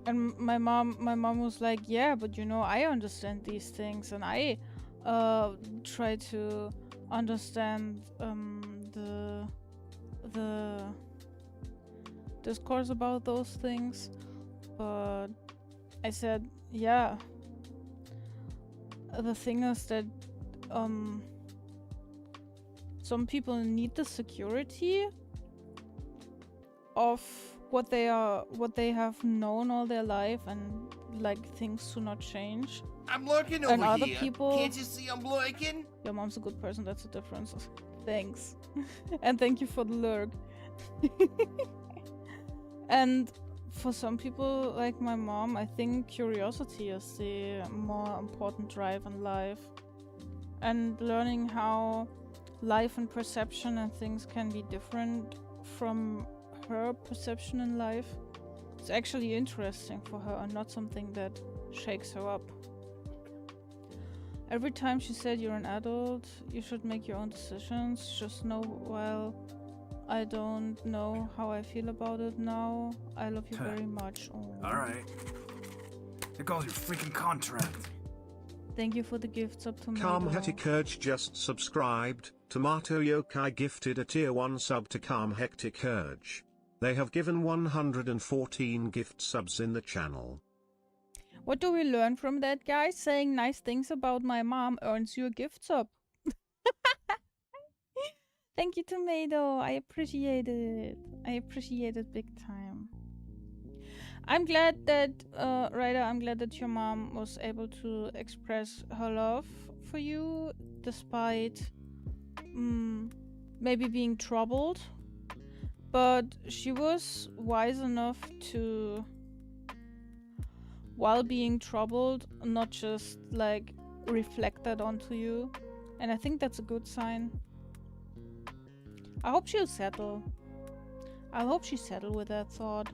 And my mom was like, yeah, but you know, I understand these things, and I try to understand the discourse about those things. But I said, yeah, the thing is that some people need the security of what they have known all their life, and like things to not change. I'm lurking And over other here. people- Can't you see I'm lurking? Your mom's a good person, that's the difference. Thanks. And thank you for the lurk. And for some people, like my mom, I think curiosity is the more important drive in life. And learning how life and perception and things can be different from her perception in life. It's actually interesting for her and not something that shakes her up. Every time she said, you're an adult, you should make your own decisions, just know, well, I don't know how I feel about it now. I love you very much. Aw. Alright. There goes your freaking contract. Thank you for the gifts up to me. Hectic Urge just subscribed. Tomato Yokai gifted a tier 1 sub to Hectic Urge. They have given 114 gift subs in the channel. What do we learn from that, guys? Saying nice things about my mom earns you a gift sub. Thank you, Tomato. I appreciate it. I appreciate it big time. I'm glad that, Ryder, I'm glad that your mom was able to express her love for you despite maybe being troubled. But she was wise enough to, while being troubled, not just like reflect that onto you. And I think that's a good sign. I hope she'll settle. I hope she settled with that thought.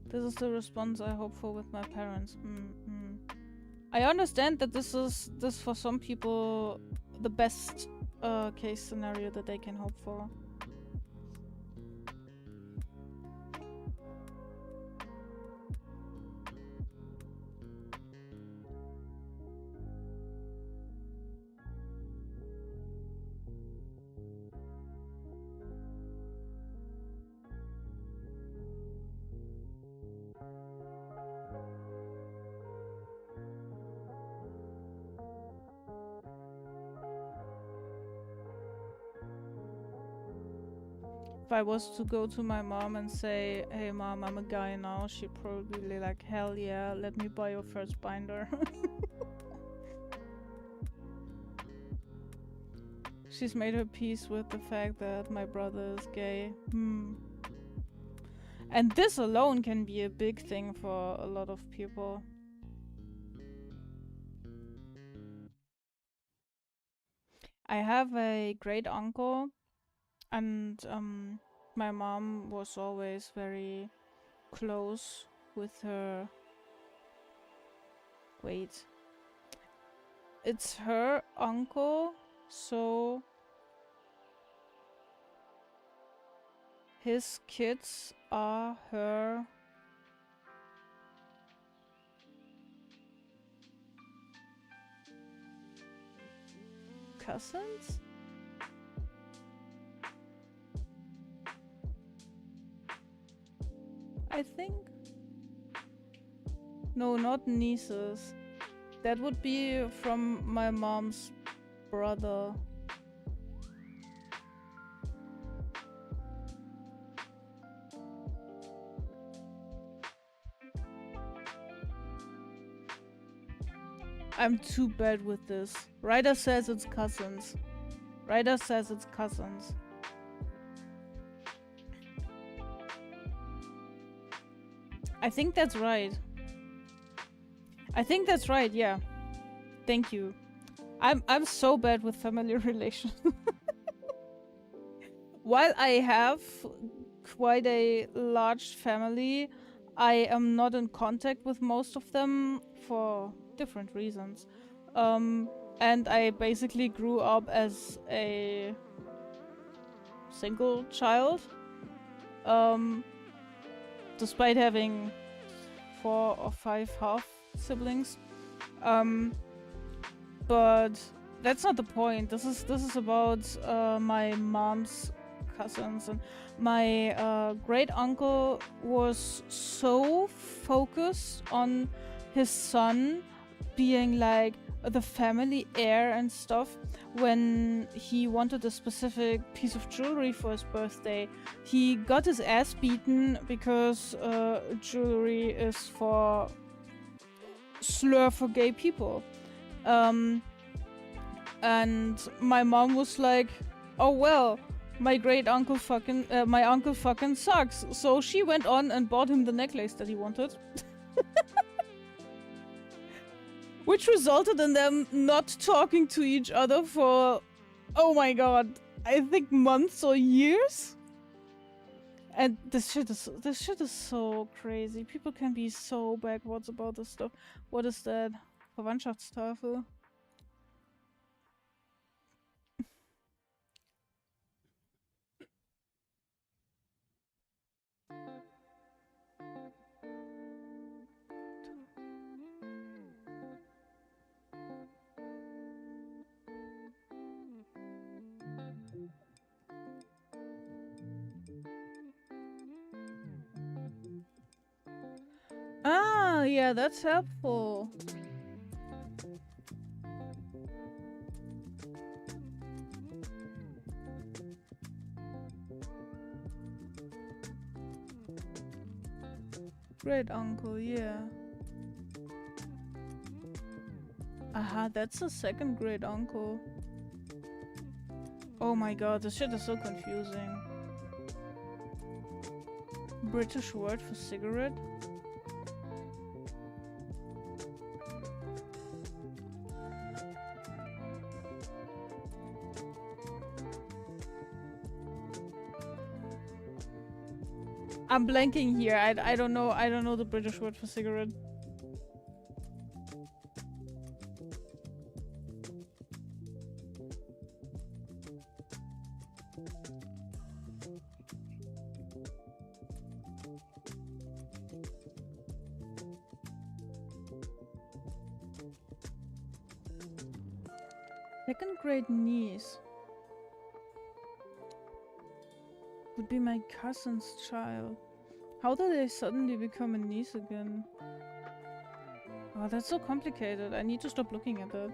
This is the response I hope for with my parents. I understand that this for some people the best case scenario that they can hope for. If I was to go to my mom and say, hey mom, I'm a guy now, she'd probably be like, hell yeah, let me buy your first binder. She's made her peace with the fact that my brother is gay. And this alone can be a big thing for a lot of people. I have a great uncle, and my mom was always very close with her. Wait. It's her uncle, so his kids are her cousins? I think. No, not nieces. That would be from my mom's brother. I'm too bad with this. Ryder says it's cousins. Ryder says it's cousins. I think that's right. I think that's right, yeah. Thank you. I'm so bad with family relations. While I have quite a large family, I am not in contact with most of them for different reasons. And I basically grew up as a single child. Despite having 4 or 5 half siblings. But that's not the point. This is about my mom's cousins, and my great uncle was so focused on his son being like the family heir and stuff. When he wanted a specific piece of jewelry for his birthday, he got his ass beaten because jewelry is for slur for gay people. And my mom was like, oh well, my uncle fucking sucks. So she went on and bought him the necklace that he wanted. Which resulted in them not talking to each other for, oh my god, I think months or years? And this shit is so crazy. People can be so backwards about this stuff. What is that? Verwandtschaftstafel? Ah, yeah, that's helpful. Great uncle, yeah. Aha, that's a second great uncle. Oh my god, this shit is so confusing. British word for cigarette? I'm blanking here. I don't know the British word for cigarette. Second grade niece would be my cousin's child. How did they suddenly become a niece again? Oh, that's so complicated. I need to stop looking at that.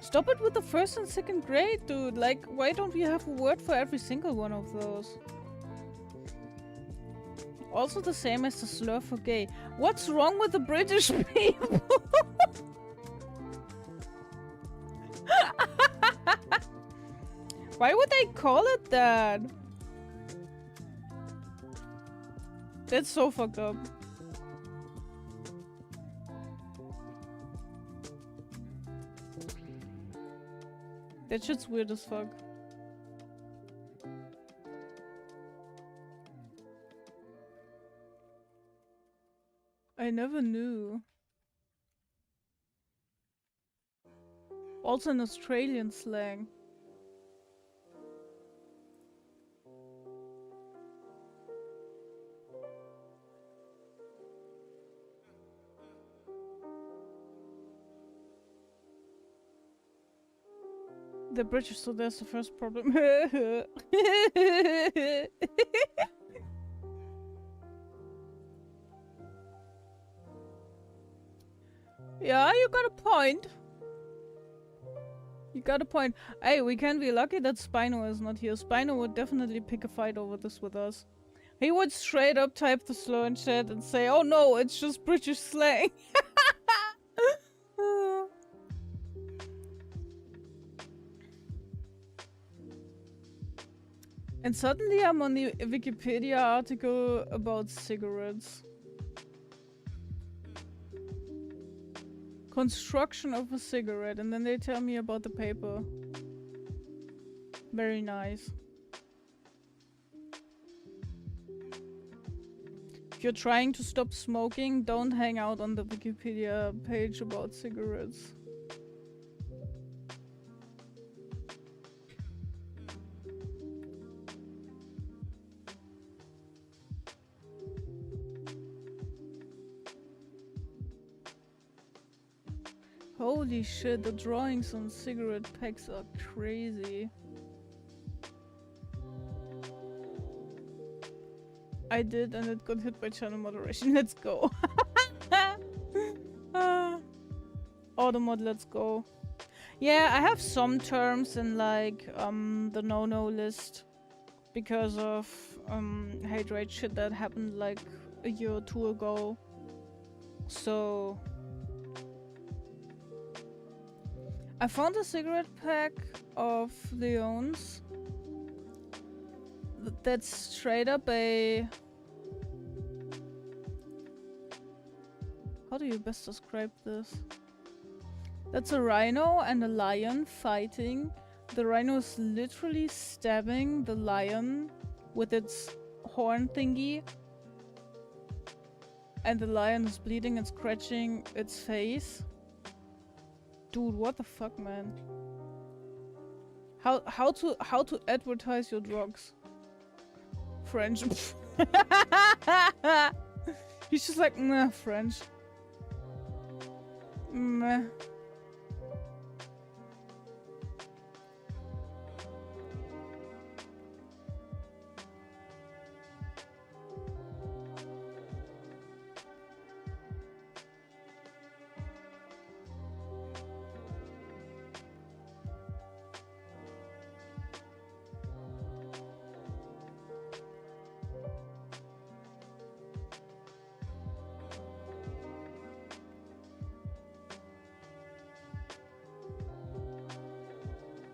Stop it with the first and second grade, dude. Like, why don't we have a word for every single one of those? Also the same as the slur for gay. What's wrong with the British people? Why would they call it that? That's so fucked up. That shit's weird as fuck. I never knew. Also an Australian slang. The British, so there's the first problem. Yeah, you got a point. You got a point. Hey, we can be lucky that Spino is not here. Spino would definitely pick a fight over this with us. He would straight up type the slur in chat and say, oh no, it's just British slang. And suddenly I'm on the Wikipedia article about cigarettes. Construction of a cigarette, and then they tell me about the paper. Very nice. If you're trying to stop smoking, don't hang out on the Wikipedia page about cigarettes. Holy shit, the drawings on cigarette packs are crazy. I did, and it got hit by channel moderation. Let's go. Automod, let's go. Yeah, I have some terms in like the no-no list because of hate rate shit that happened like a year or two ago. So I found a cigarette pack of Leon's that's straight up a... How do you best describe this? That's a rhino and a lion fighting. The rhino is literally stabbing the lion with its horn thingy. And the lion is bleeding and scratching its face. Dude, what the fuck, man? How to advertise your drugs? French. He's just like, nah, French. Meh.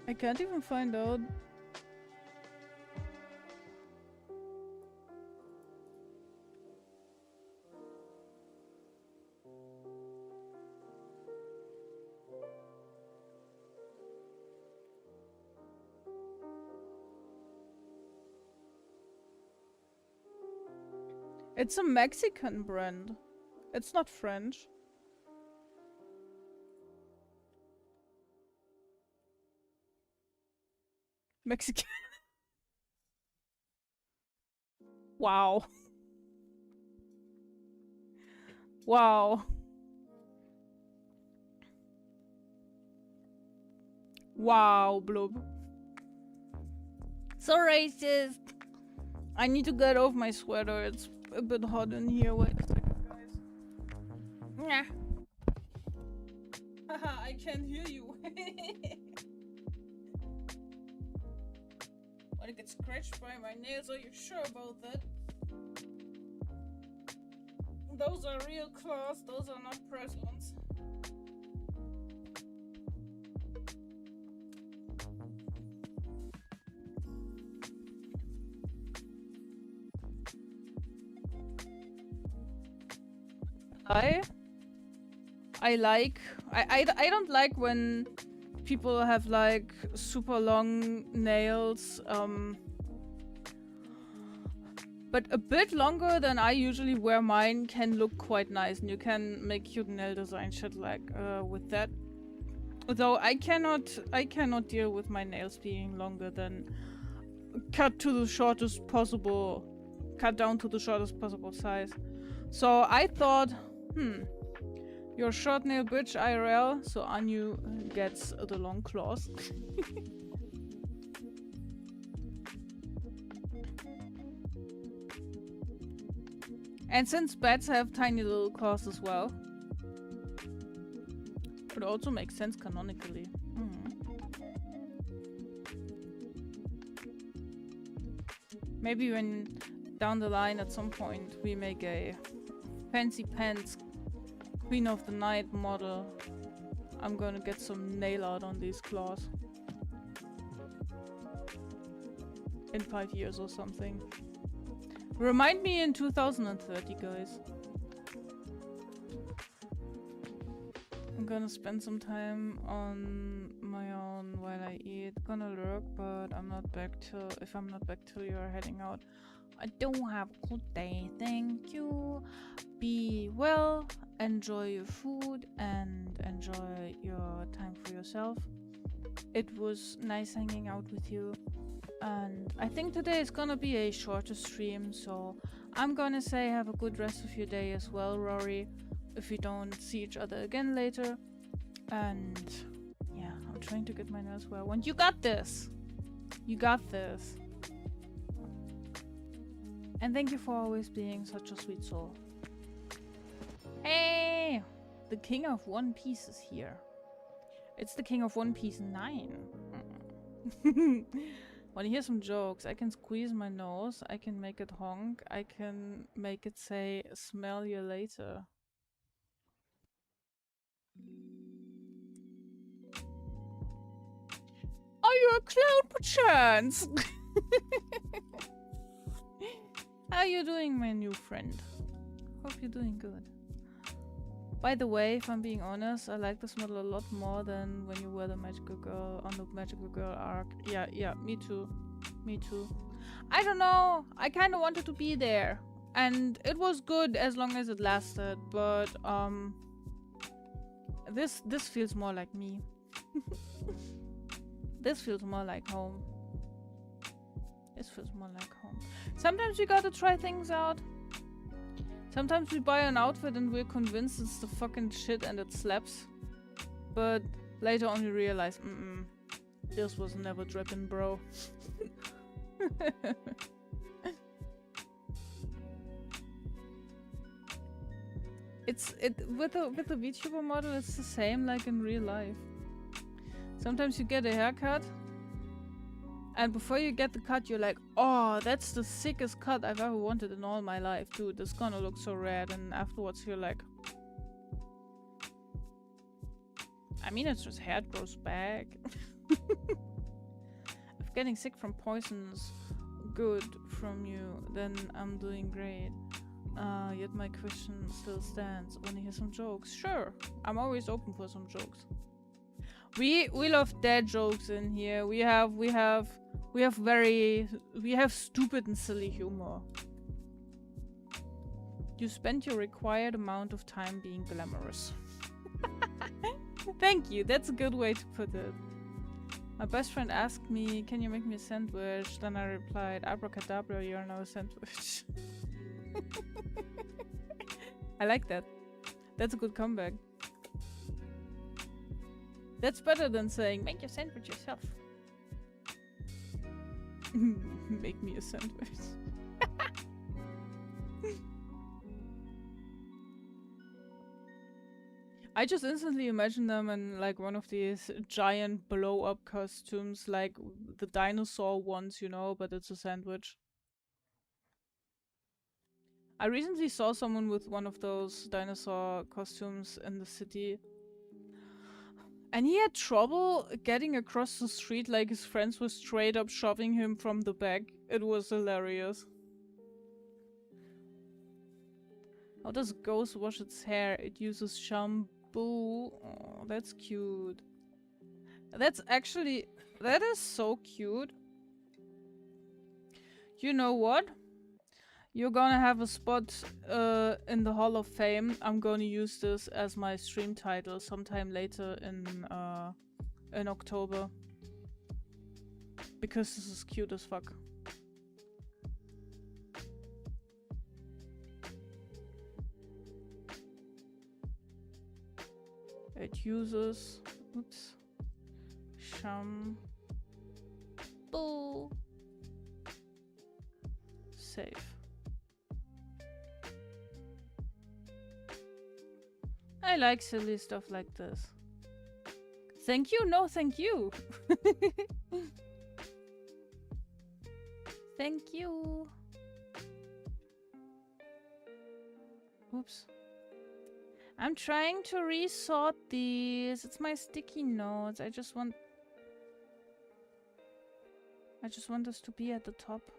I can't even find out. It's a Mexican brand. It's not French. Mexican. Wow. Wow. Wow, Blub. So racist. I need to get off my sweater. It's a bit hot in here. Wait a second, guys. Nah. Haha, I can't hear you. I get scratched by my nails. Are you sure about that? Those are real claws. Those are not press-ons. I don't like when people have like super long nails, but a bit longer than I usually wear mine can look quite nice, and you can make cute nail design shit like with that. Although I cannot deal with my nails being longer than cut down to the shortest possible size. So I thought, you're a short nail bitch IRL, so Anu gets the long claws. And since bats have tiny little claws as well, it also makes sense canonically. Maybe when down the line at some point we make a fancy pants Queen of the Night model, I'm gonna get some nail art on these claws. In 5 years or something. Remind me in 2030, guys. I'm gonna spend some time on my own while I eat. Gonna lurk, but I'm not back till... If I'm not back till you're heading out. I don't have a good day, thank you. Be well, enjoy your food, and enjoy your time for yourself. It was nice hanging out with you. And I think today is gonna be a shorter stream, so I'm gonna say have a good rest of your day as well, Rory. If we don't see each other again later. And yeah, I'm trying to get my nose where I want. You got this! You got this. And thank you for always being such a sweet soul. Hey! The King of One Piece is here. It's the King of One Piece 9. Wanna hear some jokes? I can squeeze my nose, I can make it honk, I can make it say, smell you later. Are you a clown perchance? How are you doing, my new friend? Hope you're doing good. By the way, if I'm being honest, I like this model a lot more than when you were the Magical Girl on the Magical Girl arc. Yeah, me too. Me too. I don't know. I kind of wanted to be there. And it was good as long as it lasted, but this feels more like me. This feels more like home. This feels more like home. Sometimes we gotta try things out. Sometimes we buy an outfit and we're convinced it's the fucking shit and it slaps. But later on we realize, this was never dripping, bro. With the VTuber model, it's the same like in real life. Sometimes you get a haircut, and before you get the cut, you're like, oh, that's the sickest cut I've ever wanted in all my life, dude. This gonna look so rad. And afterwards, you're like, I mean, it's just hair grows back. If getting sick from poisons good from you, then I'm doing great. Yet my question still stands. Wanna hear some jokes? Sure, I'm always open for some jokes. We love dad jokes in here. We have stupid and silly humor. You spend your required amount of time being glamorous. Thank you, that's a good way to put it. My best friend asked me, can you make me a sandwich? Then I replied, abracadabra, you're now a sandwich. I like that. That's a good comeback. That's better than saying, make your sandwich yourself. Make me a sandwich. I just instantly imagine them in like one of these giant blow-up costumes, like the dinosaur ones, you know, but it's a sandwich. I recently saw someone with one of those dinosaur costumes in the city. And he had trouble getting across the street, like his friends were straight up shoving him from the back. It was hilarious. How does a ghost wash its hair? It uses shampoo. Oh, that's cute. That's actually... that is so cute. You know what? You're gonna have a spot in the Hall of Fame. I'm gonna use this as my stream title sometime later in October. Because this is cute as fuck. It uses... oops. Shampoo. Save. I like silly stuff like this. Thank you? No, thank you. Thank you. Oops. I'm trying to resort these. It's my sticky notes. I just want this to be at the top.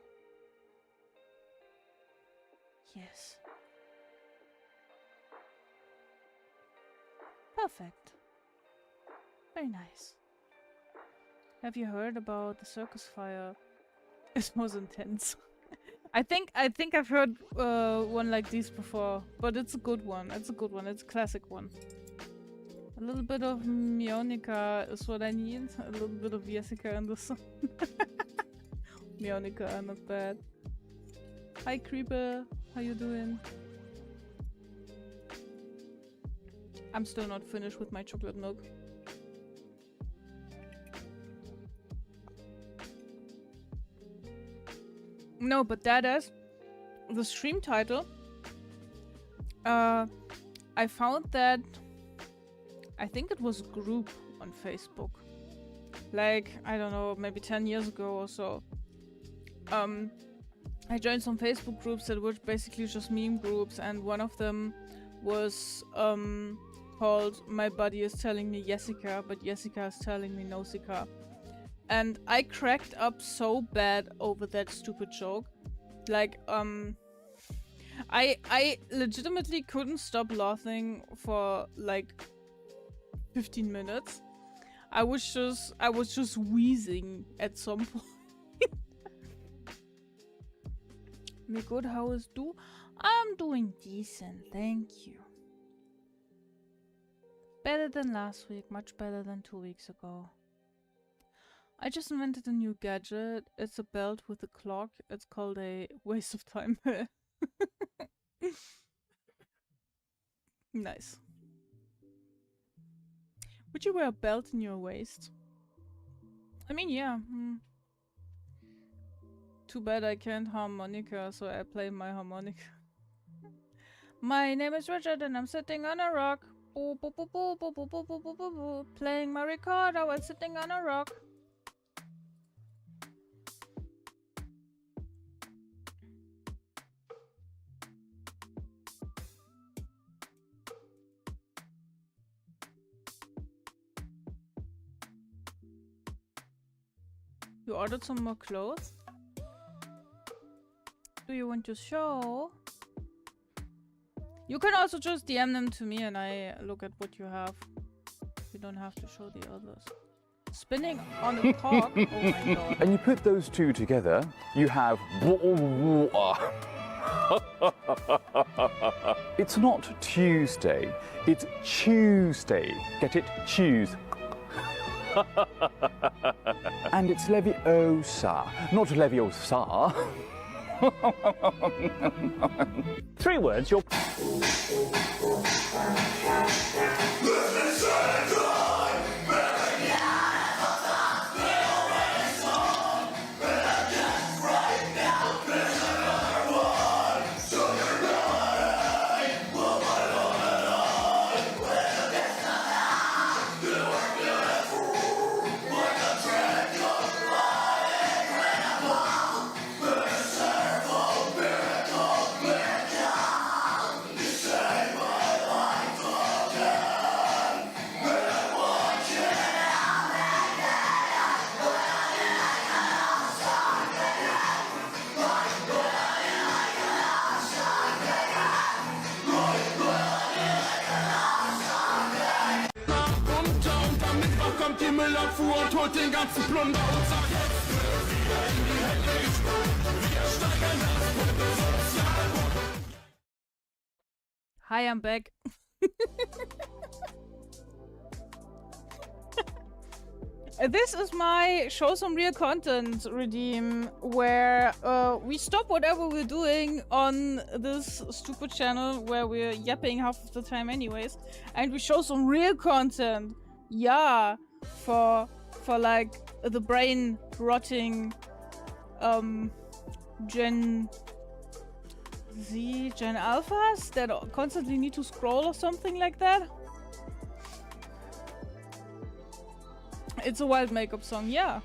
Yes. Perfect. Very nice. Have you heard about the circus fire? It was intense. I think I've heard one like these before, but it's a good one. It's a good one. It's a classic one. A little bit of Mionica is what I need. A little bit of Yessica in the sun. Mionica, not bad. Hi Creeper, how you doing? I'm still not finished with my chocolate milk. No, but that is the stream title. I found that, I think it was a group on Facebook. Like, I don't know, maybe 10 years ago or so. I joined some Facebook groups that were basically just meme groups, and one of them was called My Body is Telling Me Yessica, but Yessica is telling me nosica. And I cracked up so bad over that stupid joke. Like, I legitimately couldn't stop laughing for like 15 minutes. I was just wheezing at some point. Me good, how is do? I'm doing decent, thank you. Better than last week, much better than 2 weeks ago. I just invented a new gadget. It's a belt with a clock. It's called a waste of time. Nice. Would you wear a belt in your waist? I mean, yeah. Too bad I can't harmonica, so I play my harmonica. My name is Richard and I'm sitting on a rock. Boo, boo, boo, boo, boo, boo, boo, boo, boo, boo, boo. Playing my recorder while sitting on a rock. You ordered some more clothes? Do you want to show? You can also just DM them to me and I look at what you have. You don't have to show the others. Spinning on a cock? Oh my god. And you put those two together, you have... It's not Tuesday, it's Tuesday. Get it? Choose. And it's Leviosa, not Leviosa. 3 words, you're... Hi, I'm back. This is my show some real content redeem, where we stop whatever we're doing on this stupid channel where we're yapping half of the time anyways, and we show some real content. Yeah, for like the brain rotting Gen Z, Gen Alphas that constantly need to scroll or something like that. It's a wild makeup song, yeah.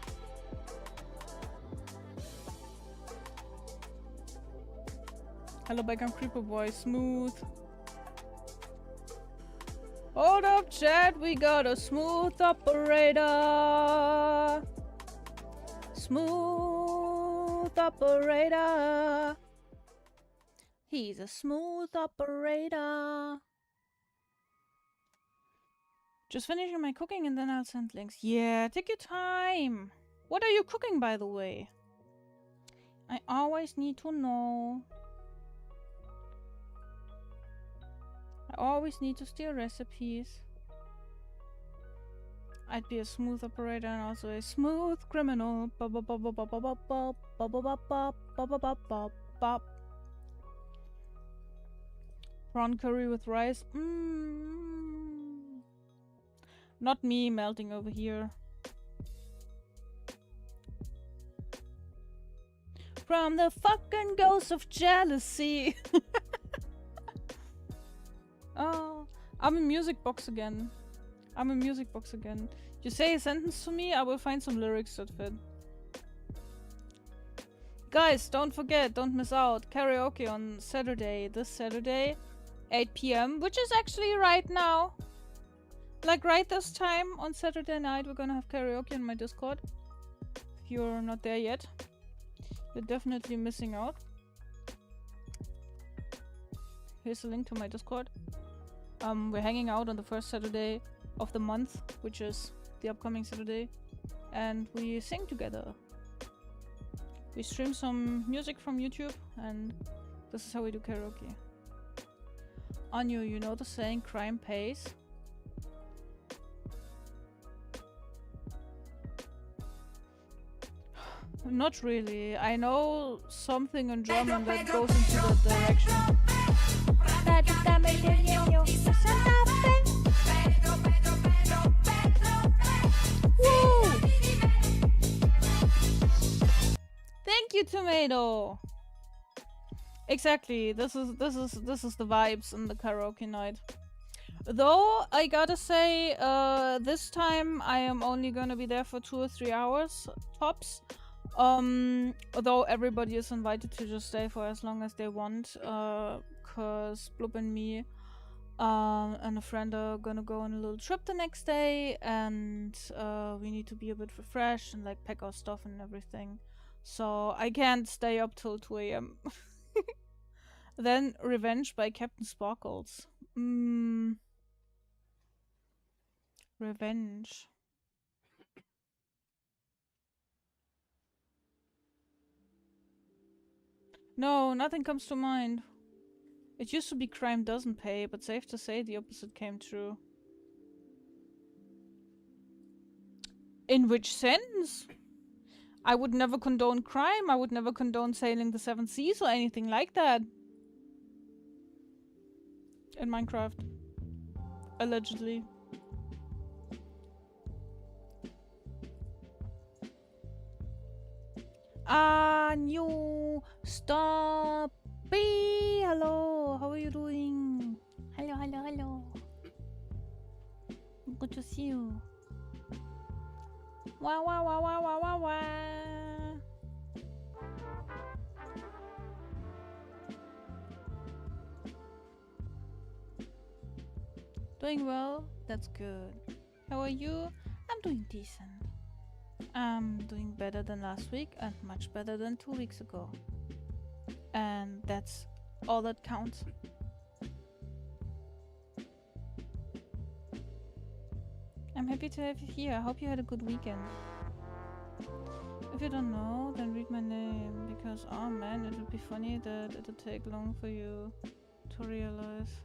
Hello, back on Creeper Boy, smooth. Hold up, chat, we got a smooth operator. Smooth operator. He's a smooth operator. Just finishing my cooking and then I'll send links. Yeah, take your time. What are you cooking, by the way? I always need to know. I always need to steal recipes. I'd be a smooth operator and also a smooth criminal. Bop bop bop bop bop bop bop bop bop bop bop bop bop bop bop. Prawn curry with rice. Mmm. Not me melting over here. From the fucking ghost of jealousy. Oh, I'm a music box again. I'm a music box again. You say a sentence to me, I will find some lyrics that fit. Guys, don't forget, don't miss out. Karaoke on Saturday, this Saturday, 8 p.m., which is actually right now. Like right this time on Saturday night, we're gonna have karaoke on my Discord. If you're not there yet, you're definitely missing out. Here's a link to my Discord. We're hanging out on the first Saturday of the month, which is the upcoming Saturday, and we sing together. We stream some music from YouTube, and this is how we do karaoke. Anyo, you know the saying crime pays? Not really. I know something in German that goes into that direction. Woo! Thank you, Tomato. Exactly. This is the vibes in the karaoke night. Though I gotta say, this time I am only gonna be there for 2 or 3 hours tops. Although everybody is invited to just stay for as long as they want, cause Blub and me and a friend are gonna go on a little trip the next day, and we need to be a bit refreshed and like pack our stuff and everything. So I can't stay up till 2 a.m. Then Revenge by Captain Sparkles. Revenge. No, nothing comes to mind. It used to be crime doesn't pay, but safe to say the opposite came true. In which sense? I would never condone crime. I would never condone sailing the 7 seas or anything like that. In Minecraft. Allegedly. New stop. Hello, how are you doing? Hello, hello, hello. Good to see you. Wah wah wah wah wah wah wah. Doing well? That's good. How are you? I'm doing decent. I'm doing better than last week and much better than 2 weeks ago. And that's all that counts. I'm happy to have you here. I hope you had a good weekend. If you don't know, then read my name, because oh man, it would be funny that it would take long for you to realize.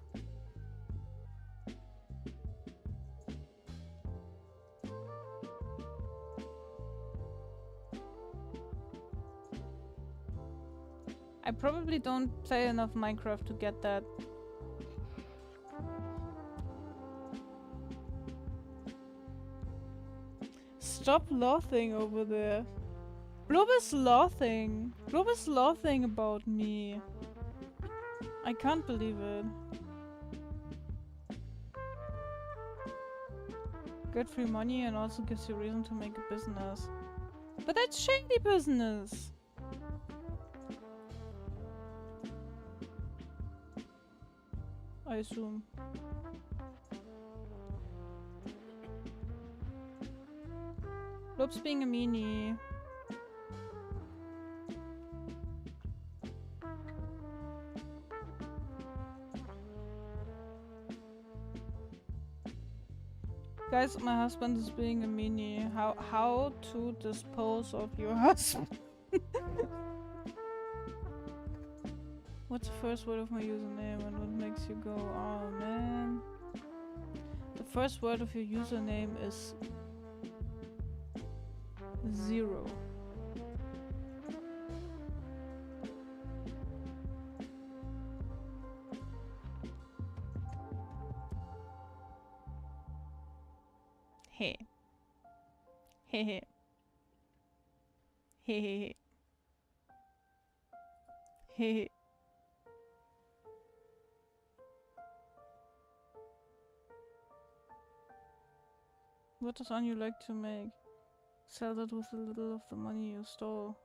I probably don't play enough Minecraft to get that. Stop laughing over there. Blob is laughing. Blob is laughing about me. I can't believe it. Get free money and also gives you reason to make a business. But that's shady business. I assume. Blob's being a meanie. Guys, my husband is being a meanie. How to dispose of your husband? What's the first word of my username and what makes you go, oh man? The first word of your username is 0. Hey. Hey hey. Hey hey hey. Hey hey. What does Anya like to make? Sell that with a little of the money you stole.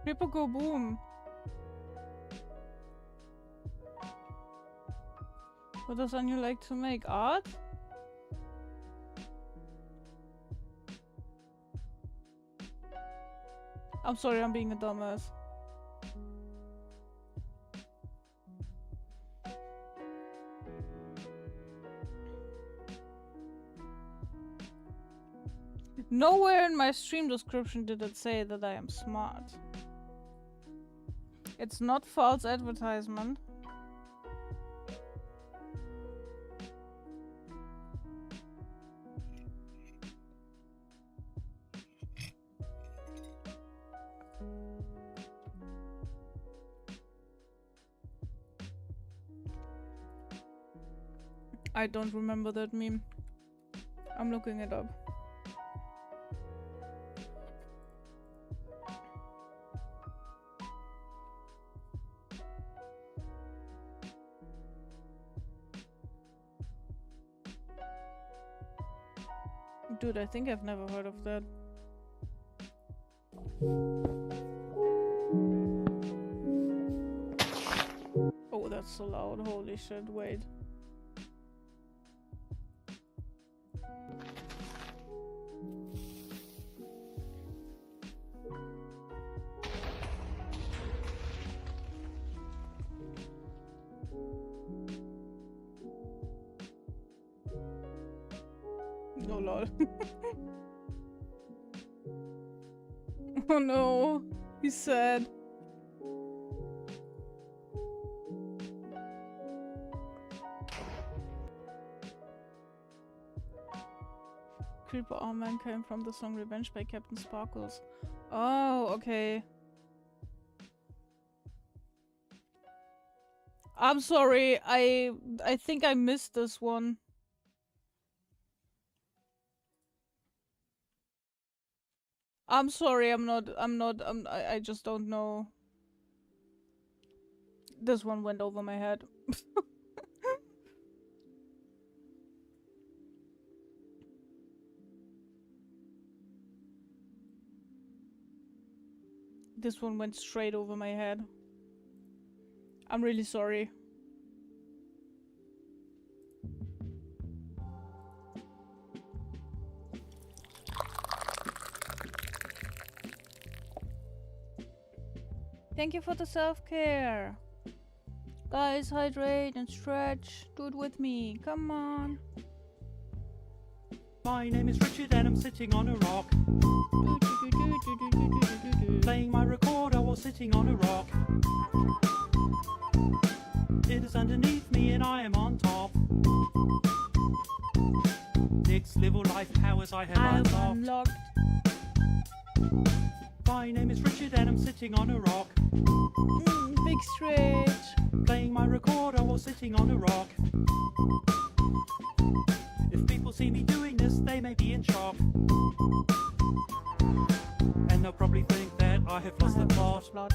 People go boom. What does Anya like to make? Art? I'm sorry, I'm being a dumbass. Nowhere in my stream description did it say that I am smart. It's not false advertisement. I don't remember that meme. I'm looking it up. Dude, I think I've never heard of that. Oh, that's so loud. Holy shit, wait. Oh lol. Oh no, he's sad. Creeper Armman came from the song Revenge by Captain Sparkles. Oh, okay. I'm sorry, I think I missed this one. I'm sorry, I just don't know. This one went over my head. This one went straight over my head. I'm really sorry. Thank you for the self-care. Guys, hydrate and stretch. Do it with me. Come on. My name is Richard and I'm sitting on a rock. Playing my recorder while sitting on a rock. It is underneath me and I am on top. Next level life powers I have unlocked. My name is Richard and I'm sitting on a rock. Big stretch. Playing my recorder while sitting on a rock. If people see me doing this, they may be in shock. And they'll probably think that I have lost the plot.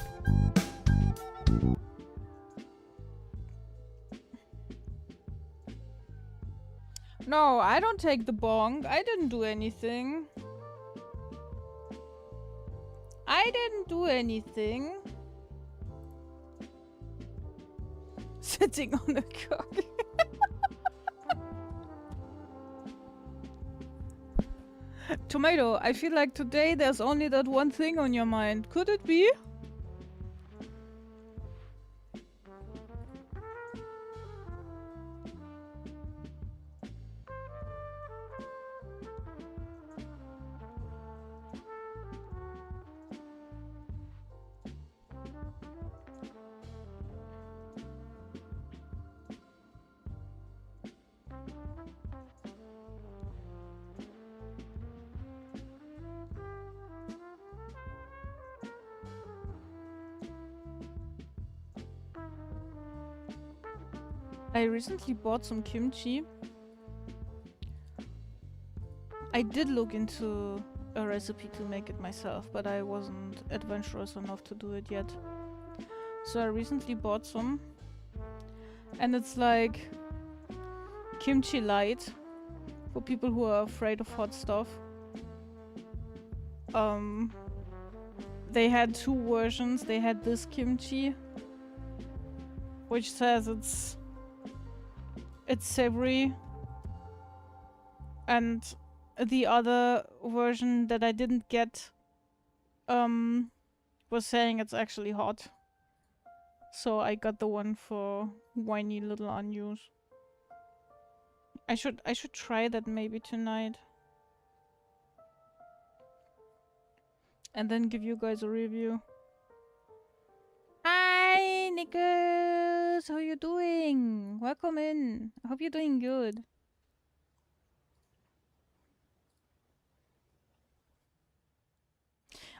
No, I don't take the bong. I didn't do anything. I didn't do anything. Sitting on a cock. Tomato, I feel like today there's only that one thing on your mind. Could it be? I recently bought some kimchi. I did look into a recipe to make it myself, but I wasn't adventurous enough to do it yet. So I recently bought some. And it's like kimchi light for people who are afraid of hot stuff. They had two versions. They had this kimchi, which says it's savory, and the other version that I didn't get was saying it's actually hot. So I got the one for whiny little onions. I should try that maybe tonight. And then give you guys a review. Hi, Nicholas! How you doing? Welcome in. I hope you're doing good.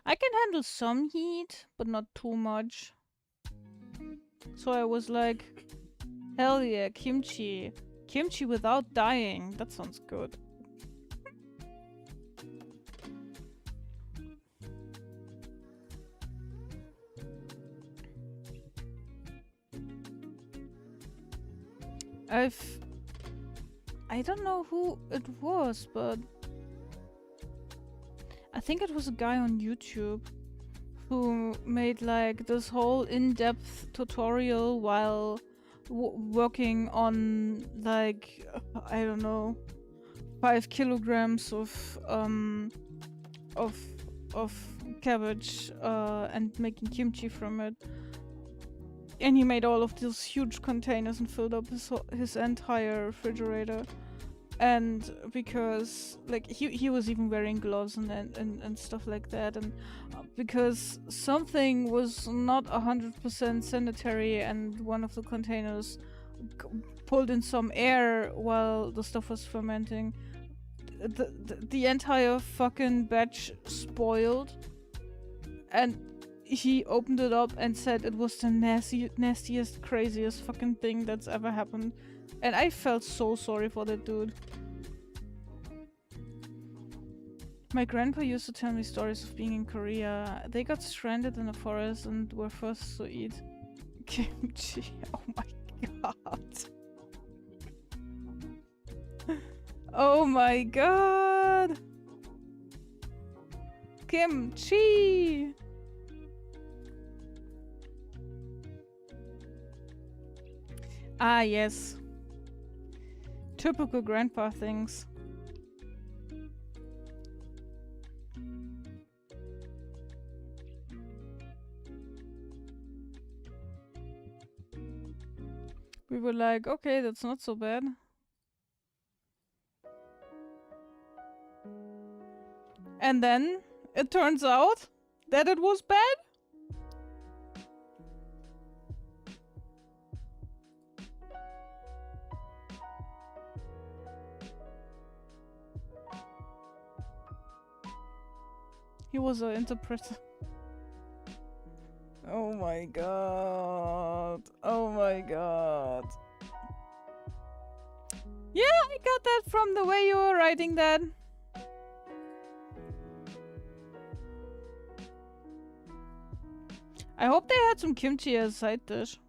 I can handle some heat, but not too much. So I was like, hell yeah, kimchi. Kimchi without dying. That sounds good. I don't know who it was, but I think it was a guy on YouTube who made like this whole in-depth tutorial while working on like I don't know 5 kilograms of cabbage and making kimchi from it. And he made all of these huge containers and filled up his entire refrigerator. And because like he was even wearing gloves and stuff like that, and because something was not 100% sanitary, and one of the containers pulled in some air while the stuff was fermenting, the entire fucking batch spoiled. And he opened it up and said it was the nastiest, craziest fucking thing that's ever happened. And I felt so sorry for that dude. My grandpa used to tell me stories of being in Korea. They got stranded in a forest and were forced to eat kimchi. Oh my god. Oh my god. Kimchi. Ah, yes. Typical grandpa things. We were like, okay, that's not so bad. And then it turns out that it was bad. He was an interpreter. Oh my god. Oh my god. Yeah, I got that from the way you were writing that. I hope they had some kimchi as a side dish.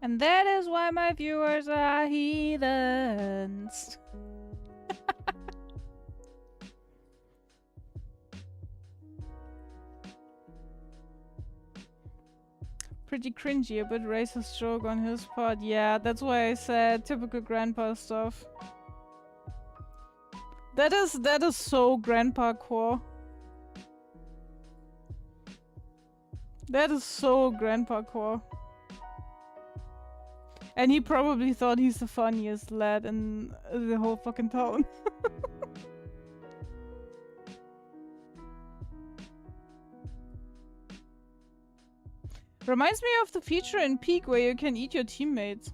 And that is why my viewers are heathens. Pretty cringy, a bit racist joke on his part. Yeah, that's why I said typical grandpa stuff. That is so grandpa core. That is so grandpa core. And he probably thought he's the funniest lad in the whole fucking town. Reminds me of the feature in Peak where you can eat your teammates.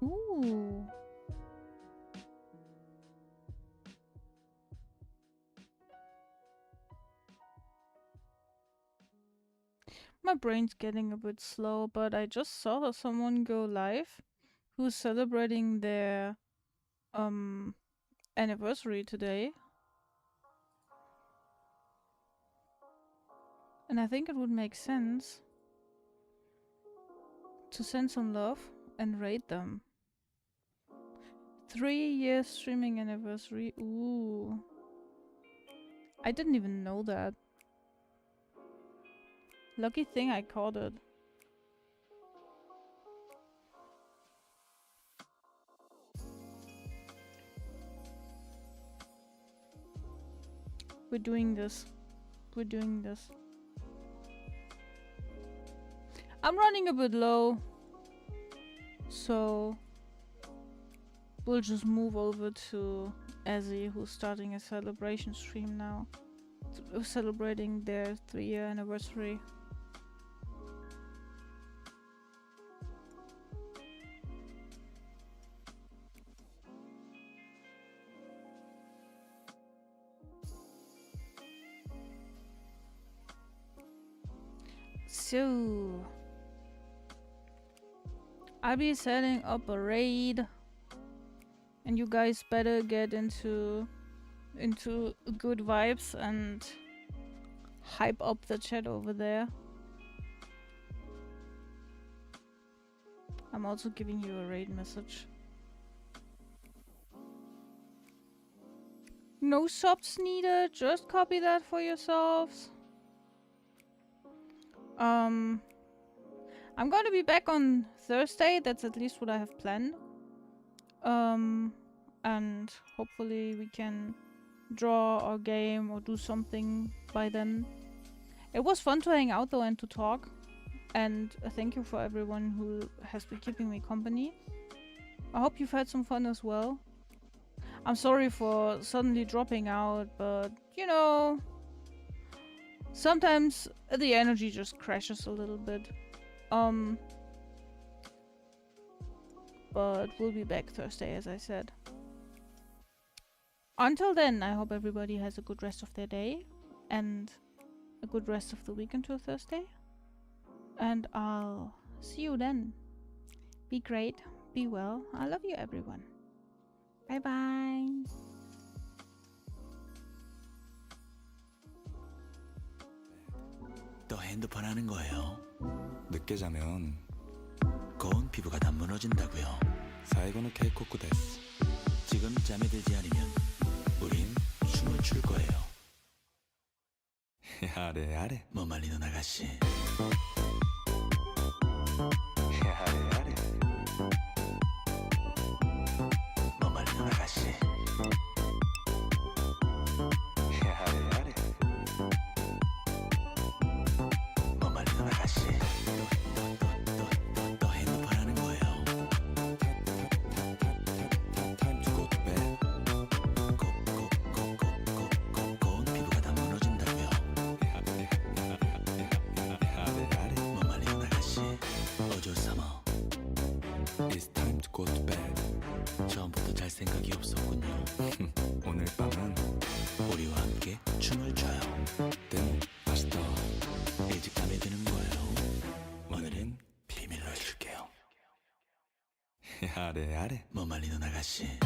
Ooh. My brain's getting a bit slow, but I just saw someone go live who's celebrating their anniversary today. And I think it would make sense to send some love and rate them. 3-year streaming anniversary. Ooh. I didn't even know that. Lucky thing I caught it. We're doing this. We're doing this. I'm running a bit low, so we'll just move over to Ezzy, who's starting a celebration stream now. Celebrating their 3-year anniversary. So I'll be setting up a raid, and you guys better get into good vibes and hype up the chat over there. I'm also giving you a raid message. No subs needed, just copy that for yourselves. I'm gonna be back on Thursday, that's at least what I have planned. And hopefully we can draw a game or do something by then. It was fun to hang out though and to talk. And thank you for everyone who has been keeping me company. I hope you've had some fun as well. I'm sorry for suddenly dropping out, but you know, sometimes the energy just crashes a little bit. But we'll be back Thursday, as I said. Until then, I hope everybody has a good rest of their day and a good rest of the week until Thursday. And I'll see you then. Be great, be well. I love you, everyone. Bye bye. 또 핸드폰 하는 거예요. 늦게 자면 고운 피부가 다 무너진다고요. 사이고노 케이코쿠 데스. 지금 잠에 들지 않으면 우린 춤을 출 거예요. 야래 야래. 뭐 말리는 아가씨. 야래 야래. 뭐 말리는 아가씨. 야래 야래. 뭐 말리는 아가씨. 또 핸드폰 하는 거예요. Time to go to bed. 고운 피부가 다 무너진다고요. 뭐 말리는 아가씨. 어쩔 삼아. It's time to go to bed. 처음부터 잘 생각이 없었군요. 오늘 밤은 우리와 함께 춤을 춰요. 등 맛있다. 일찍 잠에 드는 거예요. 오늘은 비밀로 해줄게요. 야래 야래. 뭐 말리는 아가씨.